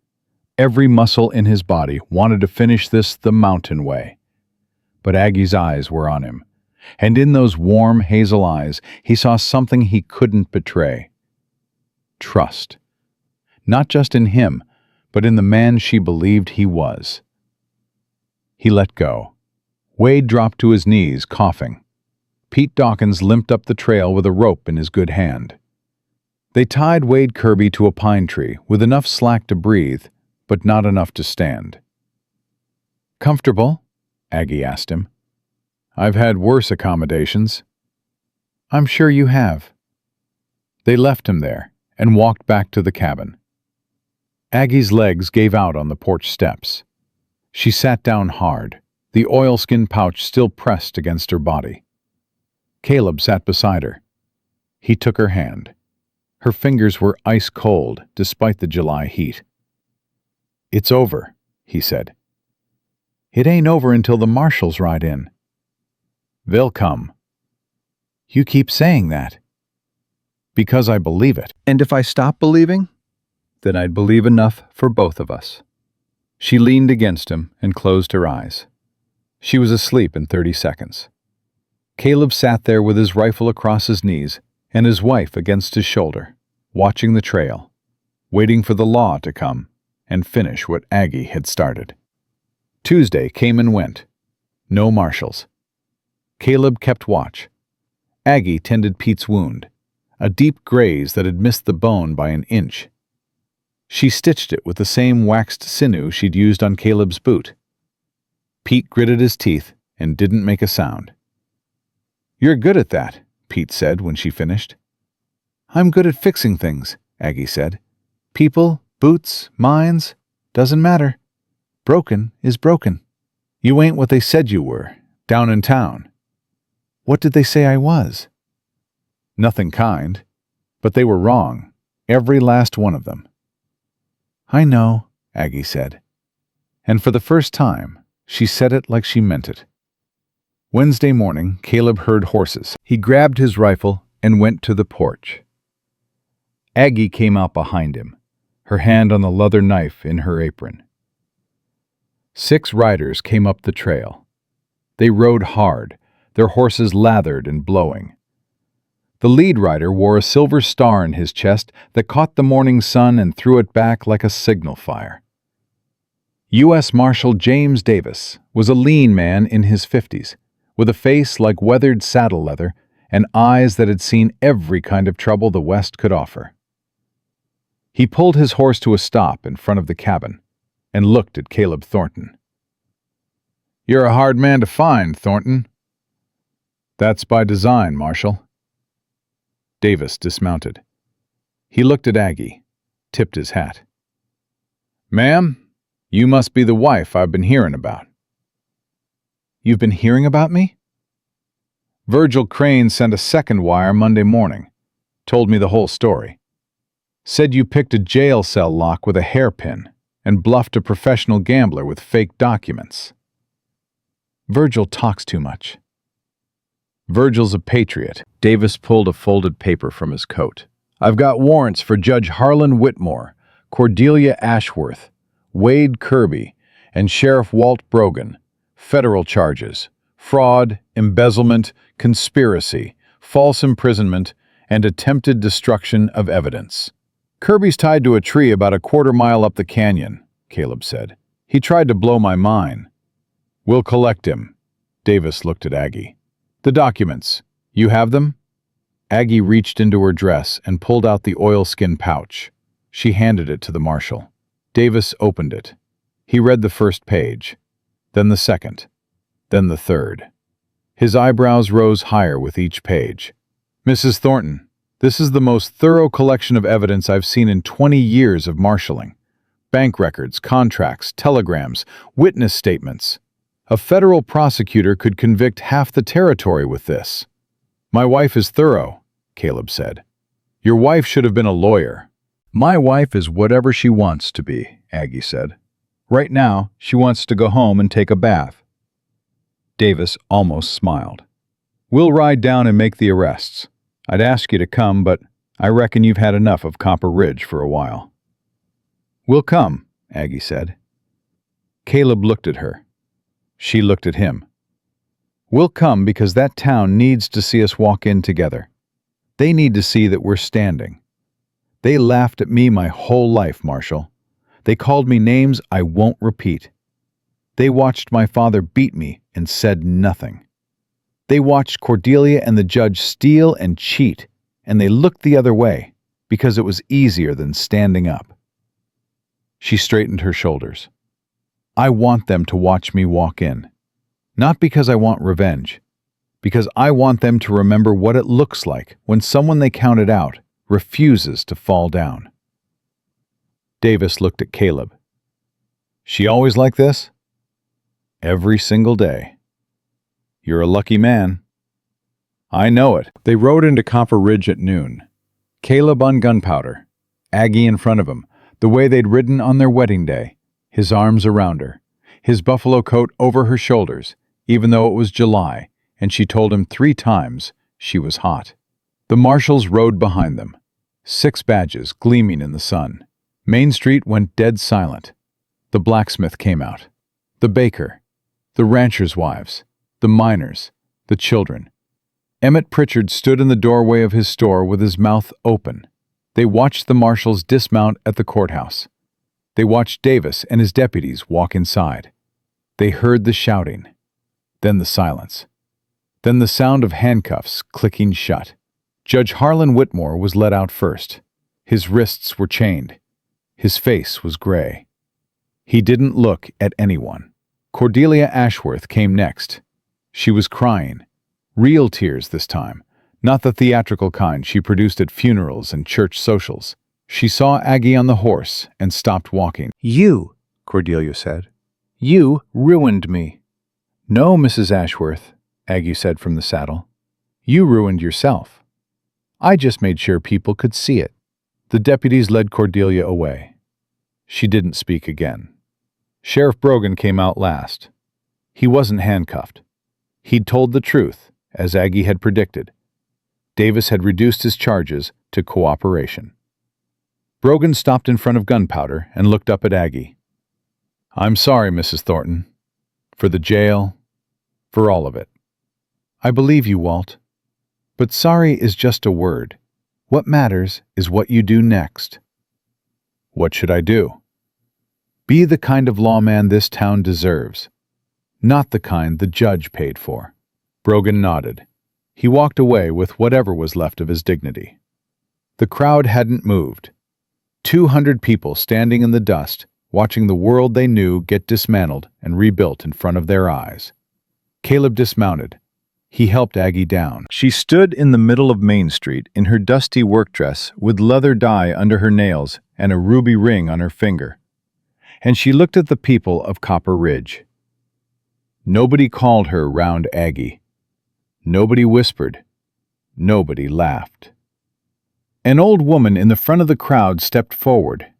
Every muscle in his body wanted to finish this the mountain way. But Aggie's eyes were on him, and in those warm hazel eyes he saw something he couldn't betray. Trust. Not just in him, but in the man she believed he was. He let go. Wade dropped to his knees, coughing. Pete Dawkins limped up the trail with a rope in his good hand. They tied Wade Kirby to a pine tree with enough slack to breathe, but not enough to stand. "Comfortable?" Aggie asked him. "I've had worse accommodations." "I'm sure you have." They left him there and walked back to the cabin. Aggie's legs gave out on the porch steps. She sat down hard, the oilskin pouch still pressed against her body. Caleb sat beside her. He took her hand. Her fingers were ice cold despite the July heat. "It's over," he said. "It ain't over until the marshals ride in." "They'll come." "You keep saying that." "Because I believe it." And if I stop believing, then I'd believe enough for both of us. She leaned against him and closed her eyes. She was asleep in 30 seconds. Caleb sat there with his rifle across his knees and his wife against his shoulder, watching the trail, waiting for the law to come and finish what Aggie had started. Tuesday came and went. No marshals. Caleb kept watch. Aggie tended Pete's wound, a deep graze that had missed the bone by an inch. She stitched it with the same waxed sinew she'd used on Caleb's boot. Pete gritted his teeth and didn't make a sound. "You're good at that," Pete said when she finished. "I'm good at fixing things," Aggie said. "People, boots, mines, doesn't matter. Broken is broken." "You ain't what they said you were, down in town." "What did they say I was?" "Nothing kind. But they were wrong, every last one of them." "I know," Aggie said. And for the first time, she said it like she meant it. Wednesday morning, Caleb heard horses. He grabbed his rifle and went to the porch. Aggie came out behind him, her hand on the leather knife in her apron. 6 riders came up the trail. They rode hard, their horses lathered and blowing. The lead rider wore a silver star in his chest that caught the morning sun and threw it back like a signal fire. U.S. Marshal James Davis was a lean man in his 50s, with a face like weathered saddle leather and eyes that had seen every kind of trouble the West could offer. He pulled his horse to a stop in front of the cabin and looked at Caleb Thornton. "You're a hard man to find, Thornton." "That's by design, Marshal." Davis dismounted. He looked at Aggie, tipped his hat. "Ma'am, you must be the wife I've been hearing about." "You've been hearing about me?" "Virgil Crane sent a second wire Monday morning. Told me the whole story. Said you picked a jail cell lock with a hairpin and bluffed a professional gambler with fake documents." "Virgil talks too much." "Virgil's a patriot." Davis pulled a folded paper from his coat. "I've got warrants for Judge Harlan Whitmore, Cordelia Ashworth, Wade Kirby, and Sheriff Walt Brogan. Federal charges: fraud, embezzlement, conspiracy, false imprisonment, and attempted destruction of evidence." "Kirby's tied to a tree about a quarter-mile up the canyon," Caleb said. "He tried to blow my mine." "We'll collect him." Davis looked at Aggie. "The documents. You have them?" Aggie reached into her dress and pulled out the oilskin pouch. She handed it to the marshal. Davis opened it. He read the first page, then the second, then the third. His eyebrows rose higher with each page. "Mrs. Thornton, this is the most thorough collection of evidence I've seen in 20 years of marshalling. Bank records, contracts, telegrams, witness statements. A federal prosecutor could convict half the territory with this." "My wife is thorough," Caleb said. "Your wife should have been a lawyer." "My wife is whatever she wants to be," Aggie said. "Right now, she wants to go home and take a bath." Davis almost smiled. "We'll ride down and make the arrests. I'd ask you to come, but I reckon you've had enough of Copper Ridge for a while." "We'll come," Aggie said. Caleb looked at her. She looked at him. "We'll come because that town needs to see us walk in together. They need to see that we're standing. They laughed at me my whole life, Marshal. They called me names I won't repeat. They watched my father beat me and said nothing. They watched Cordelia and the judge steal and cheat, and they looked the other way because it was easier than standing up." She straightened her shoulders. "I want them to watch me walk in. Not because I want revenge, because I want them to remember what it looks like when someone they counted out refuses to fall down." Davis looked at Caleb. "She always like this?" "Every single day." "You're a lucky man." "I know it." They rode into Copper Ridge at noon. Caleb on gunpowder, Aggie in front of him, the way they'd ridden on their wedding day, his arms around her, his buffalo coat over her shoulders, even though it was July, and she told him 3 times she was hot. The marshals rode behind them, 6 badges gleaming in the sun. Main Street went dead silent. The blacksmith came out, the baker, the ranchers' wives, the miners, the children. Emmett Pritchard stood in the doorway of his store with his mouth open. They watched the marshals dismount at the courthouse. They watched Davis and his deputies walk inside. They heard the shouting, then the silence, then the sound of handcuffs clicking shut. Judge Harlan Whitmore was let out first. His wrists were chained. His face was gray. He didn't look at anyone. Cordelia Ashworth came next. She was crying. Real tears this time, not the theatrical kind she produced at funerals and church socials. She saw Aggie on the horse and stopped walking. "You," Cordelia said. "You ruined me." "No, Mrs. Ashworth," Aggie said from the saddle. "You ruined yourself. I just made sure people could see it." The deputies led Cordelia away. She didn't speak again. Sheriff Brogan came out last. He wasn't handcuffed. He'd told the truth, as Aggie had predicted. Davis had reduced his charges to cooperation. Brogan stopped in front of Gunpowder and looked up at Aggie. "I'm sorry, Mrs. Thornton. For the jail, for all of it." "I believe you, Walt. But sorry is just a word. What matters is what you do next." "What should I do?" "Be the kind of lawman this town deserves, not the kind the judge paid for." Brogan nodded. He walked away with whatever was left of his dignity. The crowd hadn't moved. 200 people standing in the dust, watching the world they knew get dismantled and rebuilt in front of their eyes. Caleb dismounted. He helped Aggie down. She stood in the middle of Main Street in her dusty work dress with leather dye under her nails and a ruby ring on her finger. And she looked at the people of Copper Ridge. Nobody called her Round Aggie. Nobody whispered. Nobody laughed. An old woman in the front of the crowd stepped forward.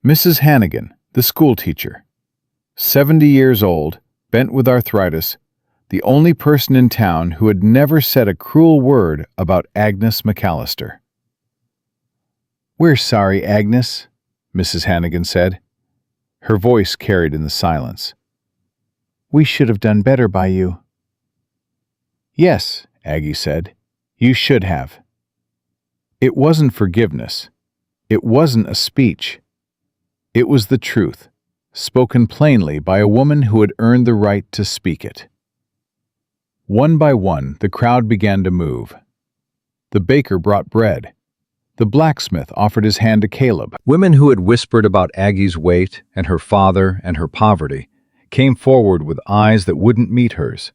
Mrs. Hannigan, the schoolteacher. 70 years old, bent with arthritis, the only person in town who had never said a cruel word about Agnes McAllister. "We're sorry, Agnes," Mrs. Hannigan said. Her voice carried in the silence. "We should have done better by you." "Yes," Aggie said, "you should have." It wasn't forgiveness. It wasn't a speech. It was the truth, spoken plainly by a woman who had earned the right to speak it. One by one, the crowd began to move. The baker brought bread. The blacksmith offered his hand to Caleb. Women who had whispered about Aggie's weight and her father and her poverty came forward with eyes that wouldn't meet hers,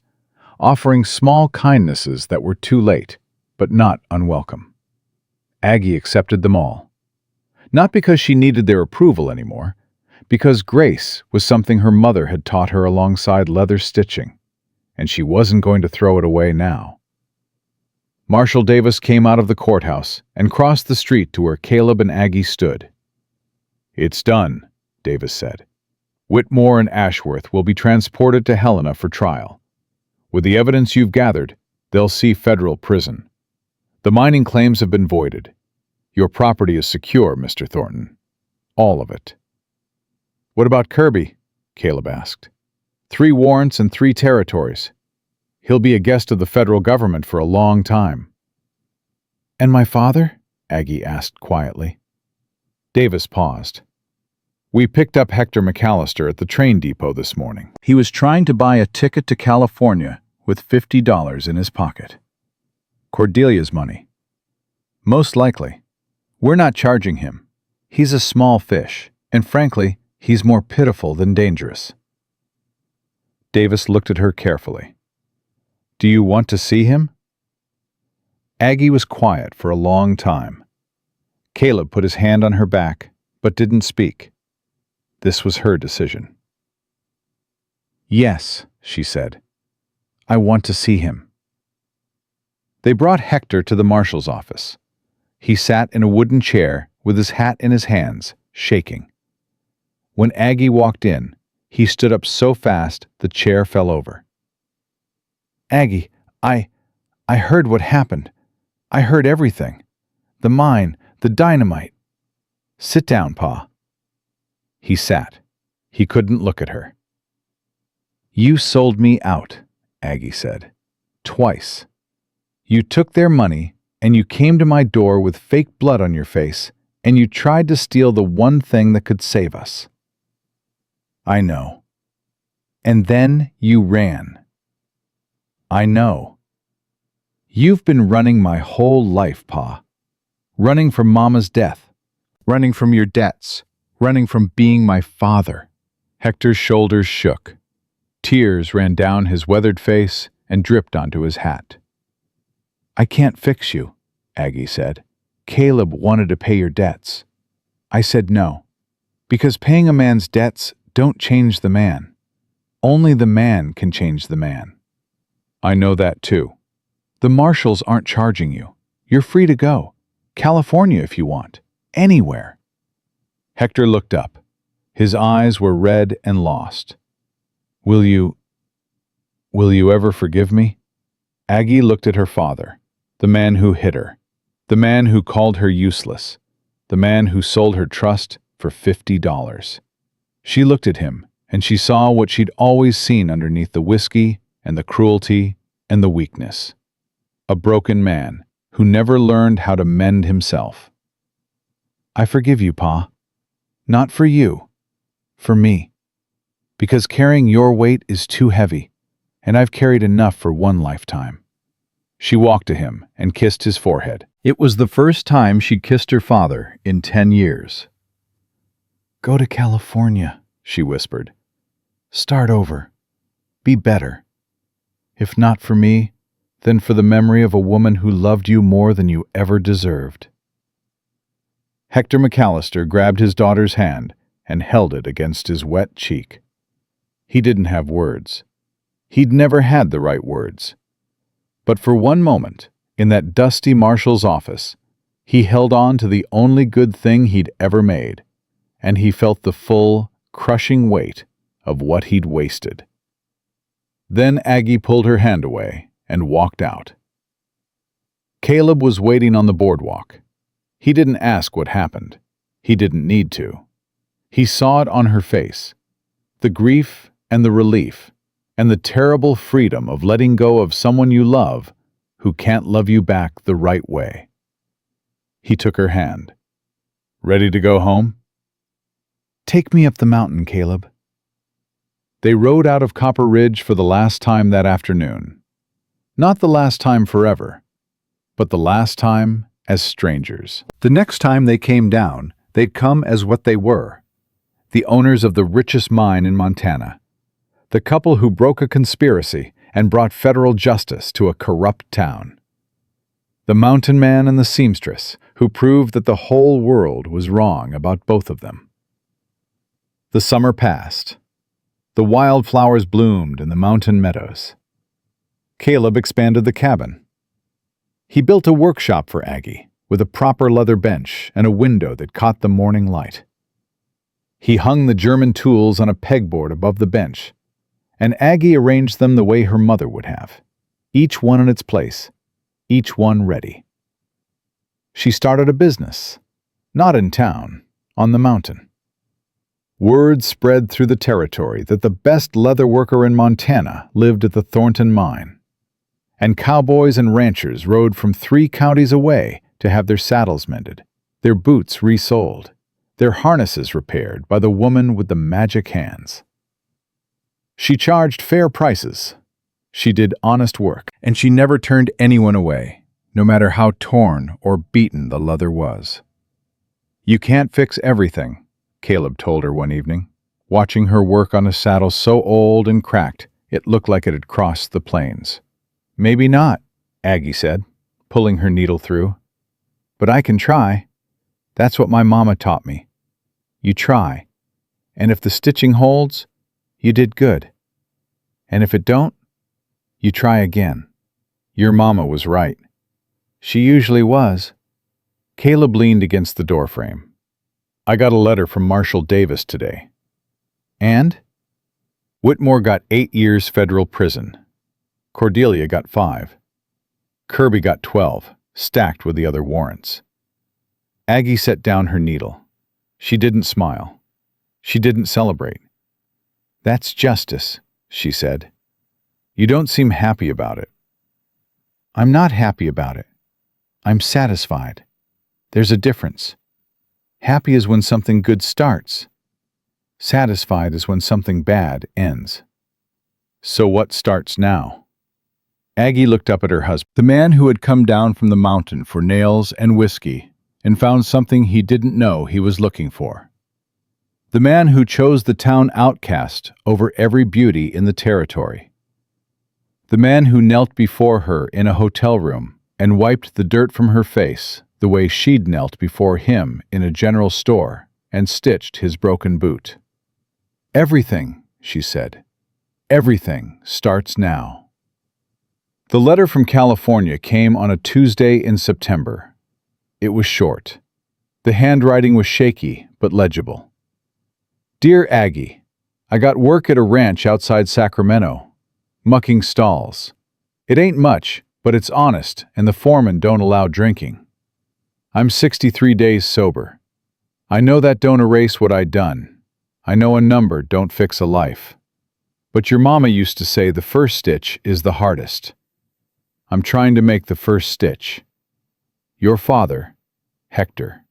offering small kindnesses that were too late, but not unwelcome. Aggie accepted them all. Not because she needed their approval anymore, because grace was something her mother had taught her alongside leather stitching, and she wasn't going to throw it away now. Marshal Davis came out of the courthouse and crossed the street to where Caleb and Aggie stood. "It's done," Davis said. "Whitmore and Ashworth will be transported to Helena for trial. With the evidence you've gathered, they'll see federal prison. The mining claims have been voided. Your property is secure, Mr. Thornton. All of it." "What about Kirby?" Caleb asked. 3 warrants and 3 territories. He'll be a guest of the federal government for a long time." "And my father?" Aggie asked quietly. Davis paused. "We picked up Hector McAllister at the train depot this morning. He was trying to buy a ticket to California with $50 in his pocket. Cordelia's money. Most likely. We're not charging him. He's a small fish, and frankly, he's more pitiful than dangerous." Davis looked at her carefully. "Do you want to see him?" Aggie was quiet for a long time. Caleb put his hand on her back, but didn't speak. This was her decision. "Yes," she said. "I want to see him." They brought Hector to the marshal's office. He sat in a wooden chair with his hat in his hands, shaking. When Aggie walked in, he stood up so fast the chair fell over. "Aggie, I heard what happened. I heard everything. The mine, the dynamite." "Sit down, Pa." He sat. He couldn't look at her. "You sold me out," Aggie said. "Twice. You took their money, and you came to my door with fake blood on your face, and you tried to steal the one thing that could save us." "I know." "And then you ran." "I know." "You've been running my whole life, Pa. Running from Mama's death. Running from your debts. Running from being my father." Hector's shoulders shook. Tears ran down his weathered face and dripped onto his hat. "I can't fix you," Aggie said. "Caleb wanted to pay your debts. I said no, because paying a man's debts don't change the man. Only the man can change the man." "I know that too. The marshals aren't charging you. You're free to go. California if you want. Anywhere." Hector looked up. His eyes were red and lost. Will you ever forgive me?" Aggie looked at her father, the man who hit her, the man who called her useless, the man who sold her trust for $50. She looked at him, and she saw what she'd always seen underneath the whiskey and the cruelty and the weakness. A broken man who never learned how to mend himself. "I forgive you, Pa. Not for you. For me. Because carrying your weight is too heavy, and I've carried enough for one lifetime." She walked to him and kissed his forehead. It was the first time she kissed her father in 10 years. "Go to California," she whispered. "Start over. Be better. If not for me, then for the memory of a woman who loved you more than you ever deserved." Hector McAllister grabbed his daughter's hand and held it against his wet cheek. He didn't have words. He'd never had the right words. But for one moment, in that dusty marshal's office, he held on to the only good thing he'd ever made, and he felt the full, crushing weight of what he'd wasted. Then Aggie pulled her hand away and walked out. Caleb was waiting on the boardwalk. He didn't ask what happened. He didn't need to. He saw it on her face, the grief and the relief, and the terrible freedom of letting go of someone you love who can't love you back the right way. He took her hand. "Ready to go home?" "Take me up the mountain, Caleb." They rode out of Copper Ridge for the last time that afternoon. Not the last time forever, but the last time as strangers. The next time they came down, they'd come as what they were, the owners of the richest mine in Montana, the couple who broke a conspiracy and brought federal justice to a corrupt town. The mountain man and the seamstress who proved that the whole world was wrong about both of them. The summer passed. The wildflowers bloomed in the mountain meadows. Caleb expanded the cabin. He built a workshop for Aggie with a proper leather bench and a window that caught the morning light. He hung the German tools on a pegboard above the bench, and Aggie arranged them the way her mother would have, each one in its place, each one ready. She started a business, not in town, on the mountain. Word spread through the territory that the best leather worker in Montana lived at the Thornton mine, and cowboys and ranchers rode from 3 counties away to have their saddles mended, their boots resoled, their harnesses repaired by the woman with the magic hands. She charged fair prices. She did honest work, and she never turned anyone away, no matter how torn or beaten the leather was. "You can't fix everything," Caleb told her one evening, watching her work on a saddle so old and cracked it looked like it had crossed the plains. "Maybe not," Aggie said, pulling her needle through. "But I can try. That's what my mama taught me. You try, and if the stitching holds, you did good. And if it don't, you try again. Your mama was right. She usually was." Caleb leaned against the doorframe. "I got a letter from Marshal Davis today. And? Whitmore got 8 years federal prison. Cordelia got 5. Kirby got 12, stacked with the other warrants. Aggie set down her needle. She didn't smile. She didn't celebrate. "That's justice," she said. "You don't seem happy about it." "I'm not happy about it. I'm satisfied. There's a difference. Happy is when something good starts. Satisfied is when something bad ends." "So what starts now?" Aggie looked up at her husband, the man who had come down from the mountain for nails and whiskey and found something he didn't know he was looking for. The man who chose the town outcast over every beauty in the territory. The man who knelt before her in a hotel room and wiped the dirt from her face the way she'd knelt before him in a general store and stitched his broken boot. "Everything," she said, "everything starts now." The letter from California came on a Tuesday in September. It was short. The handwriting was shaky but legible. "Dear Aggie, I got work at a ranch outside Sacramento, mucking stalls. It ain't much, but it's honest, and the foreman don't allow drinking. I'm 63 days sober. I know that don't erase what I done. I know a number don't fix a life. But your mama used to say the first stitch is the hardest. I'm trying to make the first stitch. Your father, Hector."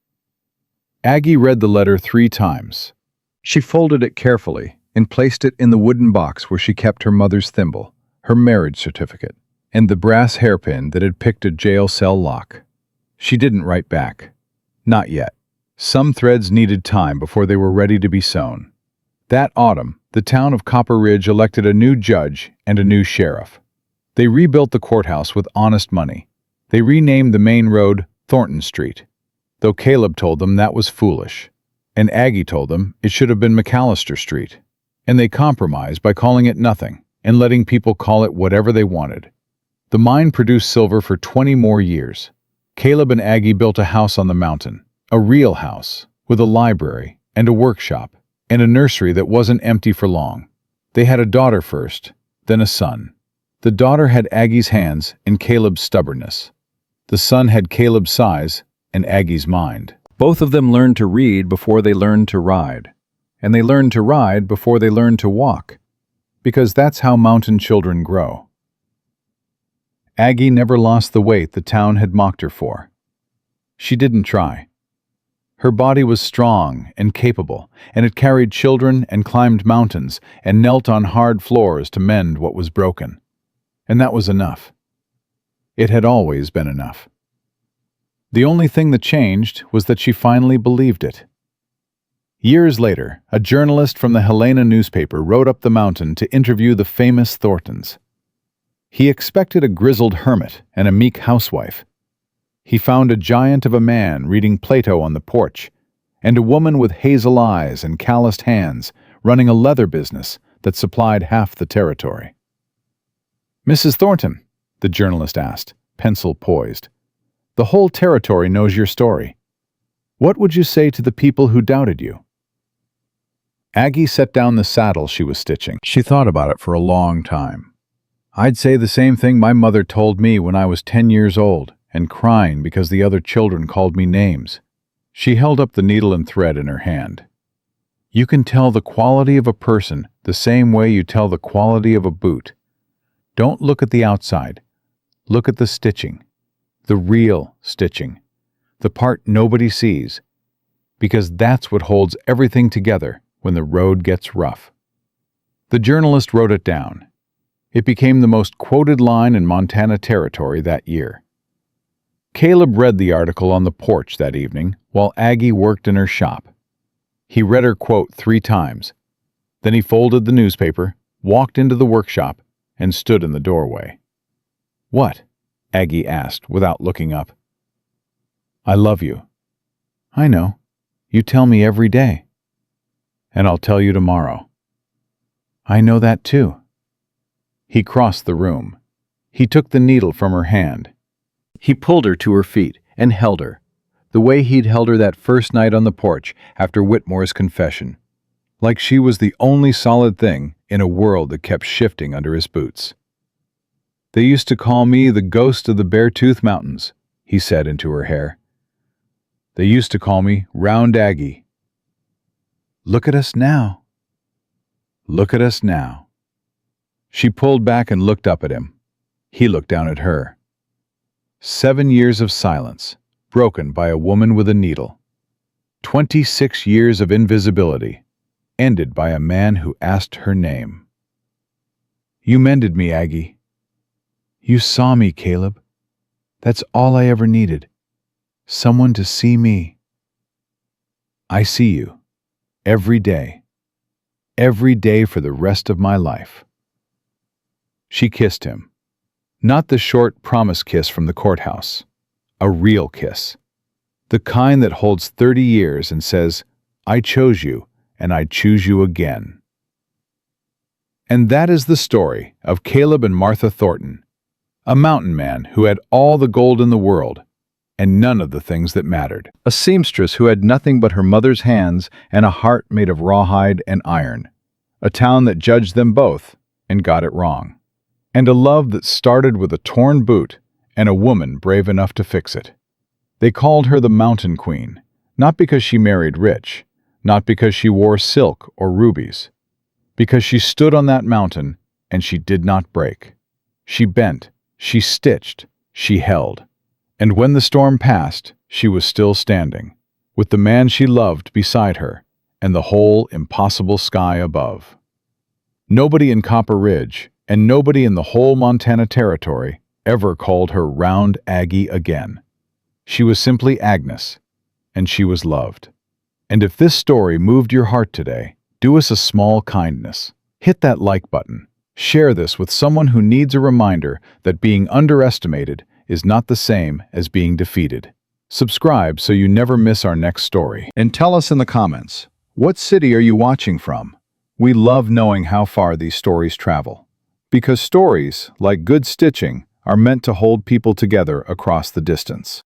Aggie read the letter 3 times. She folded it carefully and placed it in the wooden box where she kept her mother's thimble, her marriage certificate, and the brass hairpin that had picked a jail cell lock. She didn't write back. Not yet. Some threads needed time before they were ready to be sewn. That autumn, the town of Copper Ridge elected a new judge and a new sheriff. They rebuilt the courthouse with honest money. They renamed the main road Thornton Street, though Caleb told them that was foolish, and Aggie told them it should have been McAllister Street. And they compromised by calling it nothing and letting people call it whatever they wanted. The mine produced silver for 20 more years. Caleb and Aggie built a house on the mountain, a real house, with a library and a workshop and a nursery that wasn't empty for long. They had a daughter first, then a son. The daughter had Aggie's hands and Caleb's stubbornness. The son had Caleb's size and Aggie's mind. Both of them learned to read before they learned to ride. And they learned to ride before they learned to walk. Because that's how mountain children grow. Aggie never lost the weight the town had mocked her for. She didn't try. Her body was strong and capable, and it carried children and climbed mountains and knelt on hard floors to mend what was broken. And that was enough. It had always been enough. The only thing that changed was that she finally believed it. Years later, a journalist from the Helena newspaper rode up the mountain to interview the famous Thorntons. He expected a grizzled hermit and a meek housewife. He found a giant of a man reading Plato on the porch, and a woman with hazel eyes and calloused hands running a leather business that supplied half the territory. "Mrs. Thornton," the journalist asked, pencil poised, "the whole territory knows your story. What would you say to the people who doubted you?" Aggie set down the saddle she was stitching. She thought about it for a long time. "I'd say the same thing my mother told me when I was 10 years old, and crying because the other children called me names." She held up the needle and thread in her hand. "You can tell the quality of a person the same way you tell the quality of a boot. Don't look at the outside. Look at the stitching. The real stitching. The part nobody sees. Because that's what holds everything together when the road gets rough." The journalist wrote it down. It became the most quoted line in Montana Territory that year. Caleb read the article on the porch that evening while Aggie worked in her shop. He read her quote 3 times. Then he folded the newspaper, walked into the workshop, and stood in the doorway. "What?" Aggie asked without looking up. "I love you." "I know. You tell me every day." "And I'll tell you tomorrow." "I know that too." He crossed the room. He took the needle from her hand. He pulled her to her feet and held her, the way he'd held her that first night on the porch after Whitmore's confession. like she was the only solid thing in a world that kept shifting under his boots. "They used to call me the ghost of the Beartooth Mountains," he said into her hair. "They used to call me Round Aggie. Look at us now. Look at us now." She pulled back and looked up at him. He looked down at her. 7 years of silence, broken by a woman with a needle. 26 years of invisibility, ended by a man who asked her name. "You mended me, Aggie. You saw me, Caleb. That's all I ever needed. Someone to see me. I see you. Every day. Every day for the rest of my life." She kissed him. Not the short promise kiss from the courthouse. A real kiss. The kind that holds 30 years and says, "I chose you, and I choose you again." And that is the story of Caleb and Martha Thornton, a mountain man who had all the gold in the world and none of the things that mattered. A seamstress who had nothing but her mother's hands and a heart made of rawhide and iron. A town that judged them both and got it wrong. And a love that started with a torn boot and a woman brave enough to fix it. They called her the Mountain Queen, not because she married rich, not because she wore silk or rubies, because she stood on that mountain and she did not break. She bent, she stitched, she held. And when the storm passed, she was still standing, with the man she loved beside her and the whole impossible sky above. Nobody in Copper Ridge, and nobody in the whole Montana Territory, ever called her Round Aggie again. She was simply Agnes, and she was loved. And if this story moved your heart today, do us a small kindness. Hit that like button. Share this with someone who needs a reminder that being underestimated is not the same as being defeated. Subscribe so you never miss our next story. And tell us in the comments, what city are you watching from? We love knowing how far these stories travel. Because stories, like good stitching, are meant to hold people together across the distance.